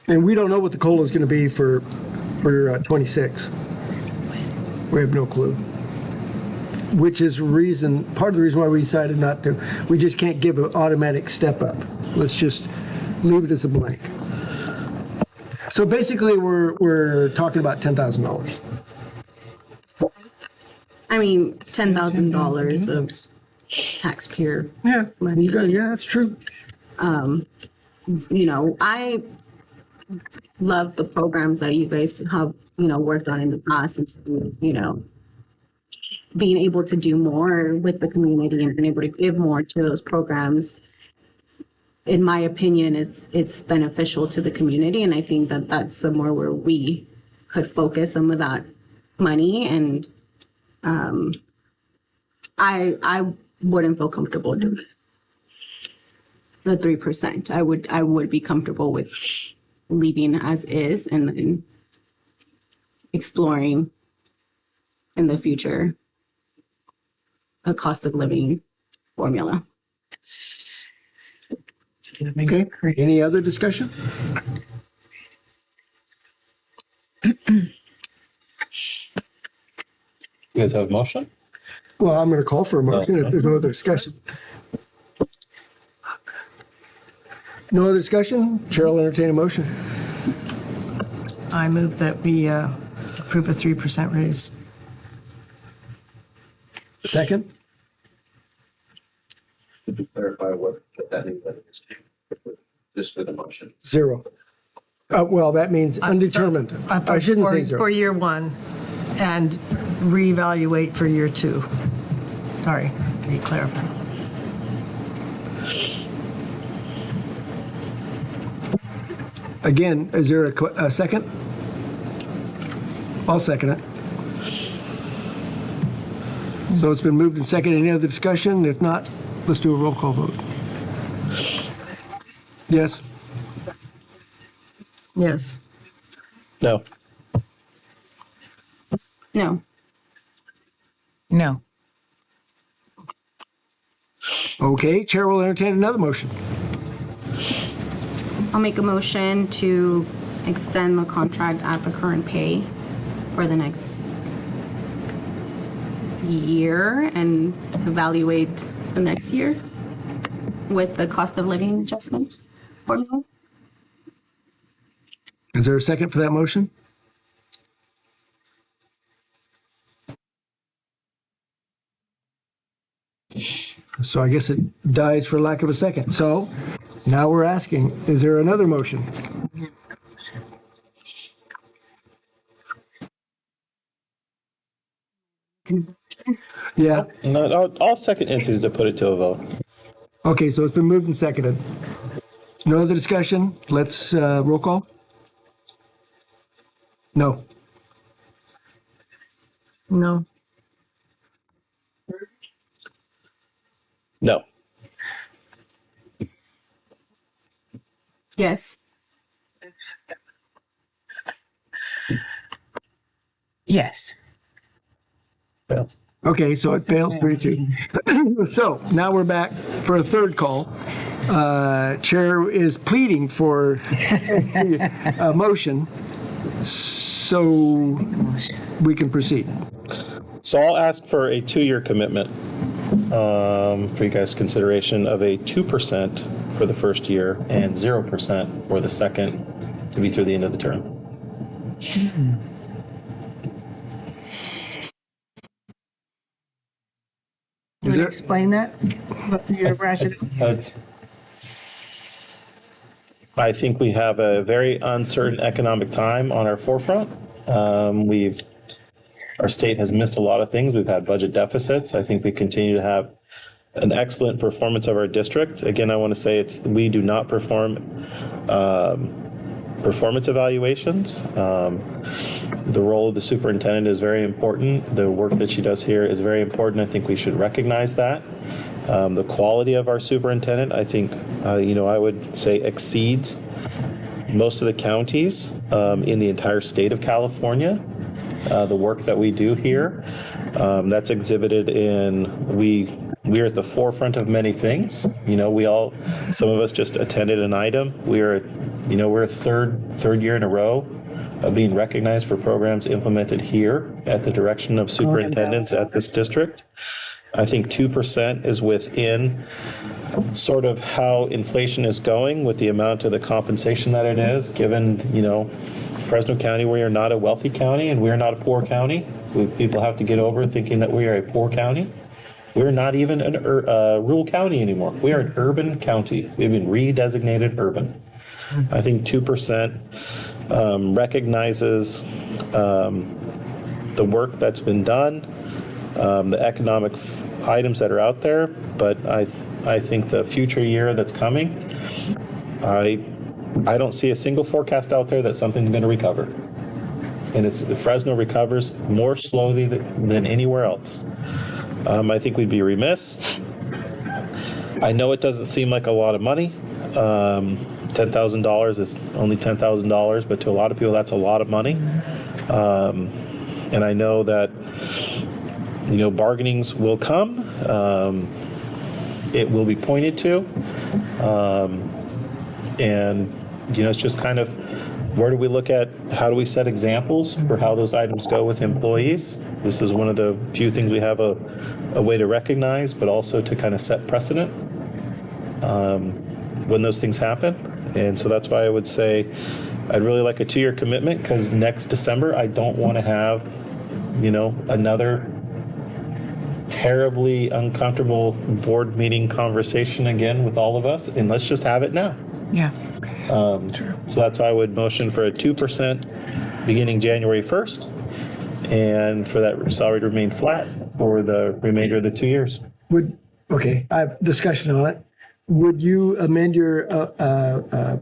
And we don't know what the COLA is going to be for 26. We have no clue. Which is part of the reason why we decided not to. We just can't give an automatic step up. Let's just leave it as a blank. So basically, we're talking about $10,000. I mean, $10,000 of taxpayer. Yeah, that's true. I love the programs that you guys have, worked on in the past, and, being able to do more with the community and being able to give more to those programs, in my opinion, it's beneficial to the community. And I think that that's somewhere where we could focus some of that money. And I wouldn't feel comfortable doing the 3%. I would be comfortable with leaving as is and then exploring in the future a cost of living formula. Okay. Any other discussion? You guys have a motion? Well, I'm going to call for a motion if there's no other discussion. No other discussion? Chair will entertain a motion. I move that we approve a 3% raise. Second? Could you clarify what that means? Just for the motion. 0. Well, that means undetermined. I shouldn't say 0. For year 1 and reevaluate for year 2. Sorry, to be clarified. Again, is there a second? I'll second it. So it's been moved and seconded. Any other discussion? If not, let's do a roll call vote. Yes. Yes. No. No. No. Okay, Chair will entertain another motion. I'll make a motion to extend the contract at the current pay for the next year and evaluate the next year with the cost of living adjustment formula. Is there a second for that motion? So I guess it dies for lack of a second. So now we're asking, is there another motion? Yeah. No, I'll second Incy's to put it to a vote. Okay, so it's been moved and seconded. No other discussion? Let's roll call. No. No. No. Yes. Yes. Fails. Okay, so it fails 3-2. So now we're back for a third call. Chair is pleading for a motion so we can proceed. So I'll ask for a 2-year commitment for you guys' consideration of a 2% for the first year and 0% for the second to be through the end of the term. Is there explain that? What your rationale? I think we have a very uncertain economic time on our forefront. Our state has missed a lot of things. We've had budget deficits. I think we continue to have an excellent performance of our district. Again, I want to say we do not perform performance evaluations. The role of the superintendent is very important. The work that she does here is very important. I think we should recognize that. The quality of our superintendent, I think, I would say exceeds most of the counties in the entire state of California. The work that we do here, that's exhibited in we're at the forefront of many things. Some of us just attended an item. We're a third year in a row of being recognized for programs implemented here at the direction of superintendents at this district. I think 2% is within sort of how inflation is going with the amount of the compensation that it is, given, Fresno County, we are not a wealthy county and we are not a poor county. People have to get over thinking that we are a poor county. We're not even a rural county anymore. We are an urban county. We've been redesignated urban. I think 2% recognizes the work that's been done, the economic items that are out there, but I think the future year that's coming, I don't see a single forecast out there that something's going to recover. And Fresno recovers more slowly than anywhere else. I think we'd be remiss. I know it doesn't seem like a lot of money. $10,000 is only $10,000, but to a lot of people, that's a lot of money. And I know that, bargainings will come. It will be pointed to. And, it's just kind of where do we look at, how do we set examples for how those items go with employees? This is one of the few things we have a way to recognize, but also to kind of set precedent when those things happen. And so that's why I would say I'd really like a 2-year commitment, because next December, I don't want to have, another terribly uncomfortable board meeting conversation again with all of us, and let's just have it now. Yeah. So that's why I would motion for a 2% beginning January 1st, and for that salary to remain flat for the remainder of the 2 years. Okay, I have discussion on it. Would you amend your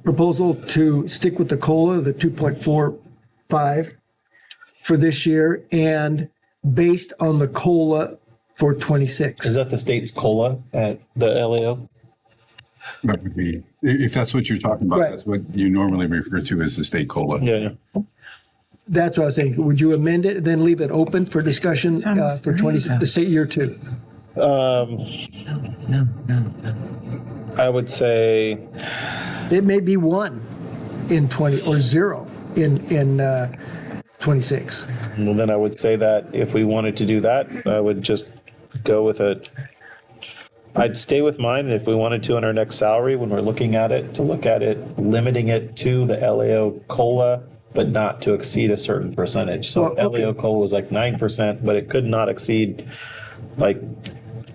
proposal to stick with the COLA, the 2.45 for this year, and based on the COLA for 26? Is that the state's COLA at the LAO? That would be, if that's what you're talking about, Right. That's what you normally refer to as the state COLA. Yeah. That's what I was saying. Would you amend it, then leave it open for discussion for 26, the state year 2? I would say it may be 1 in 20 or 0 in 26. Well, then I would say that if we wanted to do that, I would just go with I'd stay with mine, and if we wanted to on our next salary, when we're looking at it, to look at it, limiting it to the LAO COLA, but not to exceed a certain percentage. So LAO COLA was like 9%, but it could not exceed like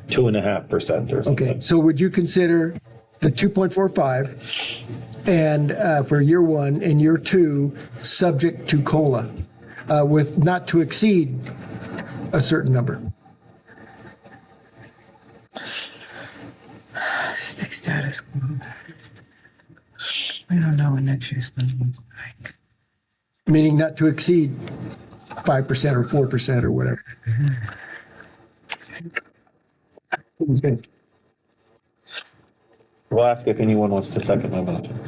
2.5% or something. Okay, so would you consider the 2.45 and for year 1 and year 2 subject to COLA with not to exceed a certain number? Stick status quo. We don't know what next year's going to look like. Meaning not to exceed 5% or 4% or whatever. Okay. We'll ask if anyone wants to second my motion.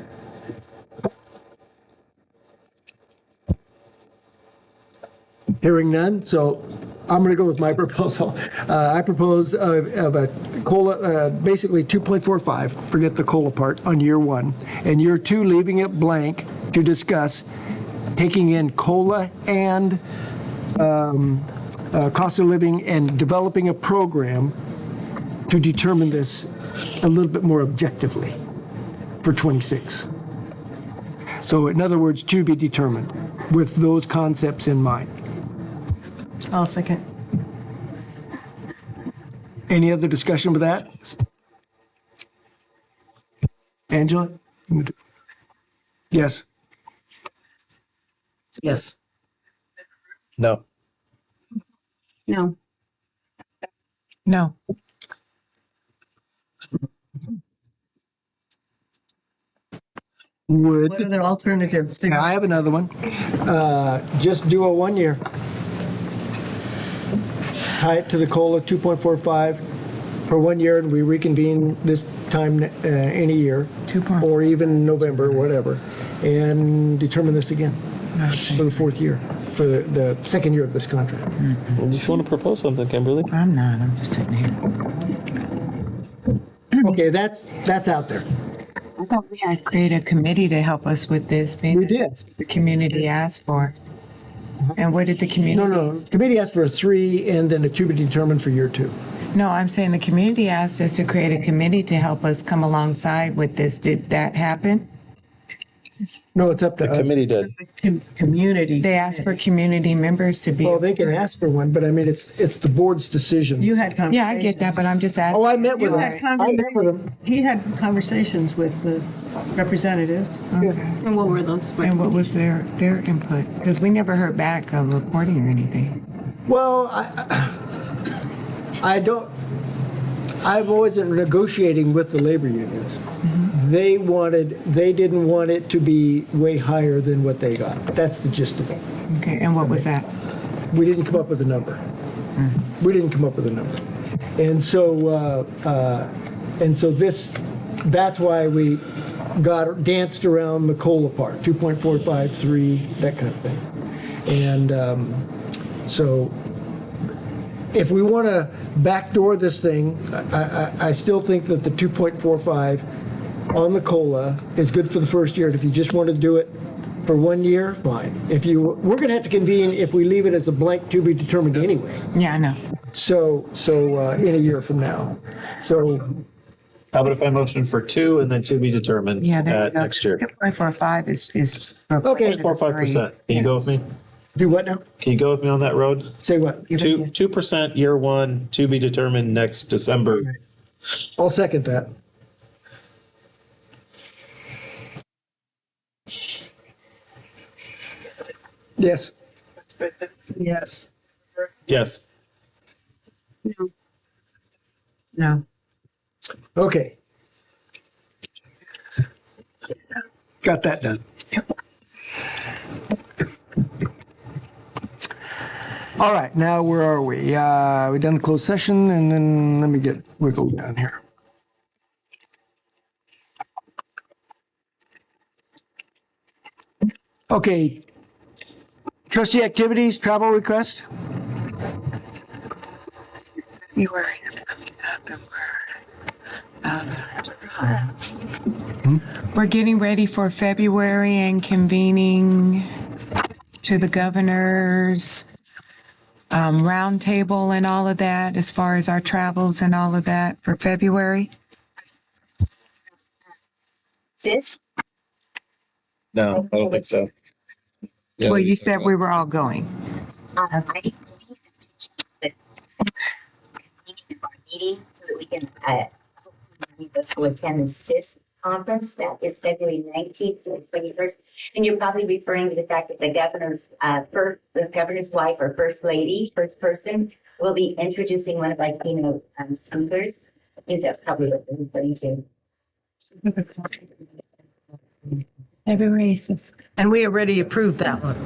Hearing none, so I'm going to go with my proposal. I propose of a COLA, basically 2.45, forget the COLA part, on year one, and year two, leaving it blank to discuss taking in COLA and cost of living and developing a program to determine this a little bit more objectively for 26. So in other words, to be determined with those concepts in mind. I'll second. Any other discussion with that? Angela? Yes. Yes. No. No. No. Would. What are the alternatives? Yeah, I have another one. Just do a 1 year. Tie it to the COLA 2.45 for 1 year, and we reconvene this time in a year, or even November, whatever, and determine this again for the fourth year, for the second year of this contract. Well, if you want to propose something, Kimberly? I'm not, I'm just sitting here. Okay, that's out there. I thought we had created a committee to help us with this. We did. The community asked for. And what did the community? No, committee asked for a 3 and then a to be determined for year 2. No, I'm saying the community asked us to create a committee to help us come alongside with this. Did that happen? No, it's up to us. The committee did. Community. They asked for community members to be. Well, they can ask for one, but I mean, it's the board's decision. You had conversations. Yeah, I get that, but I'm just asking. Oh, I met with You them. had I met with them. He had conversations with the representatives. And what were those? And what was their input? Because we never heard back of reporting or anything. Well, I don't. I've always been negotiating with the labor unions. They didn't want it to be way higher than what they got. That's the gist of it. Okay, and what was that? We didn't come up with a number. We didn't come up with a number. And so that's why we danced around the COLA part, 2.45, 3, that kind of thing. And so if we want to backdoor this thing, I still think that the 2.45 on the COLA is good for the first year. And if you just want to do it for 1 year, fine. We're going to have to convene if we leave it as a blank to be determined anyway. Yeah, I know. So in a year from now. So how about if I motion for 2 and then to be determined Yeah, there you go. next year? 2.45 is. Okay. 4.5%. Can you go with me? Do what now? Can you go with me on that road? Say what? 2% year 1, to be determined next December. I'll second that. Yes. Yes. Yes. No. Okay. Got that done. All right, now where are we? We done the closed session, and then let me get wiggled down here. Okay. Trustee activities, travel request? You were. We're getting ready for February and convening to the governor's roundtable and all of that, as far as our travels and all of that for February. Sis? No, I don't think so. Yeah. Well, you said we were all going. I think that our meeting so that we can us will attend the CIS conference. That is February 19th to the 21st. And you're probably referring to the fact that the governor's wife or first lady, first person, will be introducing one of our keynote speakers. I think that's probably what they're referring to. February 6th. And we already approved that one.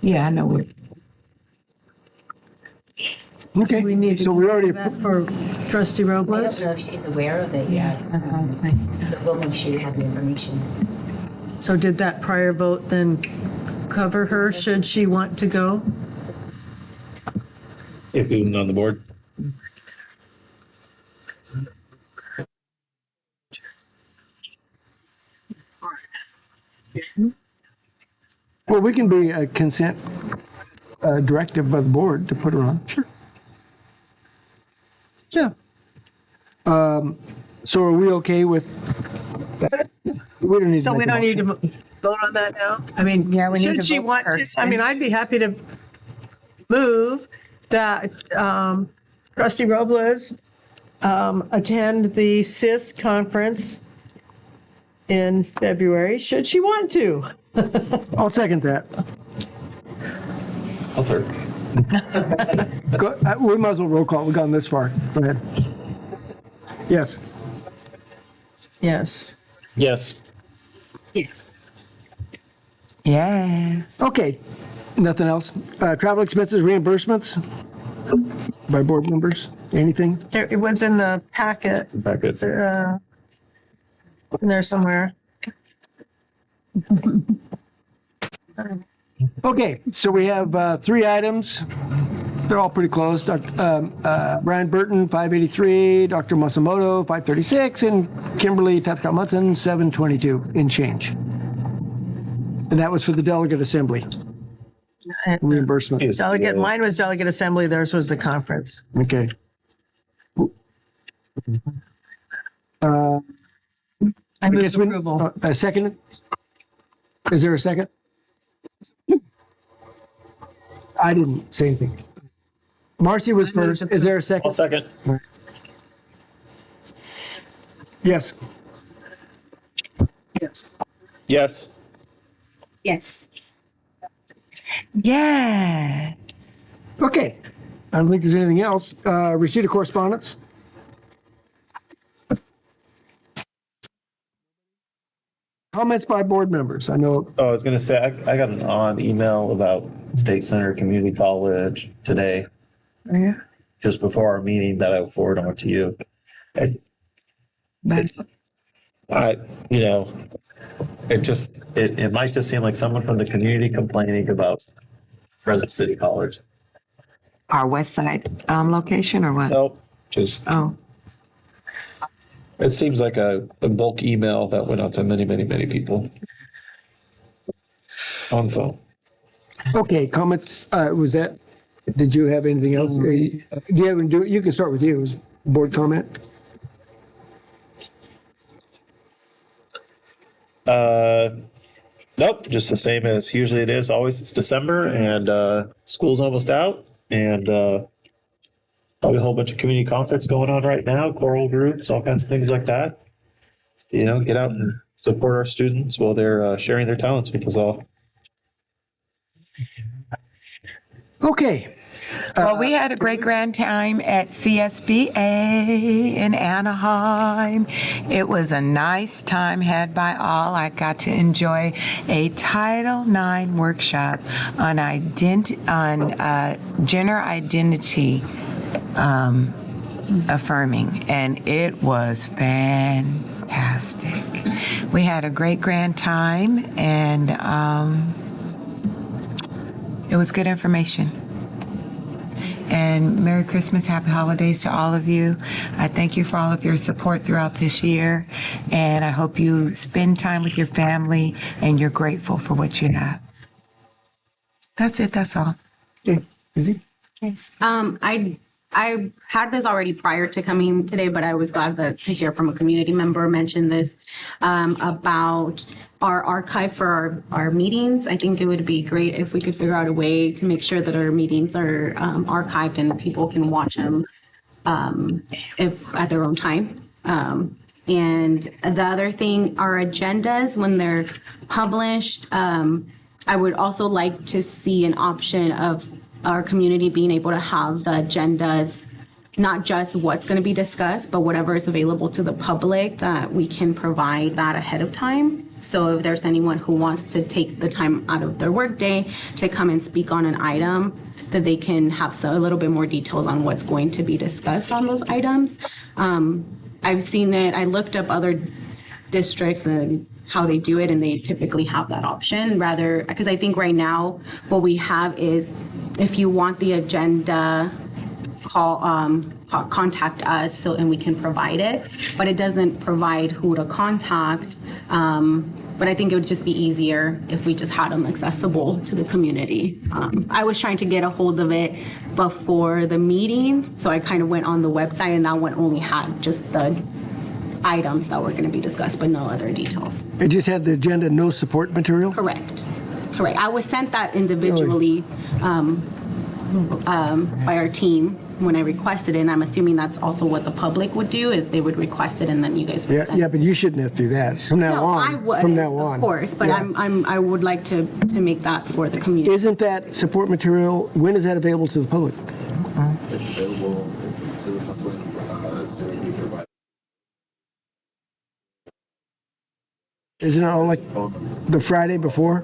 Yeah, I know. Okay. We need to So we already, that for trustee I don't Robles. know if she's aware of it yet. But we'll make sure you have the information. So did that prior vote then cover her, should she want to go? If we was on the board. well, we can be a consent directive by the board to put her on. Sure. Yeah. So are we okay with that? We don't need to So we make a don't need motion. to vote on that now? I mean, Yeah, we need should to she vote want, first, I mean, right? I'd be happy to move that trustee Robles attend the CIS conference in February, should she want to. I'll second that. I'll third. We might as well roll call. We've gone this far. Go ahead. Yes. Yes. Yes. Yes. Yes. Okay. Nothing else. Travel expenses reimbursements by board members. Anything? It was in the packet. Packet. In there somewhere. Okay. So we have 3 items. They're all pretty close. Brian Burton, 583, Dr. Masamoto, 536, and Kimberly Tapscott-Munson, 722 in change. And that was for the delegate assembly reimbursement. Delegate, mine was delegate assembly, theirs was the conference. Okay. I move guess we- approval. A second? Is there a second? I didn't say anything. Marcy was first. Is there a second? I'll second. Yes. Yes. Yes. Yes. Yeah. Okay. I don't think there's anything else. Receipt of correspondence? Comments by board members? I know. Oh, I was gonna say, I got an odd email about State Center Community College today, Yeah. just before our meeting, that I forwarded on to you. It might just seem like someone from the community complaining about Fresno City College. Our west side location or what? Nope, just, Oh, it seems like a bulk email that went out to many, many, many people on the phone. Okay, comments, was that, did you have anything else? Do you have, you can start with you, board comment? Nope, just the same as usually it is. Always it's December and school's almost out and probably a whole bunch of community concerts going on right now, choral groups, all kinds of things like that. You know, get out and support our students while they're sharing their talents with us all. Okay. well, we had a great grand time at CSBA in Anaheim. It was a nice time had by all. I got to enjoy a Title IX workshop on gender identity affirming, and it was fantastic. We had a great grand time, and it was good information. And Merry Christmas, Happy Holidays to all of you. I thank you for all of your support throughout this year, and I hope you spend time with your family and you're grateful for what you have. That's it, that's all. Okay, Izzy? Yes. I had this already prior to coming today, but I was glad to hear from a community member mention this about our archive for our meetings. I think it would be great if we could figure out a way to make sure that our meetings are archived and people can watch them if at their own time. And the other thing, our agendas, when they're published, I would also like to see an option of our community being able to have the agendas not just what's going to be discussed, but whatever is available to the public, that we can provide that ahead of time. So if there's anyone who wants to take the time out of their workday to come and speak on an item, that they can have a little bit more details on what's going to be discussed on those items. I've seen it, I looked up other districts and how they do it, and they typically have that option rather, because I think right now what we have is if you want the agenda, contact us and we can provide it, but it doesn't provide who to contact. But I think it would just be easier if we just had them accessible to the community. I was trying to get a hold of it before the meeting, so I kind of went on the website, and that one only had just the items that were going to be discussed, but no other details. It just had the agenda, no support material? Correct. I was sent that individually by our team when I requested it, and I'm assuming that's also what the public would do, is they would request it and then you guys would send Yeah, it. but you shouldn't have to do that from now on. I would, From now on. of course, but Yeah. I would like to make that for the community. Isn't that support material, when is that available to the public? It's available to the public, to be provided. Isn't it on like the Friday before?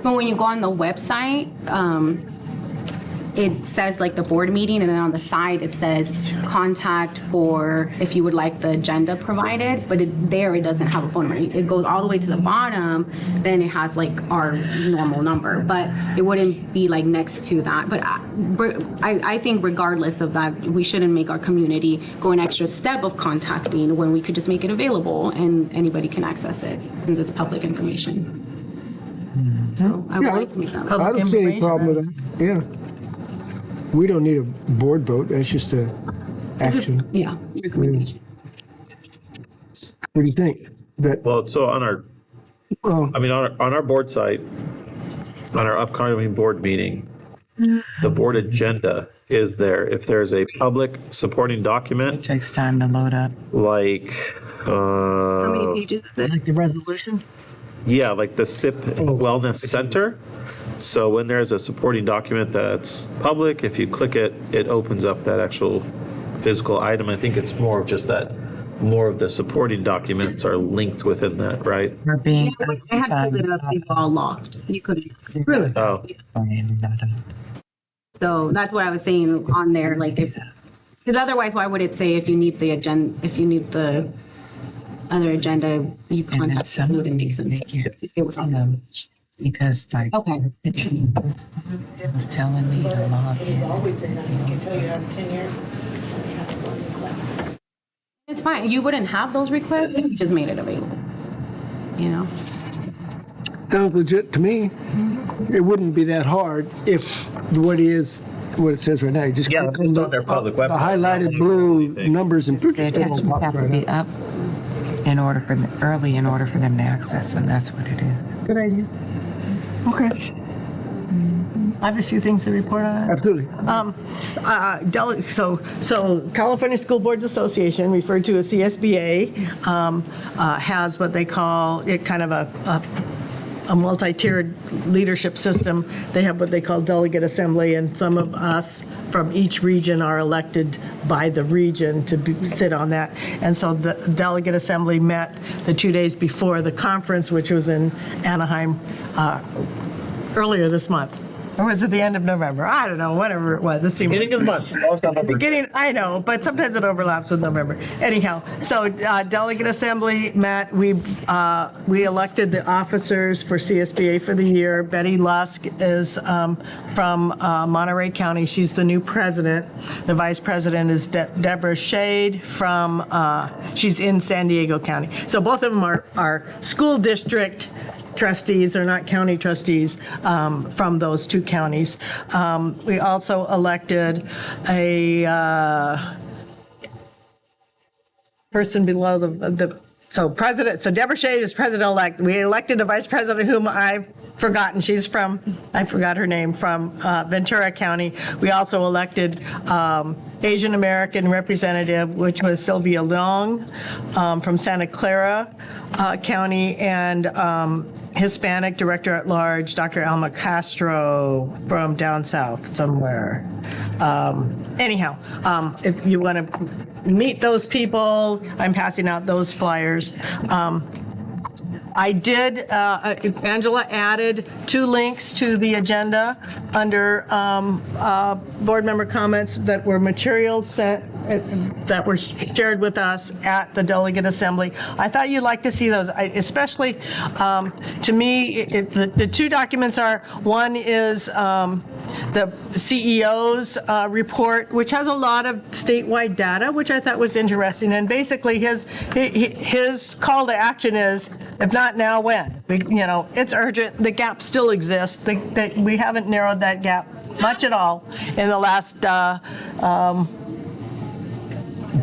But when you go on the website, it says like the board meeting, and then on the side it says contact for if you would like the agenda provided, but it doesn't have a phone number. It goes all the way to the bottom, then it has like our normal number, but it wouldn't be like next to that. But I think regardless of that, we shouldn't make our community go an extra step of contacting when we could just make it available and anybody can access it since it's public information. So I would like to make that. I don't see any problem with that, yeah. We don't need a board vote, that's just a action. Yeah. What do you think? Well, so on our, on our board site, on our upcoming board meeting, the board agenda is there. If there's a public supporting document. It takes time to load up. Like, How many pages is it? Like the resolution? yeah, like the SIP Wellness Center. So when there's a supporting document that's public, if you click it, it opens up that actual physical item. I think it's more of just that, more of the supporting documents are linked within that, right? We're being. I had to pull it up, they were all locked. You couldn't. Really? Oh. So that's what I was saying on there, like because otherwise, why would it say if you need the agenda, if you need the other agenda, you contact us, it wouldn't make sense. If it was on them. Because like. Okay. It was telling me to log in. It's fine. You wouldn't have those requests if you just made it available. You know? Sounds legit to me. It wouldn't be that hard if what it says right now, you just click on their public the highlighted blue numbers and. The attachment have to be up in order for them to access, and that's what it is. Good idea. Okay. I have a few things to report on that. Absolutely. So California School Boards Association, referred to as CSBA, has what they call it kind of a multi-tiered leadership system. They have what they call delegate assembly, and some of us from each region are elected by the region to sit on that. And so the delegate assembly met the 2 days before the conference, which was in Anaheim earlier this month. Or was it the end of November? I don't know, whatever it was. Beginning of the month. Beginning, I know, but sometimes it overlaps with November. Anyhow, so delegate assembly met. We elected the officers for CSBA for the year. Betty Lusk is from Monterey County. She's the new president. The vice president is Deborah Shade from, she's in San Diego County. So both of them are school district trustees, are not county trustees, from those two counties. We also elected a person below so Deborah Shade is president-elect. We elected a vice president whom I've forgotten. She's from, I forgot her name, from Ventura County. We also elected Asian American representative, which was Sylvia Long from Santa Clara County, and Hispanic Director at Large, Dr. Alma Castro from down south somewhere. Anyhow, if you want to meet those people, I'm passing out those flyers. I did, Angela added 2 links to the agenda under board member comments that were materials sent, that were shared with us at the delegate assembly. I thought you'd like to see those, especially to me, the 2 documents are, one is the CEO's report, which has a lot of statewide data, which I thought was interesting. And basically his call to action is, if not now, when? It's urgent. The gap still exists. We haven't narrowed that gap much at all in the last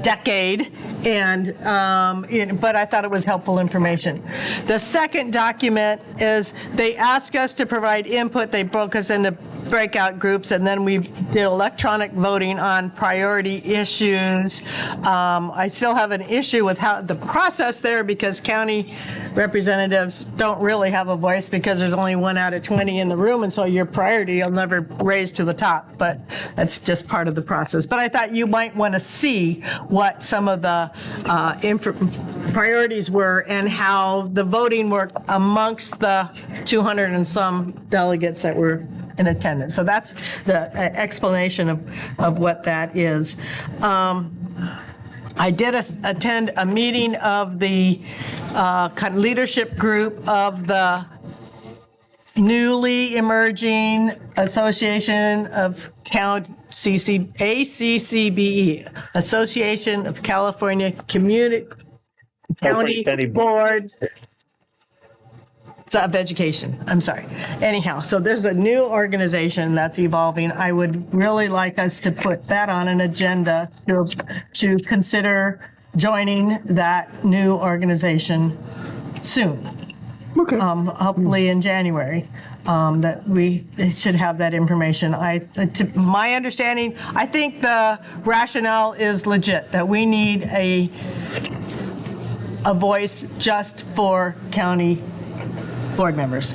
decade, but I thought it was helpful information. The second document is they ask us to provide input. They broke us into breakout groups, and then we did electronic voting on priority issues. I still have an issue with how the process there, because county representatives don't really have a voice because there's only 1 out of 20 in the room, and so your priority will never raise to the top, but that's just part of the process. But I thought you might want to see what some of the priorities were and how the voting worked amongst the 200 and some delegates that were in attendance. So that's the explanation of what that is. I did attend a meeting of the kind of leadership group of the newly emerging Association of County ACCBE, Association of California County Boards of Education. I'm sorry. Anyhow, so there's a new organization that's evolving. I would really like us to put that on an agenda to consider joining that new organization soon. Okay. Hopefully in January, that we should have that information. To my understanding, I think the rationale is legit, that we need a voice just for county board members.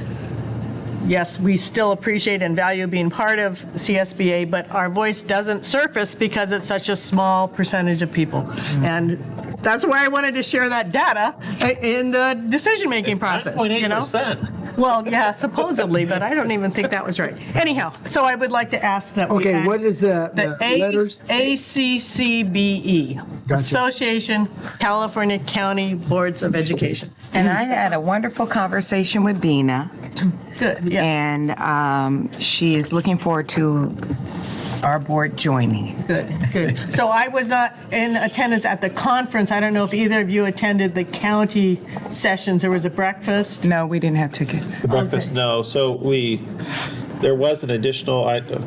Yes, we still appreciate and value being part of CSBA, but our voice doesn't surface because it's such a small percentage of people. And that's why I wanted to share that data in the decision-making process. 9.8%. Well, yeah, supposedly, but I don't even think that was right. Anyhow, so I would like to ask that we Okay, add what is the letters? ACCBE, Gotcha. Association California County Boards of Education. And I had a wonderful conversation with Bina. Good, yeah. And she is looking forward to our board joining. Good, good. So I was not in attendance at the conference. I don't know if either of you attended the county sessions. There was a breakfast. No, we didn't have tickets. The breakfast, no. So there was an additional item,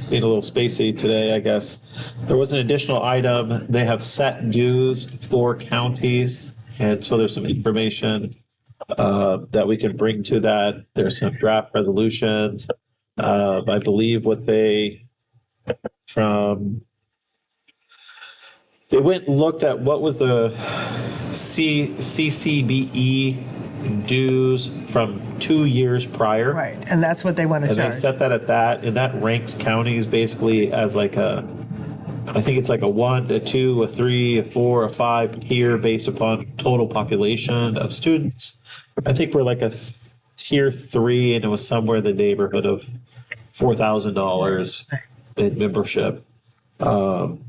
being a little spacey today, I guess. There was an additional item. They have set dues for counties. And so there's some information that we can bring to that. There's some draft resolutions. I believe they went and looked at what was the CCBE dues from 2 years prior. Right, and that's what they want to And charge. they set that at that, and that ranks counties basically as like I think it's like a 1, a 2, a 3, a 4, a 5 tier based upon total population of students. I think we're like a tier 3, and it was somewhere in the neighborhood of $4,000 in membership. So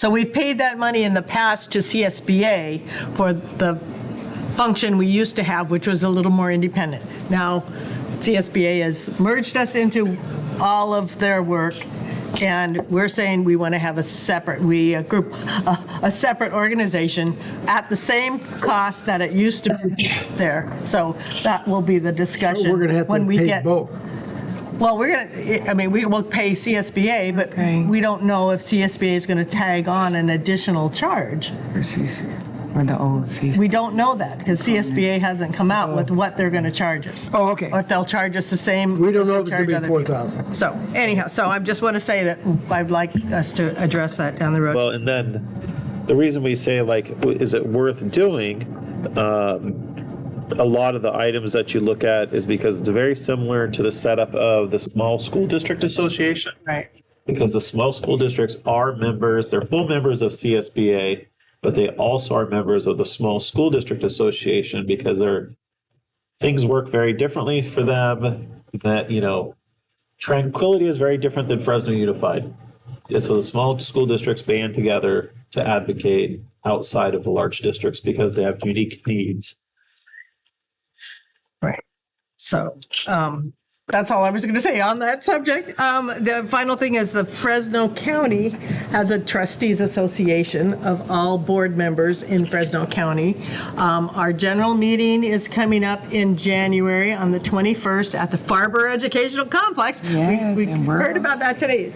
we've paid that money in the past to CSBA for the function we used to have, which was a little more independent. Now, CSBA has merged us into all of their work, and we're saying we want to have a separate organization at the same cost that it used to be there. So that will be the discussion. We're going to have to pay both. Well, we will pay CSBA, but we don't know if CSBA is going to tag on an additional charge. Or the old CSBA. We don't know that because CSBA hasn't come out with what they're going to charge us. Oh, okay. Or if they'll charge us the same. We don't know if it's going to be 4,000. So anyhow, I just want to say that I'd like us to address that down the road. Well, and then the reason we say, like, is it worth doing? a lot of the items that you look at is because it's very similar to the setup of the small school district association. Right. Because the small school districts are members, they're full members of CSBA, but they also are members of the small school district association because things work very differently for them. That, Tranquility is very different than Fresno Unified. And so the small school districts band together to advocate outside of the large districts because they have unique needs. Right. So, that's all I was going to say on that subject. The final thing is the Fresno County has a trustees association of all board members in Fresno County. Our general meeting is coming up in January on the 21st at the Farber Educational Complex. Yes, we and we're- heard about that today.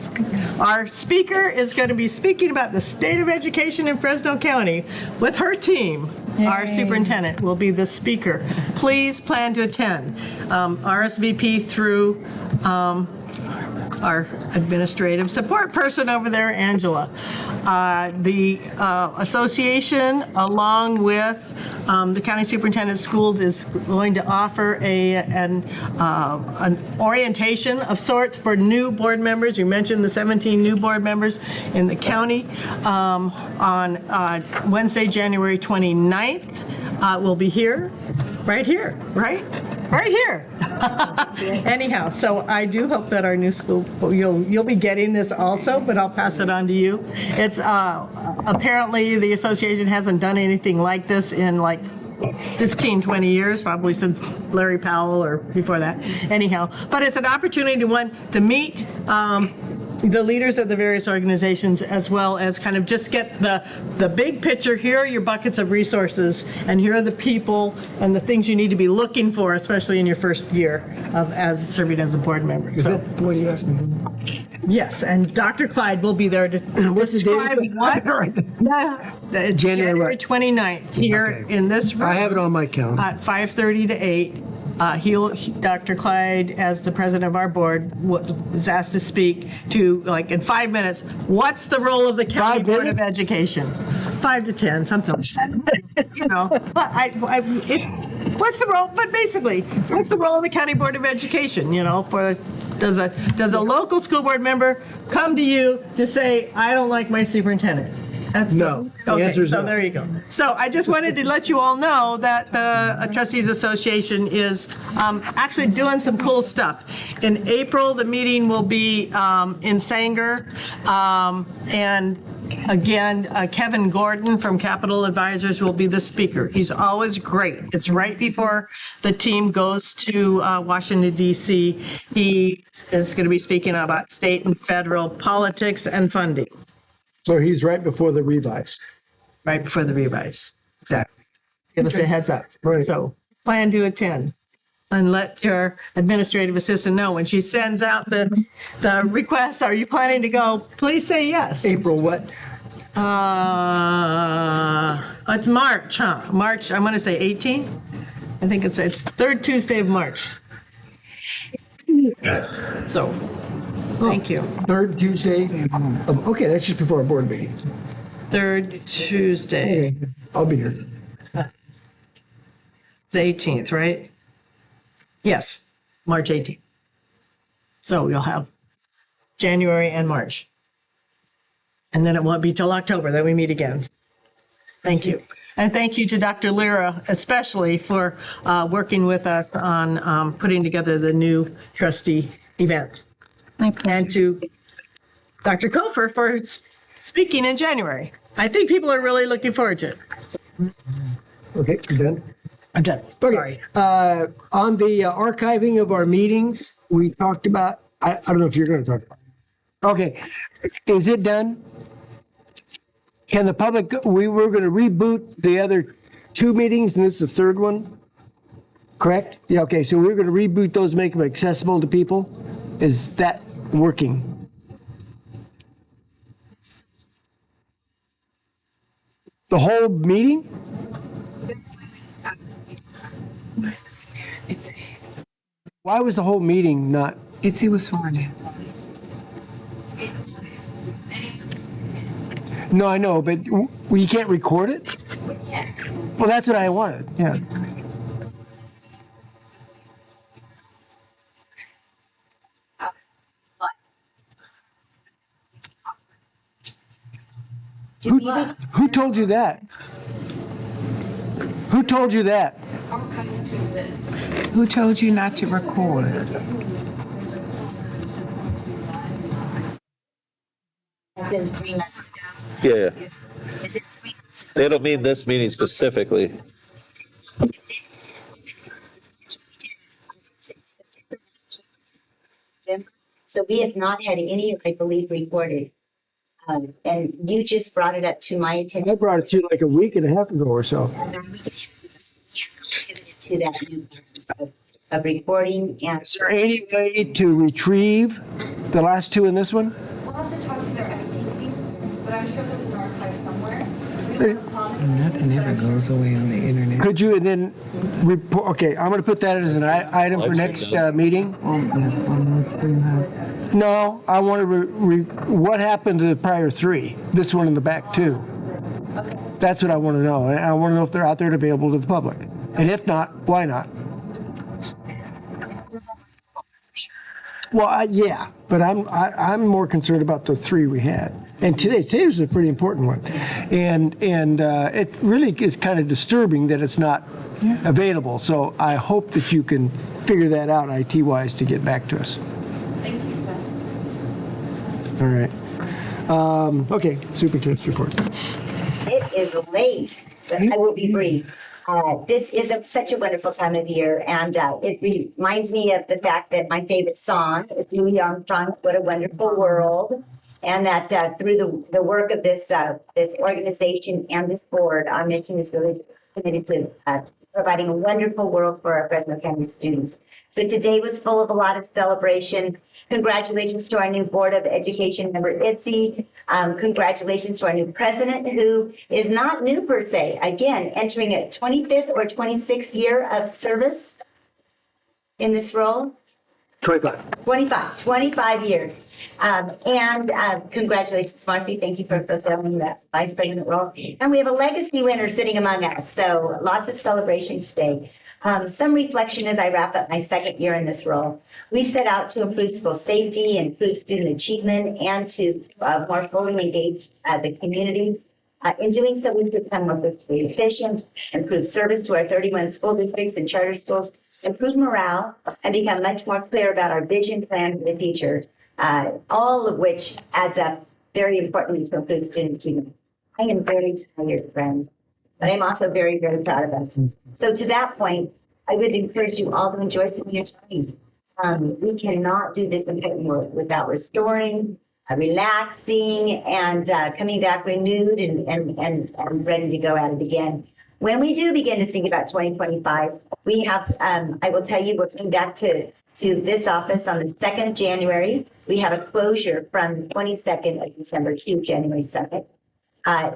Our speaker is going to be speaking about the state of education in Fresno County with her team. Our superintendent will be the speaker. Please plan to attend. RSVP through our administrative support person over there, Angela. The association, along with the county superintendent of schools, is going to offer an orientation of sorts for new board members. You mentioned the 17 new board members in the county on Wednesday, January 29th. We'll be here, right here. Anyhow, so I do hope that our new school, you'll be getting this also, but I'll pass it on to you. It's apparently the association hasn't done anything like this in like 15, 20 years, probably since Larry Powell or before that. Anyhow, but it's an opportunity to meet the leaders of the various organizations, as well as kind of just get the big picture. Here are your buckets of resources, and here are the people and the things you need to be looking for, especially in your first year as serving as a board member. Is that what you asked me? Yes, and Dr. Clyde will be there to describe what. January 29th here in this room. I have it on my calendar. At 5:30 to 8. Dr. Clyde, as the president of our board, was asked to speak to, like, in 5 minutes, what's the role of the county board of education? 5 to 10, something like that. But what's the role? But basically, what's the role of the county board of education? Does a local school board member come to you to say, I don't like my superintendent? No. The answer is no. So there you go. So I just wanted to let you all know that the Trustees Association is actually doing some cool stuff. In April, the meeting will be in Sanger. And again, Kevin Gordon from Capital Advisors will be the speaker. He's always great. It's right before the team goes to Washington, D.C. He is going to be speaking about state and federal politics and funding. So he's right before the revise. Right before the revise. Exactly. Give us a heads up. Right. So plan to attend and let your administrative assistant know when she sends out the request. Are you planning to go? Please say yes. April what? It's March, huh? March, I'm going to say 18. I think it's third Tuesday of March. So, thank you. Third Tuesday. Okay, that's just before our board meeting. Third Tuesday. Okay, I'll be here. It's 18th, right? Yes, March 18th. So you'll have January and March. And then it won't be till October that we meet again. Thank you. And thank you to Dr. Lyra, especially for working with us on putting together the new trustee event. And to Dr. Kofer for speaking in January. I think people are really looking forward to it. Okay, you done? I'm done. Okay. On the archiving of our meetings, we talked about, I don't know if you're going to talk about it. Okay, is it done? Can the public, we were going to reboot the other two meetings, and this is the third one, correct? Yeah, okay, so we're going to reboot those, make them accessible to people. Is that working? The whole meeting? Why was the whole meeting not? Itzy was sworn in. No, I know, but we can't record it? We can't. Well, that's what I wanted, yeah. Who told you that? Who told you that? Who told you not to record? Yeah. They don't mean this meeting specifically. So we have not had any, I believe, recorded. And you just brought it up to my attention. I brought it to you like a week and a half ago or so. To that new practice of recording. And is there any way to retrieve the last two in this one? We'll have to talk to their IT team, but I'm sure there's an archive somewhere. Nothing ever goes away on the internet. Could you and then report? Okay, I'm going to put that as an item for next meeting. No, I want to what happened to the prior three? This one in the back too. That's what I want to know. And I want to know if they're out there to be available to the public. And if not, why not? Well, yeah, but I'm more concerned about the three we had. And today was a pretty important one, and it really is kind of disturbing that it's not available. So I hope that you can figure that out IT wise to get back to us. Thank you. All right. Okay. Superintendent's report. it is late, but I will be brief. This is such a wonderful time of year, and it reminds me of the fact that my favorite song is Louis Armstrong's "What a Wonderful World," and that through the work of this organization and this board, our mission is really committed to providing a wonderful world for our Fresno County students. So today was full of a lot of celebration. Congratulations to our new Board of Education member, Itzy. Congratulations to our new president, who is not new per se. Again, entering a 25th or 26th year of service in this role. 25 years. Congratulations, Marcy. Thank you for fulfilling that vice president role. And we have a legacy winner sitting among us. So lots of celebration today. Some reflection as I wrap up my second year in this role. We set out to improve school safety, improve student achievement, and to more fully engage the community. In doing so, we've become more fiscally efficient, improve service to our 31 school districts and charter schools, improve morale, and become much more clear about our vision plan for the future, all of which adds up very importantly to improve student achievement. I am very tired, friends, but I'm also very, very proud of us. So to that point, I would encourage you all to enjoy some of your time. We cannot do this important work without restoring, relaxing, and coming back renewed and ready to go at it again. When we do begin to think about 2025, we have, I will tell you, we're coming back to this office on the 2nd of January. We have a closure from the 22nd of December to January 2nd.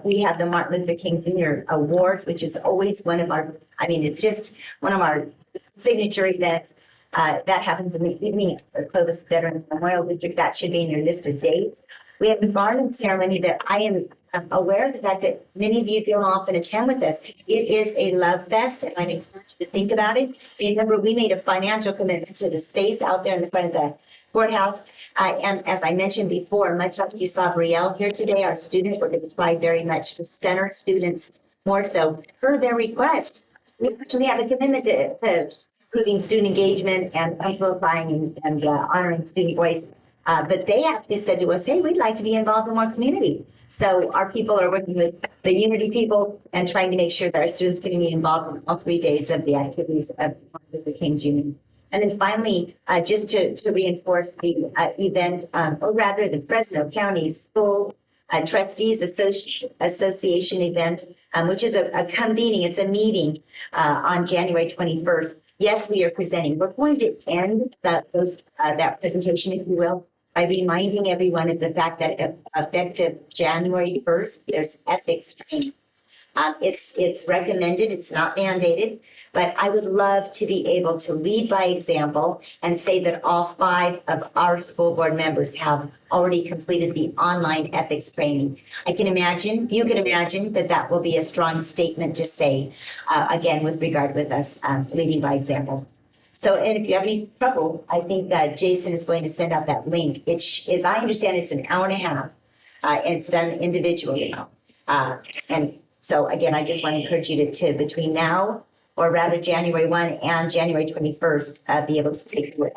We have the Martin Luther King Jr. Awards, which is always one of our, it's just one of our signature events. That happens in the evening at the Clovis Veterans Memorial District. That should be in your list of dates. We have the garland ceremony that I am aware of the fact that many of you don't often attend with us. It is a love fest, and I'd encourage you to think about it. Remember, we made a financial commitment to the space out there in the front of the courthouse. And as I mentioned before, much like you saw Brielle here today, our student, we're going to try very much to center students more so per their request. We actually have a commitment to improving student engagement and amplifying and honoring student voice. But they actually said to us, hey, we'd like to be involved in more community. So our people are working with the Unity people and trying to make sure that our students can be involved in all 3 days of the activities of Martin Luther King Jr. And then finally, just to reinforce the event, or rather the Fresno County School Trustees Association event, which is a convening, it's a meeting on January 21st. Yes, we are presenting. We're going to end that presentation, if you will, by reminding everyone of the fact that effective January 1st, there's ethics training. It's recommended, it's not mandated, but I would love to be able to lead by example and say that all 5 of our school board members have already completed the online ethics training. You can imagine that will be a strong statement to say, again, with regard with us leading by example. So, and if you have any trouble, I think that Jason is going to send out that link. As I understand, it's an hour and a half, and it's done individually. And so again, I just want to encourage you to between now, or rather January 1 and January 21st, be able to take the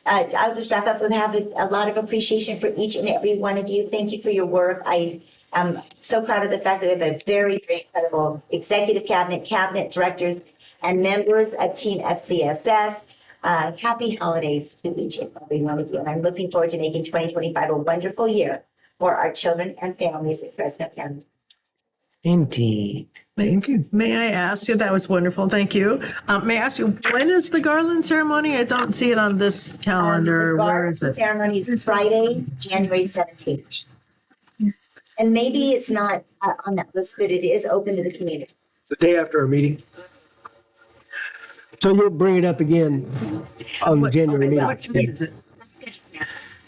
I'll just wrap up with have a lot of appreciation for each and every one of you. Thank you for your work. I am so proud of the fact that we have a very, very incredible executive cabinet directors, and members of Team FCSS. Happy holidays to each and every one of you. And I'm looking forward to making 2025 a wonderful year for our children and families in Fresno County. Indeed. Thank you. May I ask you, that was wonderful, thank you. May I ask you, when is the garland ceremony? I don't see it on this calendar. Where is it? Ceremony is Friday, January 17th. And maybe it's not on that list, but it is open to the community. It's the day after our meeting. So you'll bring it up again on the January meeting. What time is it?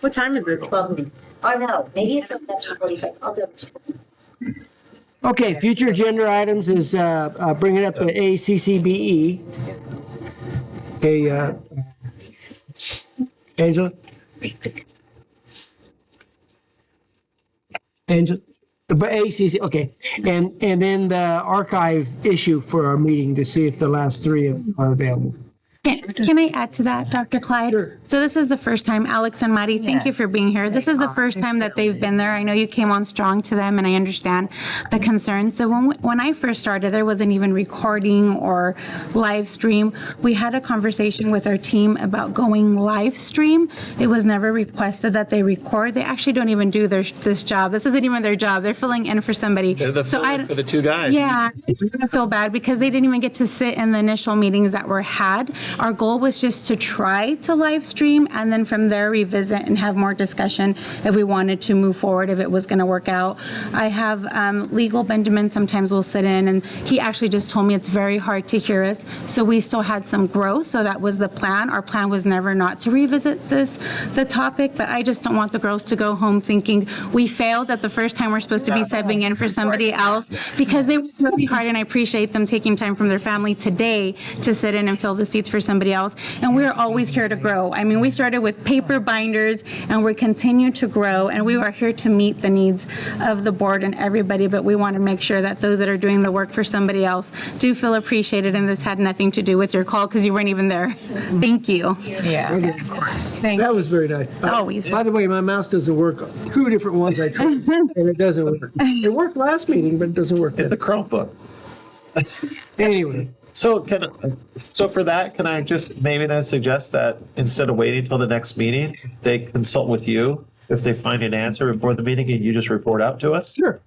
What time is it? 12 noon. Oh, no, maybe it's 11:45. I'll double check. Okay, future agenda items is bring it up to ACCBE. Okay, Angela? Angela? But ACC, okay. And then the archive issue for our meeting to see if the last three are available. Can I add to that, Dr. Clyde? Sure. So this is the first time, Alex and Mari, thank you for being here. This is the first time that they've been there. I know you came on strong to them, and I understand the concerns. So when I first started, there wasn't even recording or live stream. We had a conversation with our team about going live stream. It was never requested that they record. They actually don't even do this job. This isn't even their job. They're filling in for somebody. They're the filler for the two guys. Yeah, I feel bad because they didn't even get to sit in the initial meetings that were had. Our goal was just to try to live stream and then from there revisit and have more discussion if we wanted to move forward, if it was going to work out. I have Legal Benjamin sometimes will sit in, and he actually just told me it's very hard to hear us. So we still had some growth. So that was the plan. Our plan was never not to revisit the topic, but I just don't want the girls to go home thinking we failed at the first time we're supposed to be subbing in for somebody else, because they worked really hard, and I appreciate them taking time from their family today to sit in and fill the seats for somebody else. And we're always here to grow. I mean, we started with paper binders and we continue to grow, and we are here to meet the needs of the board and everybody, but we want to make sure that those that are doing the work for somebody else do feel appreciated, and this had nothing to do with your call because you weren't even there. Thank you. Yeah, of course. That was very nice. Always. By the way, my mouse doesn't work. 2 different ones I tried, and it doesn't work. It worked last meeting, but it doesn't work. It's a Chromebook. Anyway. So for that, can I just maybe then suggest that instead of waiting till the next meeting, they consult with you if they find an answer before the meeting and you just report out to us? Sure.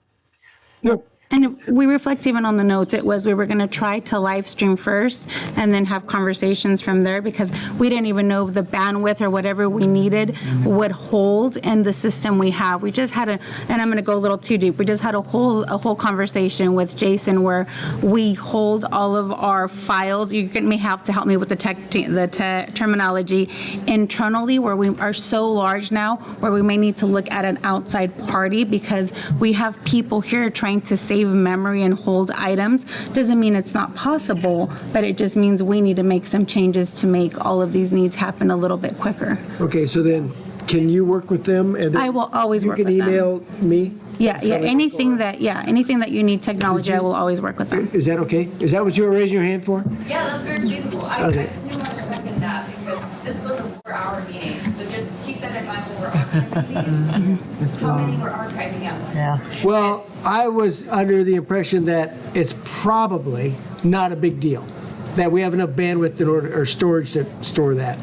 Sure. And we reflect even on the notes, it was we were going to try to live stream first and then have conversations from there, because we didn't even know the bandwidth or whatever we needed would hold in the system we have. We just had and I'm going to go a little too deep, we just had a whole conversation with Jason where we hold all of our files. You may have to help me with the terminology internally, where we are so large now where we may need to look at an outside party, because we have people here trying to save memory and hold items. Doesn't mean it's not possible, but it just means we need to make some changes to make all of these needs happen a little bit quicker. Okay, so then can you work with them? And I will always work with them. You can email me? Yeah, anything that you need technology, I will always work with them. Is that okay? Is that what you were raising your hand for? Yeah, that's very reasonable. Okay. I do second that, because this was a 4-hour meeting, so just keep that in mind when we're archiving these. How many we're archiving at once? Yeah. Well, I was under the impression that it's probably not a big deal, that we have enough bandwidth or storage to store that.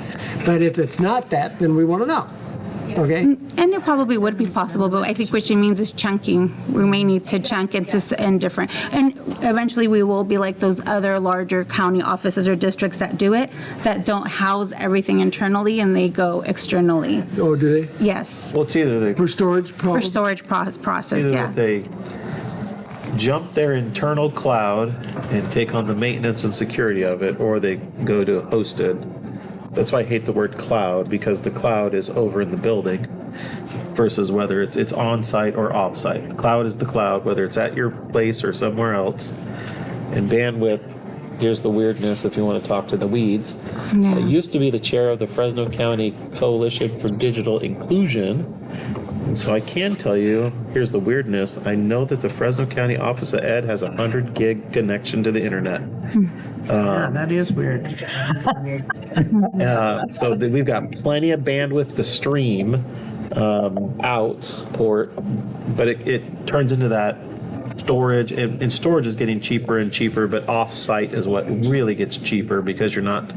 But if it's not that, then we want to know. Okay. And it probably would be possible, but I think what she means is chunking. We may need to chunk it in different, and eventually we will be like those other larger county offices or districts that do it, that don't house everything internally and they go externally. Oh, do they? Yes. Well, it's either for storage For storage process, either yeah. that they jump their internal cloud and take on the maintenance and security of it, or they go to hosted. That's why I hate the word cloud, because the cloud is over in the building versus whether it's on-site or off-site. The cloud is the cloud, whether it's at your place or somewhere else. And bandwidth, here's the weirdness if you want to talk to the weeds. Yeah. I used to be the chair of the Fresno County Coalition for Digital Inclusion. And so I can tell you, here's the weirdness. I know that the Fresno County Office of Ed has a 100 gig connection to the internet. Yeah, that is weird. We've got plenty of bandwidth to stream out port, but it turns into that storage, and storage is getting cheaper and cheaper, but off-site is what really gets cheaper because you're not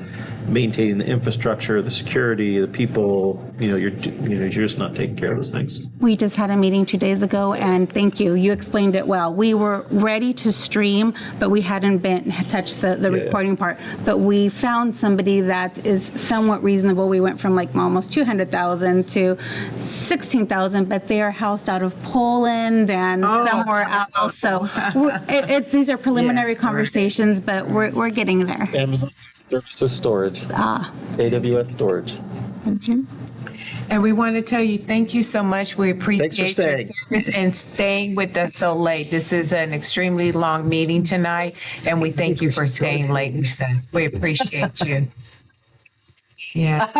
maintaining the infrastructure, the security, the people. You're just not taking care of those things. We just had a meeting 2 days ago, and thank you. You explained it well. We were ready to stream, but we hadn't touched the recording part. But we found somebody that is somewhat reasonable. We went from like almost 200,000 to 16,000, but they are housed out of Poland and somewhere else. So these are preliminary conversations, but we're getting there. Amazon Services Storage. AWS Storage. And we want to tell you, thank you so much. We appreciate your staying. service and staying with us so late. This is an extremely long meeting tonight, and we thank you for staying late with us. We appreciate you. Yeah.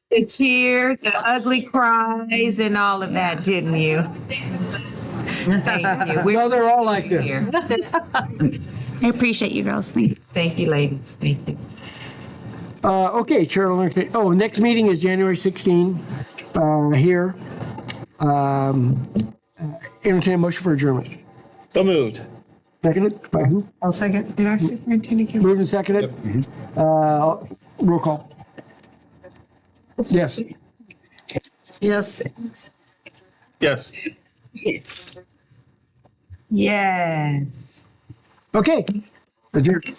The tears, the ugly cries, and all of that, didn't you? Thank you. Well, they're all like this. Here. I appreciate you girls. Thank you. Thank you, ladies. Thank you. Okay, Chair will entertain. Oh, next meeting is January 16 here. Entertain a motion for adjournment. So moved. Seconded by who? I'll second. Did our superintendent give? Moved and seconded. Roll call. Yes. Yes. Yes. Yes. Yes. Okay. Adjourned.